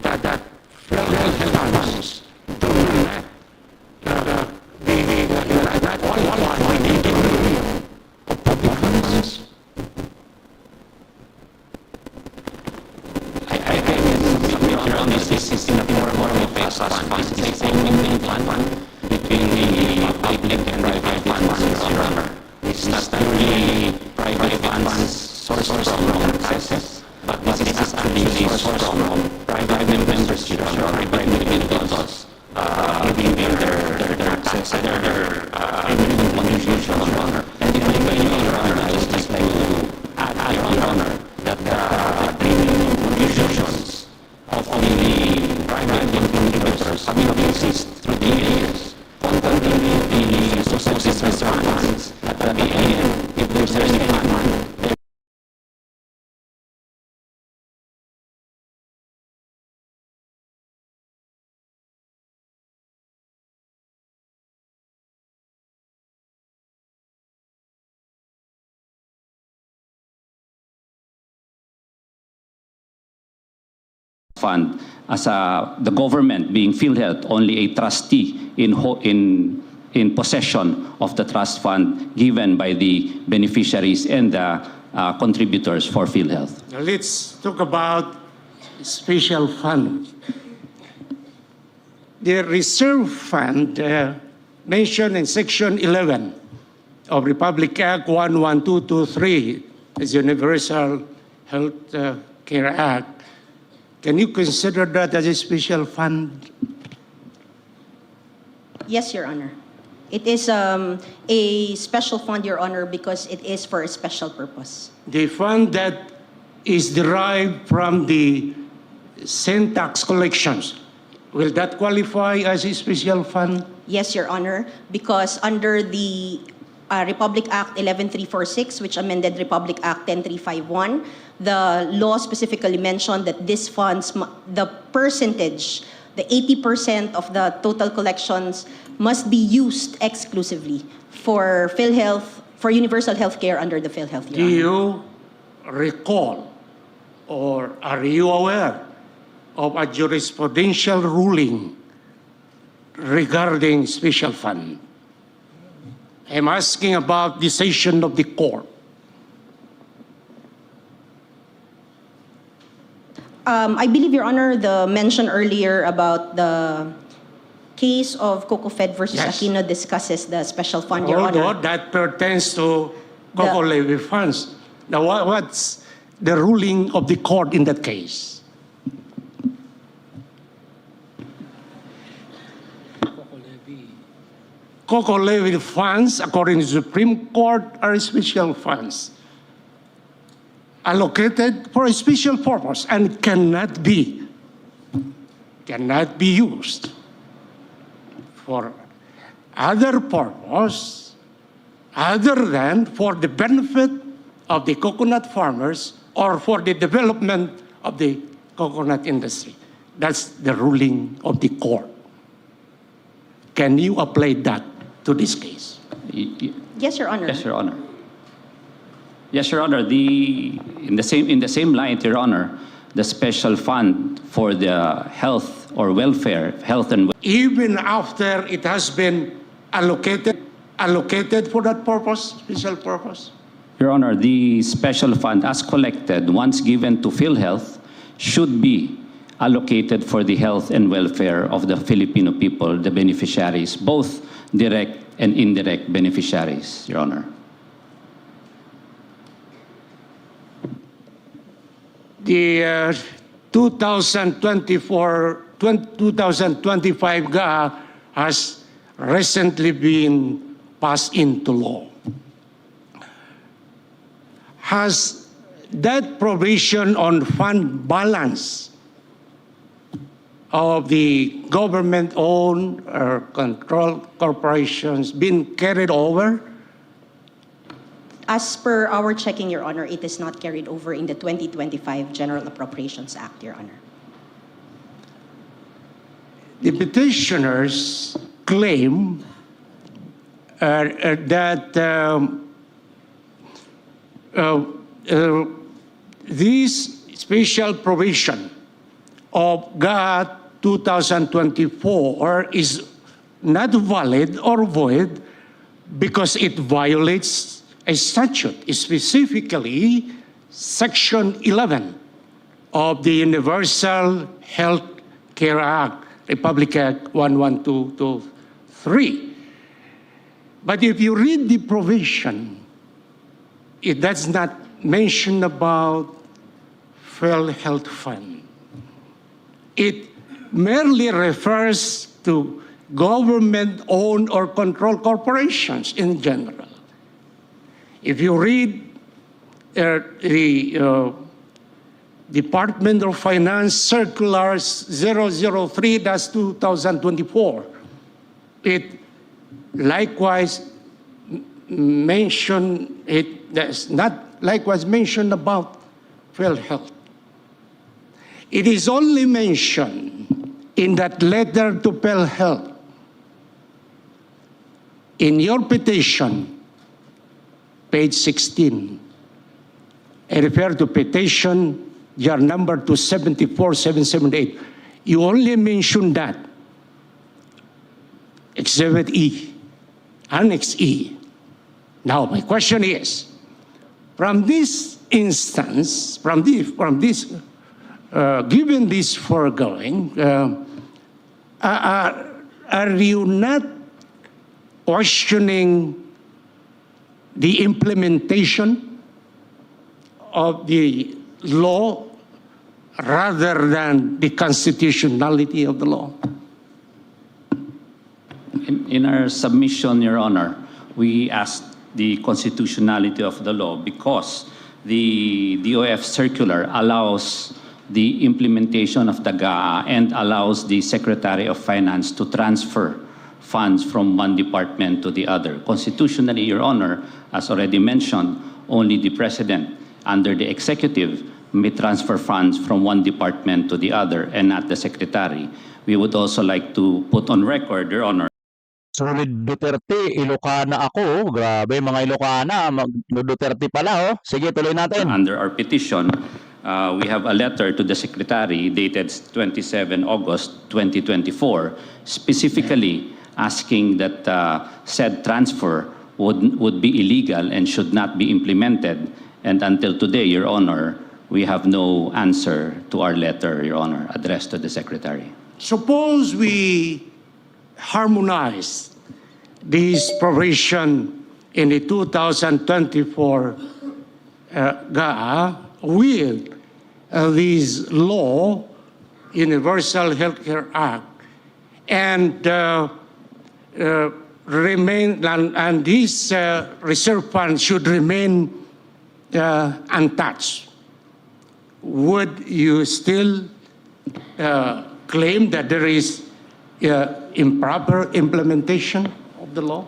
that PhilHealth funds do not qualify for the category of public funds? I guess, Your Honor, this is in a form of a trust fund. It's a commitment fund between the public and private funds, Your Honor. It's not purely private funds sourced from taxes, but this is actually sourced from private members, Your Honor, private individuals, giving their taxes consider premium contributions, Your Honor. And if I may, Your Honor, I would just like to add, Your Honor, that the premium contributions of the private contributors have increased through the years. Contrary the supposed reserve funds at the end, if there's any fund, fund as the government being PhilHealth only a trustee in possession of the trust fund given by the beneficiaries and the contributors for PhilHealth. Let's talk about special fund. The reserve fund mentioned in Section 11 of Republic Act 11223, as Universal Health Care Act. Can you consider that as a special fund? Yes, Your Honor. It is a special fund, Your Honor, because it is for a special purpose. The fund that is derived from the sin tax collections, will that qualify as a special fund? Yes, Your Honor, because under the Republic Act 11346, which amended Republic Act 10351, the law specifically mentioned that these funds, the percentage, the 80% of the total collections must be used exclusively for PhilHealth, for universal health care under the PhilHealth. Do you recall or are you aware of a jurisprudential ruling regarding special fund? I'm asking about decision of the court. I believe, Your Honor, the mention earlier about the case of COCOFED versus Yes. Aquino discusses the special fund, Your Honor. Although that pertains to COCO levy funds. Now, what's the ruling of the court in that case? COCO levy funds, according to the Supreme Court, are special funds allocated for a special purpose and cannot be used for other purpose other than for the benefit of the coconut farmers or for the development of the coconut industry. That's the ruling of the court. Can you apply that to this case? Yes, Your Honor. Yes, Your Honor. Yes, Your Honor. In the same line, Your Honor, the special fund for the health or welfare, health and Even after it has been allocated for that purpose, special purpose? Your Honor, the special fund as collected, once given to PhilHealth, should be allocated for the health and welfare of the Filipino people, the beneficiaries, both direct and indirect beneficiaries, Your Honor. The 2025 GA has recently been passed into law. Has that provision on fund balance of the government-owned or controlled corporations been carried over? As per our checking, Your Honor, it is not carried over in the 2025 General Appropriations Act, Your Honor. The petitioners claim that this special provision of GA 2024 is not valid or void because it violates a statute, specifically Section 11 of the Universal Health Care Act, Republic Act 11223. But if you read the provision, it does not mention about PhilHealth Fund. It merely refers to government-owned or controlled corporations in general. If you read the Department of Finance Circulars 003-2024, it likewise mentioned, it does not likewise mentioned about PhilHealth. It is only mentioned in that letter to PhilHealth. In your petition, page 16, I refer to petition year number 274778. You only mention that. Exhibit E, Annex E. Now, my question is, from this instance, given this foregoing, are you not questioning the implementation of the law rather than the constitutionality of the law? In our submission, Your Honor, we asked the constitutionality of the law because the DOF circular allows the implementation of the GAA and allows the Secretary of Finance to transfer funds from one department to the other. Constitutionally, Your Honor, as already mentioned, only the President under the Executive may transfer funds from one department to the other and not the Secretary. We would also like to put on record, Your Honor, Solid Duterte, Ilocana ako. Grabe, mga Ilocana. Duterte pala, oh. Sige, tuloy natin. under our petition, we have a letter to the Secretary dated 27 August 2024, specifically asking that said transfer would be illegal and should not be implemented. And until today, Your Honor, we have no answer to our letter, Your Honor, addressed to the Secretary. Suppose we harmonize this provision in the 2024 GAA with this law, Universal Healthcare Act, and this reserve fund should remain untouched. Would you still claim that there is improper implementation of the law?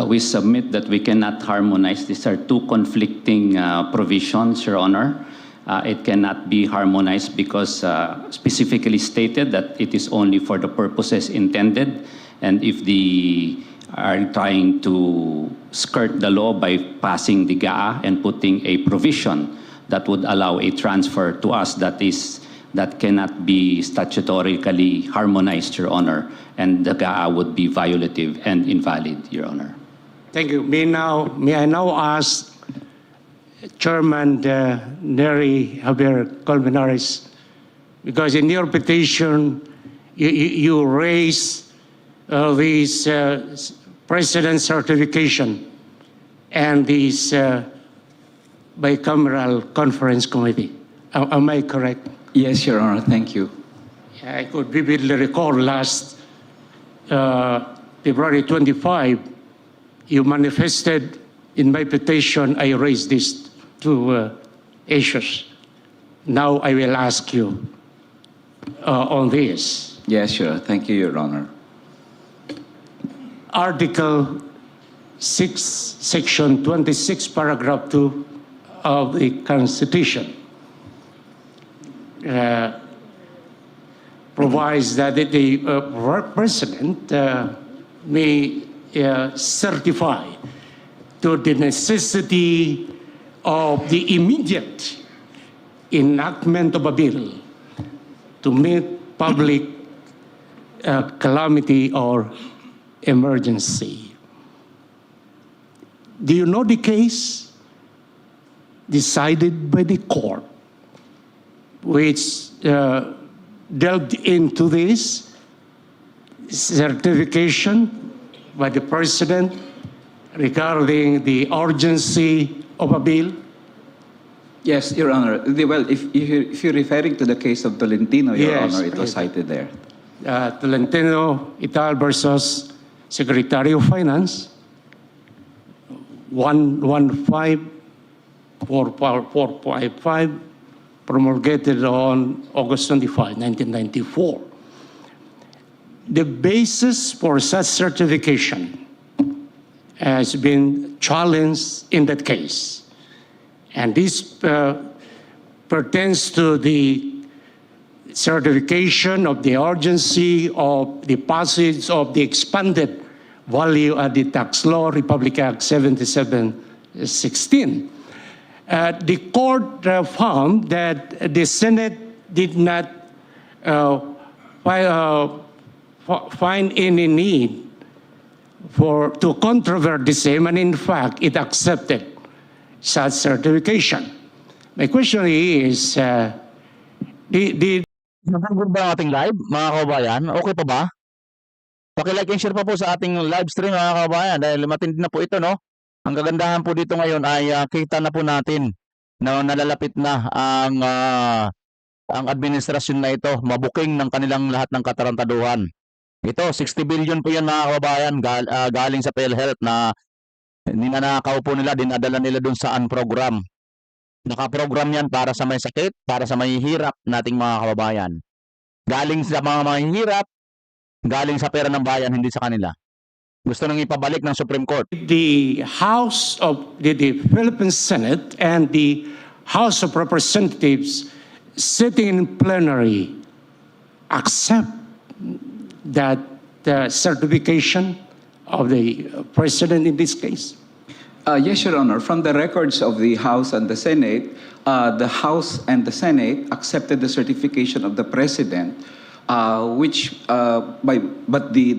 We submit that we cannot harmonize. These are two conflicting provisions, Your Honor. It cannot be harmonized because specifically stated that it is only for the purposes intended. And if they are trying to skirt the law by passing the GAA and putting a provision that would allow a transfer to us that cannot be statutorically harmonized, Your Honor, and the GAA would be violative and invalid, Your Honor. Thank you. May I now ask Chairman Neri Javier Colmenares, because in your petition you raise this President certification and this Bicameral Conference Committee. Am I correct? Yes, Your Honor. Thank you. I could vividly recall last February 25, you manifested in my petition, I raised these two issues. Now I will ask you on this. Yes, sure. Thank you, Your Honor. Article 6, Section 26, Paragraph 2 of the Constitution provides that the President may certify to the necessity of the immediate enactment of a bill to meet public calamity or emergency. Do you know the case decided by the court which delved into this certification by the President regarding the urgency of a bill? Yes, Your Honor. Well, if you're referring to the case of Tolentino, Your Yes, Honor, it was please. cited there. Tolentino et al. Versus Secretary of Finance, 115455, promulgated on August 25, 1994. The basis for such certification has been challenged in that case. And this pertains to the certification of the urgency of the passage of the expanded value-added tax law, Republic Act 7716. The court found that the Senate did not find any need to controvert the same, and in fact, it accepted such certification. My question is, Nag-good ba ang ating live, mga kababayan? Okay pa ba? Paki-like and share pa po sa ating live stream, mga kababayan, dahil matindi na po ito, no? Ang kagandahan po dito ngayon ay kita na po natin na nalalapit na ang administrasyon na ito, mabuking ng kanilang lahat ng katarantaduhan. Ito, 60 billion po yan, mga kababayan, galing sa PhilHealth na ninanakaw po nila, dinadala nila dun sa program. Nakaprogram yan para sa may sakit, para sa may hirap nating mga kababayan. Galing sa mga mahihirap, galing sa pera ng bayan, hindi sa kanila. Gusto nang ipabalik ng Supreme Court. The House of the Philippine Senate and the House of Representatives sitting in plenary accept that certification of the President in this case? Yes, Your Honor. From the records of the House and the Senate, the House and the Senate accepted the certification of the President,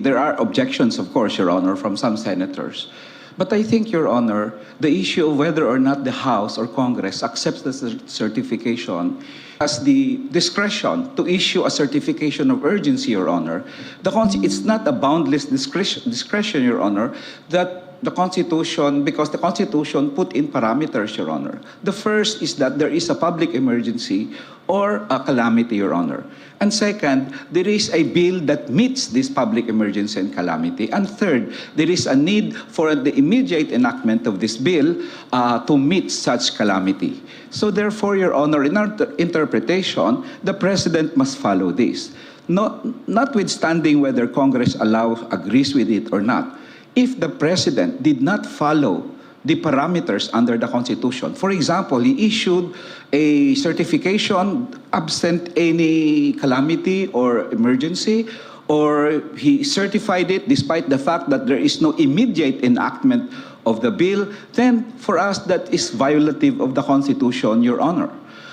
there are objections, of course, Your Honor, from some senators. But I think, Your Honor, the issue of whether or not the House or Congress accepts the certification has the discretion to issue a certification of urgency, Your Honor. It's not a boundless discretion, Your Honor, that the Constitution, because the Constitution put in parameters, Your Honor. The first is that there is a public emergency or a calamity, Your Honor. And second, there is a bill that meets this public emergency and calamity. And third, there is a need for the immediate enactment of this bill to meet such calamity. So therefore, Your Honor, in our interpretation, the President must follow this. Notwithstanding whether Congress agrees with it or not, if the President did not follow the parameters under the Constitution, for example, he issued a certification absent any calamity or emergency, or he certified it despite the fact that there is no immediate enactment of the bill, then for us that is violative of the Constitution, Your Honor.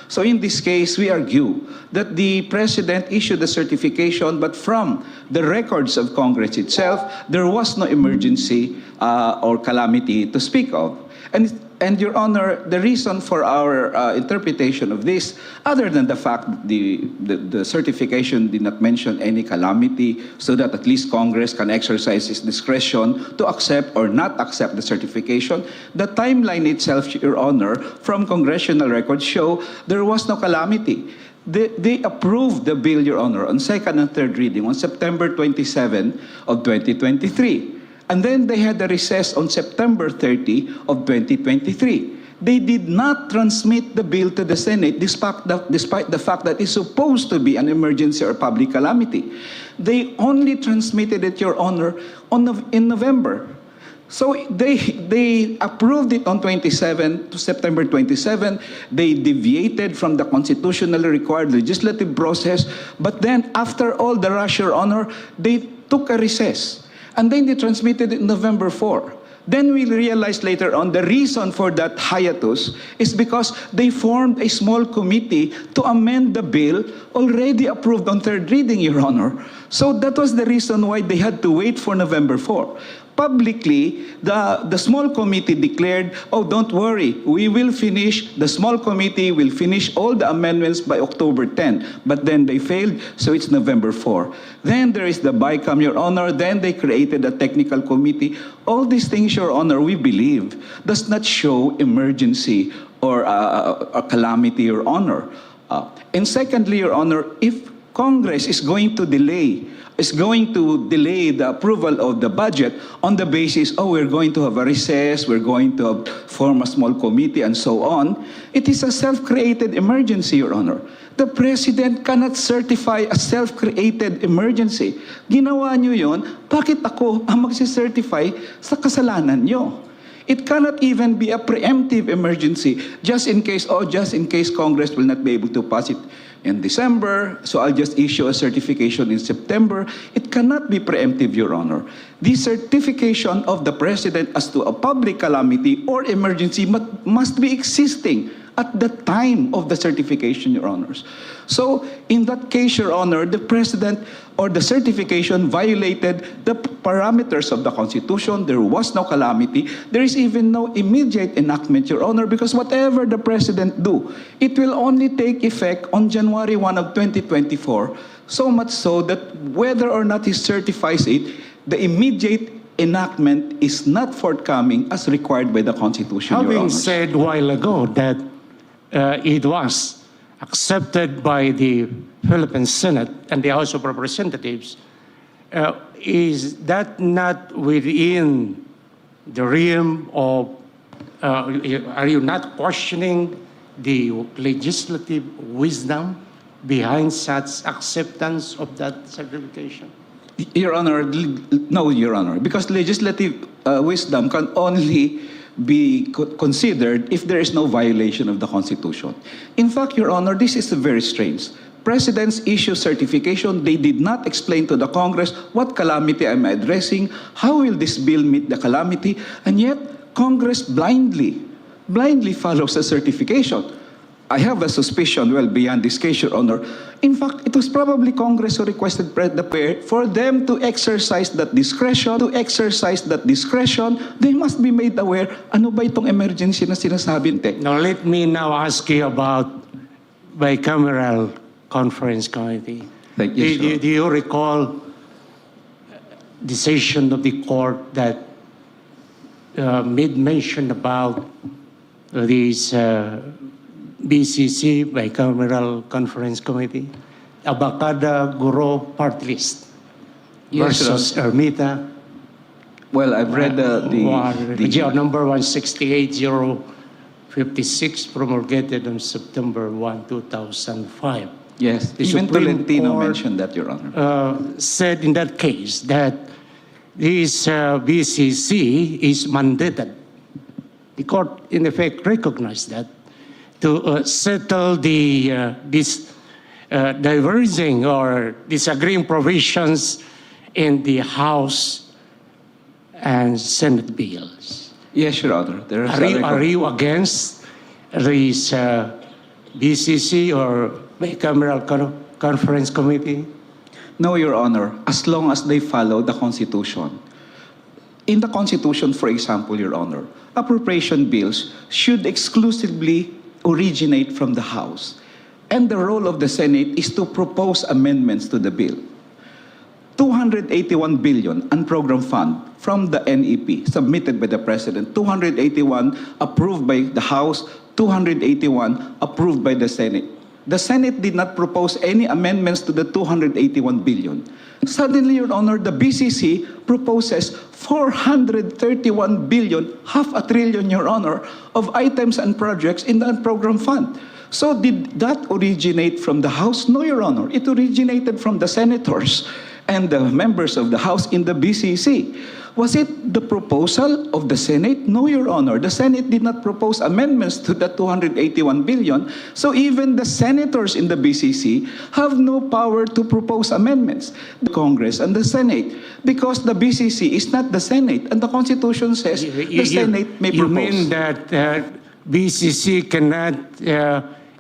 So in this case, we argue that the President issued a certification, but from the records of Congress itself, there was no emergency or calamity to speak of. And Your Honor, the reason for our interpretation of this, other than the fact that the certification did not mention any calamity, so that at least Congress can exercise its discretion to accept or not accept the certification, the timeline itself, Your Honor, from congressional records show there was no calamity. They approved the bill, Your Honor, on second and third reading on September 27 of 2023. And then they had a recess on September 30 of 2023. They did not transmit the bill to the Senate despite the fact that it's supposed to be an emergency or public calamity. They only transmitted it, Your Honor, in November. So they approved it on September 27. They deviated from the constitutionally required legislative process. But then after all the rush, Your Honor, they took a recess. And then they transmitted it November 4. Then we realized later on the reason for that hiatus is because they formed a small committee to amend the bill already approved on third reading, Your Honor. So that was the reason why they had to wait for November 4. Publicly, the small committee declared, oh, don't worry, the small committee will finish all the amendments by October 10. But then they failed, so it's November 4. Then there is the BICAM, Your Honor. Then they created a technical committee. All these things, Your Honor, we believe, does not show emergency or a calamity, Your Honor. And secondly, Your Honor, if Congress is going to delay the approval of the budget on the basis, oh, we're going to have a recess, we're going to form a small committee, and so on. It is a self-created emergency, Your Honor. The President cannot certify a self-created emergency. Ginawa nyo yun, bakit ako ang magsicertify sa kasalanan nyo? It cannot even be a preemptive emergency just in case Congress will not be able to pass it in December, so I'll just issue a certification in September. It cannot be preemptive, Your Honor. The certification of the President as to a public calamity or emergency must be existing at the time of the certification, Your Honors. So, in that case, Your Honor, the President or the certification violated the parameters of the Constitution. There was no calamity. There is even no immediate enactment, Your Honor, because whatever the President do, it will only take effect on January 1 of 2024, so much so that whether or not he certifies it, the immediate enactment is not forthcoming as required by the Constitution, Your Having Honors. said a while ago that it was accepted by the Philippine Senate and the House of Representatives, is that not within the realm of, are you not questioning the legislative wisdom behind such acceptance of that certification? Your Honor, no, Your Honor, because legislative wisdom can only be considered if there is no violation of the Constitution. In fact, Your Honor, this is very strange. Presidents issue certification. They did not explain to the Congress what calamity I'm addressing, how will this bill meet the calamity, and yet Congress blindly follows the certification. I have a suspicion, well, beyond this case, Your Honor. In fact, it was probably Congress who requested the prayer for them to exercise that discretion. They must be made aware, ano ba itong emergency na sinasabi? Now, let me now ask you about Bicameral Conference Committee. Thank you, sir. Do you recall decision of the court that made mention about this BCC, Bicameral Conference Committee, Abacada Guro Party List versus Ermita? Well, I've read the number 168056 promulgated on September 1, 2005. Yes, The even Supreme Tolentino Court, mentioned that, Your Honor. said in that case that this BCC is mandated. The court, in effect, recognized that to settle these diverging or disagreeing provisions in the House and Senate bills. Yes, Your Honor. There is Are you against this BCC or Bicameral Conference Committee? No, Your Honor, as long as they follow the Constitution. In the Constitution, for example, Your Honor, appropriation bills should exclusively originate from the House. And the role of the Senate is to propose amendments to the bill. 281 billion unprogrammed fund from the NEP submitted by the President, 281 approved by the House, 281 approved by the Senate. The Senate did not propose any amendments to the 281 billion. Suddenly, Your Honor, the BCC proposes 431 billion, half a trillion, Your Honor, of items and projects in the unprogrammed fund. So did that originate from the House? No, Your Honor. It originated from the senators and the members of the House in the BCC. Was it the proposal of the Senate? No, Your Honor. The Senate did not propose amendments to the 281 billion. So even the senators in the BCC have no power to propose amendments. The Congress and the Senate, because the BCC is not the Senate, and the Constitution says the Senate may propose. You mean that BCC cannot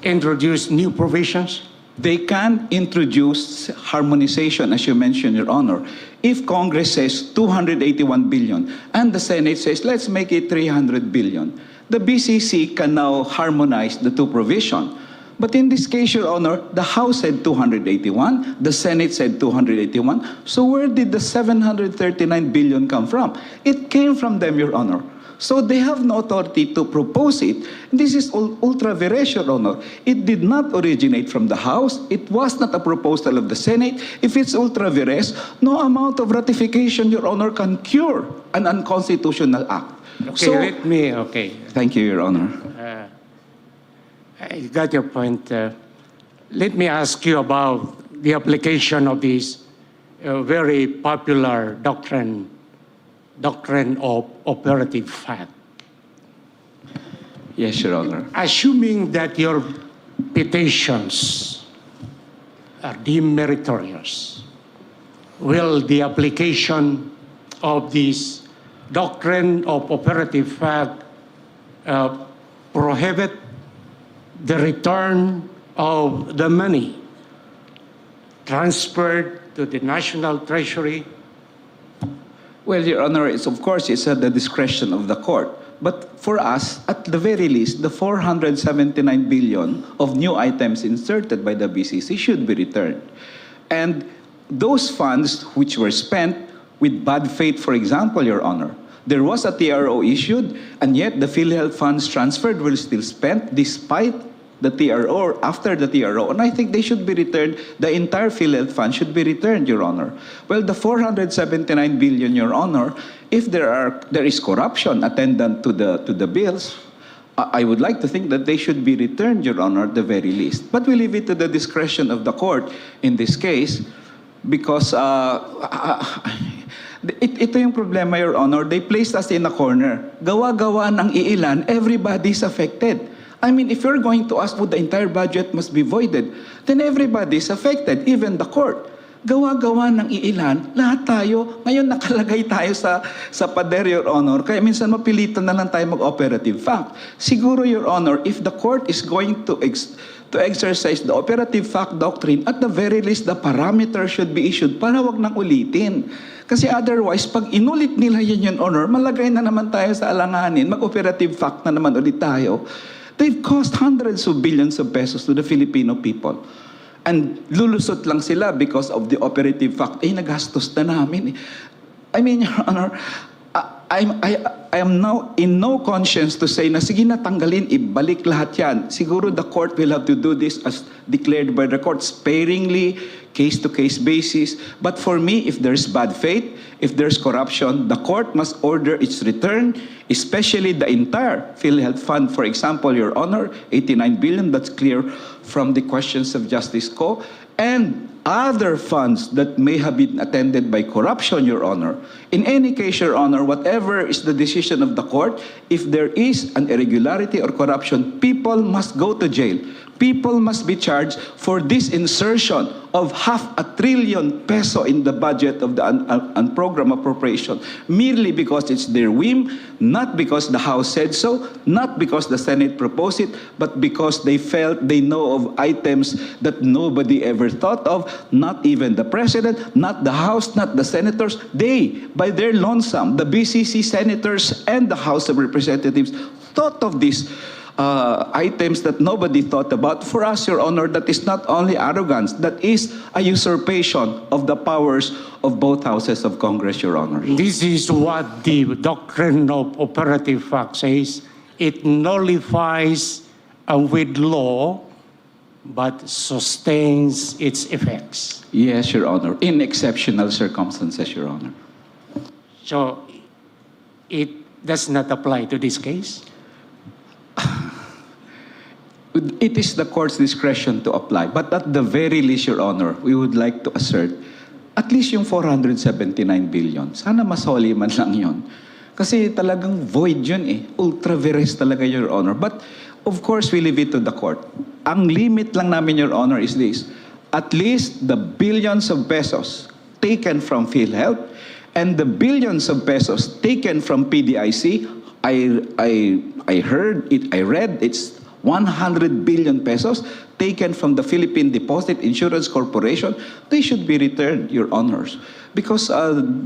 introduce new provisions? They can introduce harmonization, as you mentioned, Your Honor. If Congress says 281 billion and the Senate says, let's make it 300 billion, the BCC can now harmonize the two provisions. But in this case, Your Honor, the House said 281, the Senate said 281. So where did the 739 billion come from? It came from them, Your Honor. So they have no authority to propose it. This is ultra vires, Your Honor. It did not originate from the House. It was not a proposal of the Senate. If it's ultra vires, no amount of ratification, Your Honor, can cure an unconstitutional act. Okay, Thank you, Your Honor. I got your point. Let me ask you about the application of this very popular doctrine of operative fact. Yes, Your Honor. Assuming that your petitions are deemed meritorious, will the application of this doctrine of operative fact prohibit the return of the money transferred to the National Treasury? Well, Your Honor, of course, it's at the discretion of the court. But for us, at the very least, the 479 billion of new items inserted by the BCC should be returned. And those funds which were spent with bad faith, for example, Your Honor, there was a TRO issued, and yet the PhilHealth funds transferred were still spent despite the TRO or after the TRO, and I think they should be returned. The entire PhilHealth fund should be returned, Your Honor. Well, the 479 billion, Your Honor, if there is corruption attendant to the bills, I would like to think that they should be returned, Your Honor, at the very least. But we leave it to the discretion of the court in this case, because ito yung problema, Your Honor. They placed us in a corner. Gawa-gawa ng iilan, everybody's affected. I mean, if you're going to ask would the entire budget must be voided, then everybody's affected, even the court. Gawa-gawa ng iilan, lahat tayo, ngayon nakalagay tayo sa pader, Your Honor. Kaya minsan mapilitan na lang tayo mag-operative fact. Siguro, Your Honor, if the court is going to exercise the operative fact doctrine, at the very least, the parameters should be issued para wag nang ulitin. Kasi otherwise, pag inulit nila yan, Your Honor, malagay na naman tayo sa alanganin, mag-operative fact na naman ulit tayo. They've cost hundreds of billions of pesos to the Filipino people. And lulusot lang sila because of the operative fact. Nagastos na namin. I mean, Your Honor, I am now in no conscience to say na sige na tanggalin, ibalik lahat yan. Siguro the court will have to do this as declared by the court, sparingly, case-to-case basis. But for me, if there's bad faith, if there's corruption, the court must order its return, especially the entire PhilHealth fund. For example, Your Honor, 89 billion, that's clear from the questions of Justice Ko, and other funds that may have been attended by corruption, Your Honor. In any case, Your Honor, whatever is the decision of the court, if there is an irregularity or corruption, people must go to jail. People must be charged for this insertion of 500 billion peso in the budget of the program appropriation, merely because it's their whim, not because the House said so, not because the Senate proposed it, but because they felt they know of items that nobody ever thought of, not even the President, not the House, not the Senators. They, by their lonesome, the BCC Senators and the House of Representatives thought of these items that nobody thought about. For us, Your Honor, that is not only arrogance, that is a usurpation of the powers of both houses of Congress, Your Honor. This is what the doctrine of operative fact says. It nullifies with law, but sustains its effects. Yes, Your Honor, in exceptional circumstances, Your Honor. So, it does not apply to this case? It is the court's discretion to apply. But at the very least, Your Honor, we would like to assert at least yung 479 billion. Sana masoli man lang yun. Kasi talagang void yun eh. Ultra vires talaga, Your Honor. But of course, we leave it to the court. Ang limit lang namin, Your Honor, is this. At least the billions of pesos taken from PhilHealth and the billions of pesos taken from PDIC, I heard it, I read it's 100 billion pesos taken from the Philippine Deposit Insurance Corporation, they should be returned, Your Honors. Because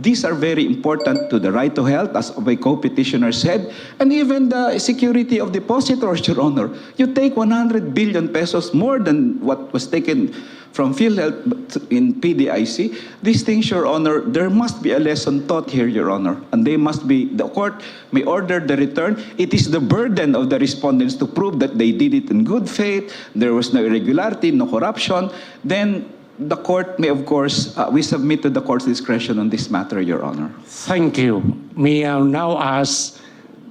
these are very important to the right to health, as my co-petitioner said, and even the security of depositors, Your Honor. You take 100 billion pesos more than what was taken from PhilHealth in PDIC. These things, Your Honor, there must be a lesson taught here, Your Honor. And they must be, the court may order the return. It is the burden of the respondents to prove that they did it in good faith, there was no irregularity, no corruption. Then the court may, of course, we submit to the court's discretion on this matter, Your Honor. Thank you. May I now ask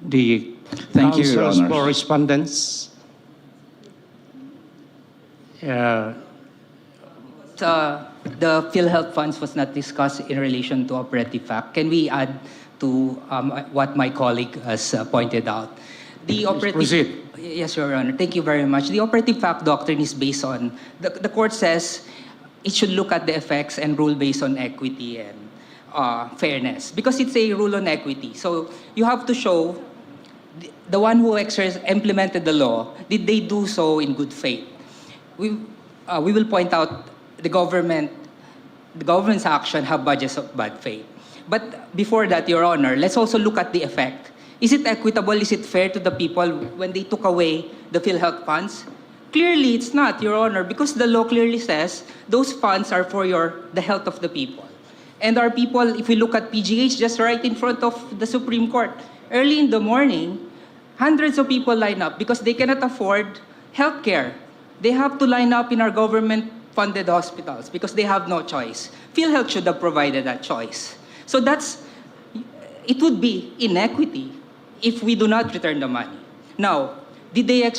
the Thank you, Your counsels Honors. for respondents. The PhilHealth funds was not discussed in relation to Operative Act. Can we add to what my colleague has pointed out? The Operative... Proceed. Yes, Your Honor. Thank you very much. The Operative Act doctrine is based on... The court says it should look at the effects and rule based on equity and fairness. Because it's a rule on equity. So you have to show the one who implemented the law, did they do so in good faith? We will point out the government's action have budgets of bad faith. But before that, Your Honor, let's also look at the effect. Is it equitable? Is it fair to the people when they took away the PhilHealth funds? Clearly, it's not, Your Honor, because the law clearly says those funds are for the health of the people. And our people, if we look at PGH, just right in front of the Supreme Court, early in the morning, hundreds of people line up because they cannot afford health care. They have to line up in our government-funded hospitals because they have no choice. PhilHealth should have provided that choice. So it would be inequity if we do not return the money. Now, did they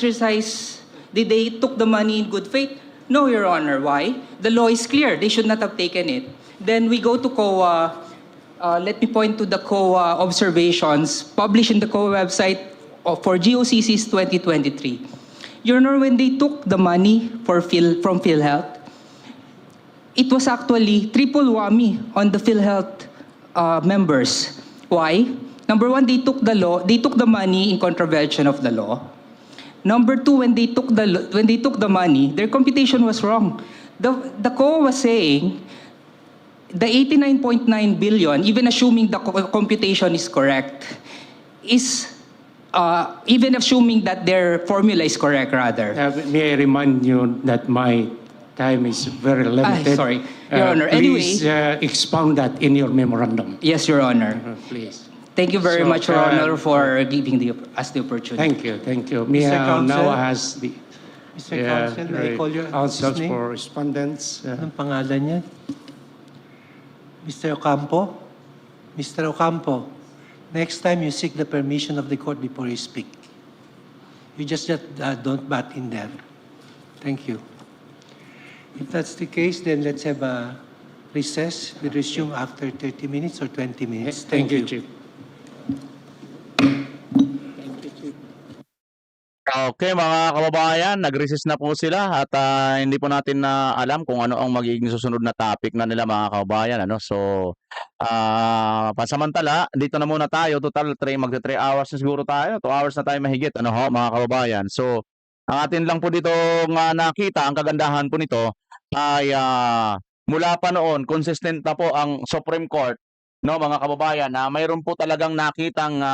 took the money in good faith? No, Your Honor. Why? The law is clear. They should not have taken it. Then we go to COA. Let me point to the COA observations published in the COA website for GOCC's 2023. Your Honor, when they took the money from PhilHealth, it was actually triple whammy on the PhilHealth members. Why? Number one, they took the money in contravention of the law. Number two, when they took the money, their computation was wrong. The COA was saying the 89.9 billion, even assuming the computation is correct, is even assuming that their formula is correct, rather. May I remind you that my time is very limited. Sorry, Your Honor. Please expound that in your memorandum. Yes, Your Honor. Please. Thank you very much, Your Honor, for giving us the opportunity. Thank you. May I now ask the Mr. Counsel, may I call your counsels name? for respondents. Anong pangalan niya? Mr. Ocampo? Mr. Ocampo, next time you seek the permission of the court before you speak. You just don't butt in there. Thank you. If that's the case, then let's have a recess. We resume after 30 minutes or 20 minutes. Thank you, Chief. Okay mga kababayan, nag-recess na po sila at hindi po natin na alam kung ano ang magiging susunod na topic na nila mga kababayan. So, pansamantala, dito na muna tayo. Total, magta 3 hours na siguro tayo. 2 hours na tayo mahigit, mga kababayan. So, ang atin lang po dito nga nakita, ang kagandahan po nito ay mula pa noon, consistent na po ang Supreme Court, mga kababayan, na mayroon po talagang nakitang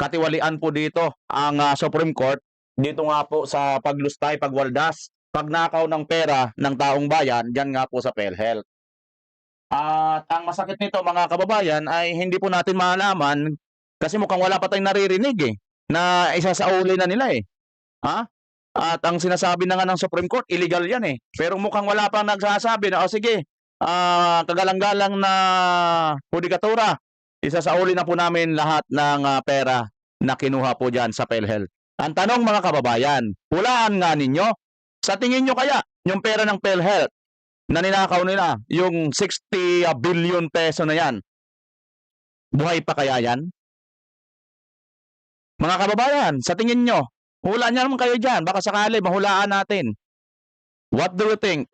katiwalian po dito ang Supreme Court dito nga po sa paglustay, pagwaldas, pagnakaw ng pera ng taong bayan, diyan nga po sa PhilHealth. At ang masakit nito mga kababayan ay hindi po natin malaman kasi mukhang wala pa tayong naririnig na isasauli na nila At ang sinasabi na nga ng Supreme Court, illegal yan Pero mukhang wala pang nagsasabi na, sige, kagalang-galang na hudikatura, isasauli na po namin lahat ng pera na kinuha po dyan sa PhilHealth. Ang tanong mga kababayan, hulaan nga ninyo, sa tingin nyo kaya, yung pera ng PhilHealth na ninakaw nila, yung 60 billion peso na yan, buhay pa kaya yan? Mga kababayan, sa tingin nyo, hulaan nyo naman kayo dyan, baka sakali mahulaan natin. What do you think?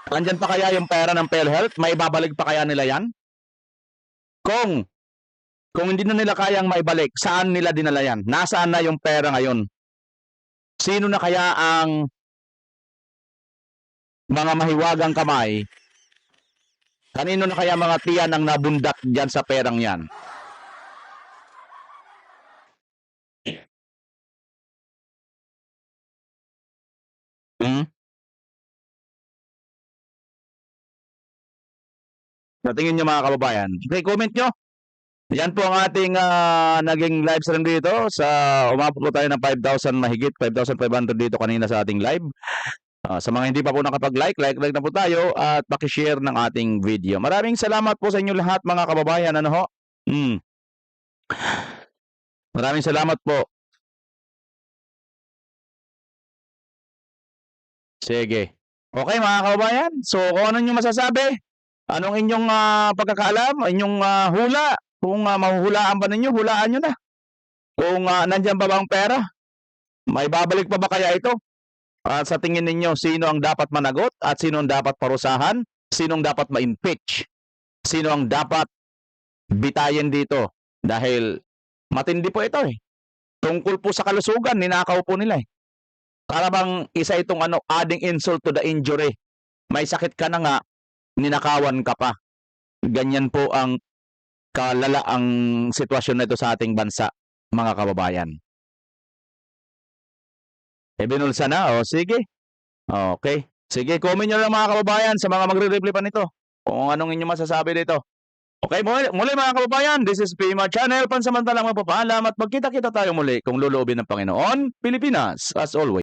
Andyan pa kaya yung pera ng PhilHealth? May babalik pa kaya nila yan? Kung hindi na nila kayang maibalik, saan nila dinala yan? Nasaan na yung pera ngayon? Sino na kaya ang mga mahiwagang kamay? Kanino na kaya mga tiyan ang nabundak dyan sa perang yan? Hmm? Sa tingin nyo mga kababayan? Okay, comment nyo. Yan po ang ating naging live stream dito. Umabot po tayo ng 5,000 mahigit, 5,500 dito kanina sa ating live. Sa mga hindi pa po nakapag-like, like na po tayo at paki-share ng ating video. Maraming salamat po sa inyo lahat mga kababayan. Ano ho? Maraming salamat po. Sige. Okay mga kababayan. So kung ano nyo masasabi? Anong inyong pagkakaalam? Inyong hula? Kung mahuhulaan ba ninyo, hulaan nyo na. Kung nandyan ba ang pera? May babalik pa ba kaya ito? At sa tingin ninyo, sino ang dapat managot at sino ang dapat parusahan? Sino ang dapat ma-impeach? Sino ang dapat bitayin dito? Dahil matindi po ito eh. Tungkol po sa kalusugan, ninakaw po nila eh. Para bang isa itong adding insult to the injury. May sakit ka na nga, ninakawan ka pa. Ganyan po ang kalala ang sitwasyon na ito sa ating bansa, mga kababayan. Binulsa na, o sige. Okay. Sige, comment nyo lang mga kababayan sa mga magre-reply pa nito. Kung anong inyong masasabi dito. Okay, muli mga kababayan, this is vmrchannel, pansamantalang magpapaalam at magkita-kita tayo muli kung loloobin ng Panginoon, Pilipinas, as always.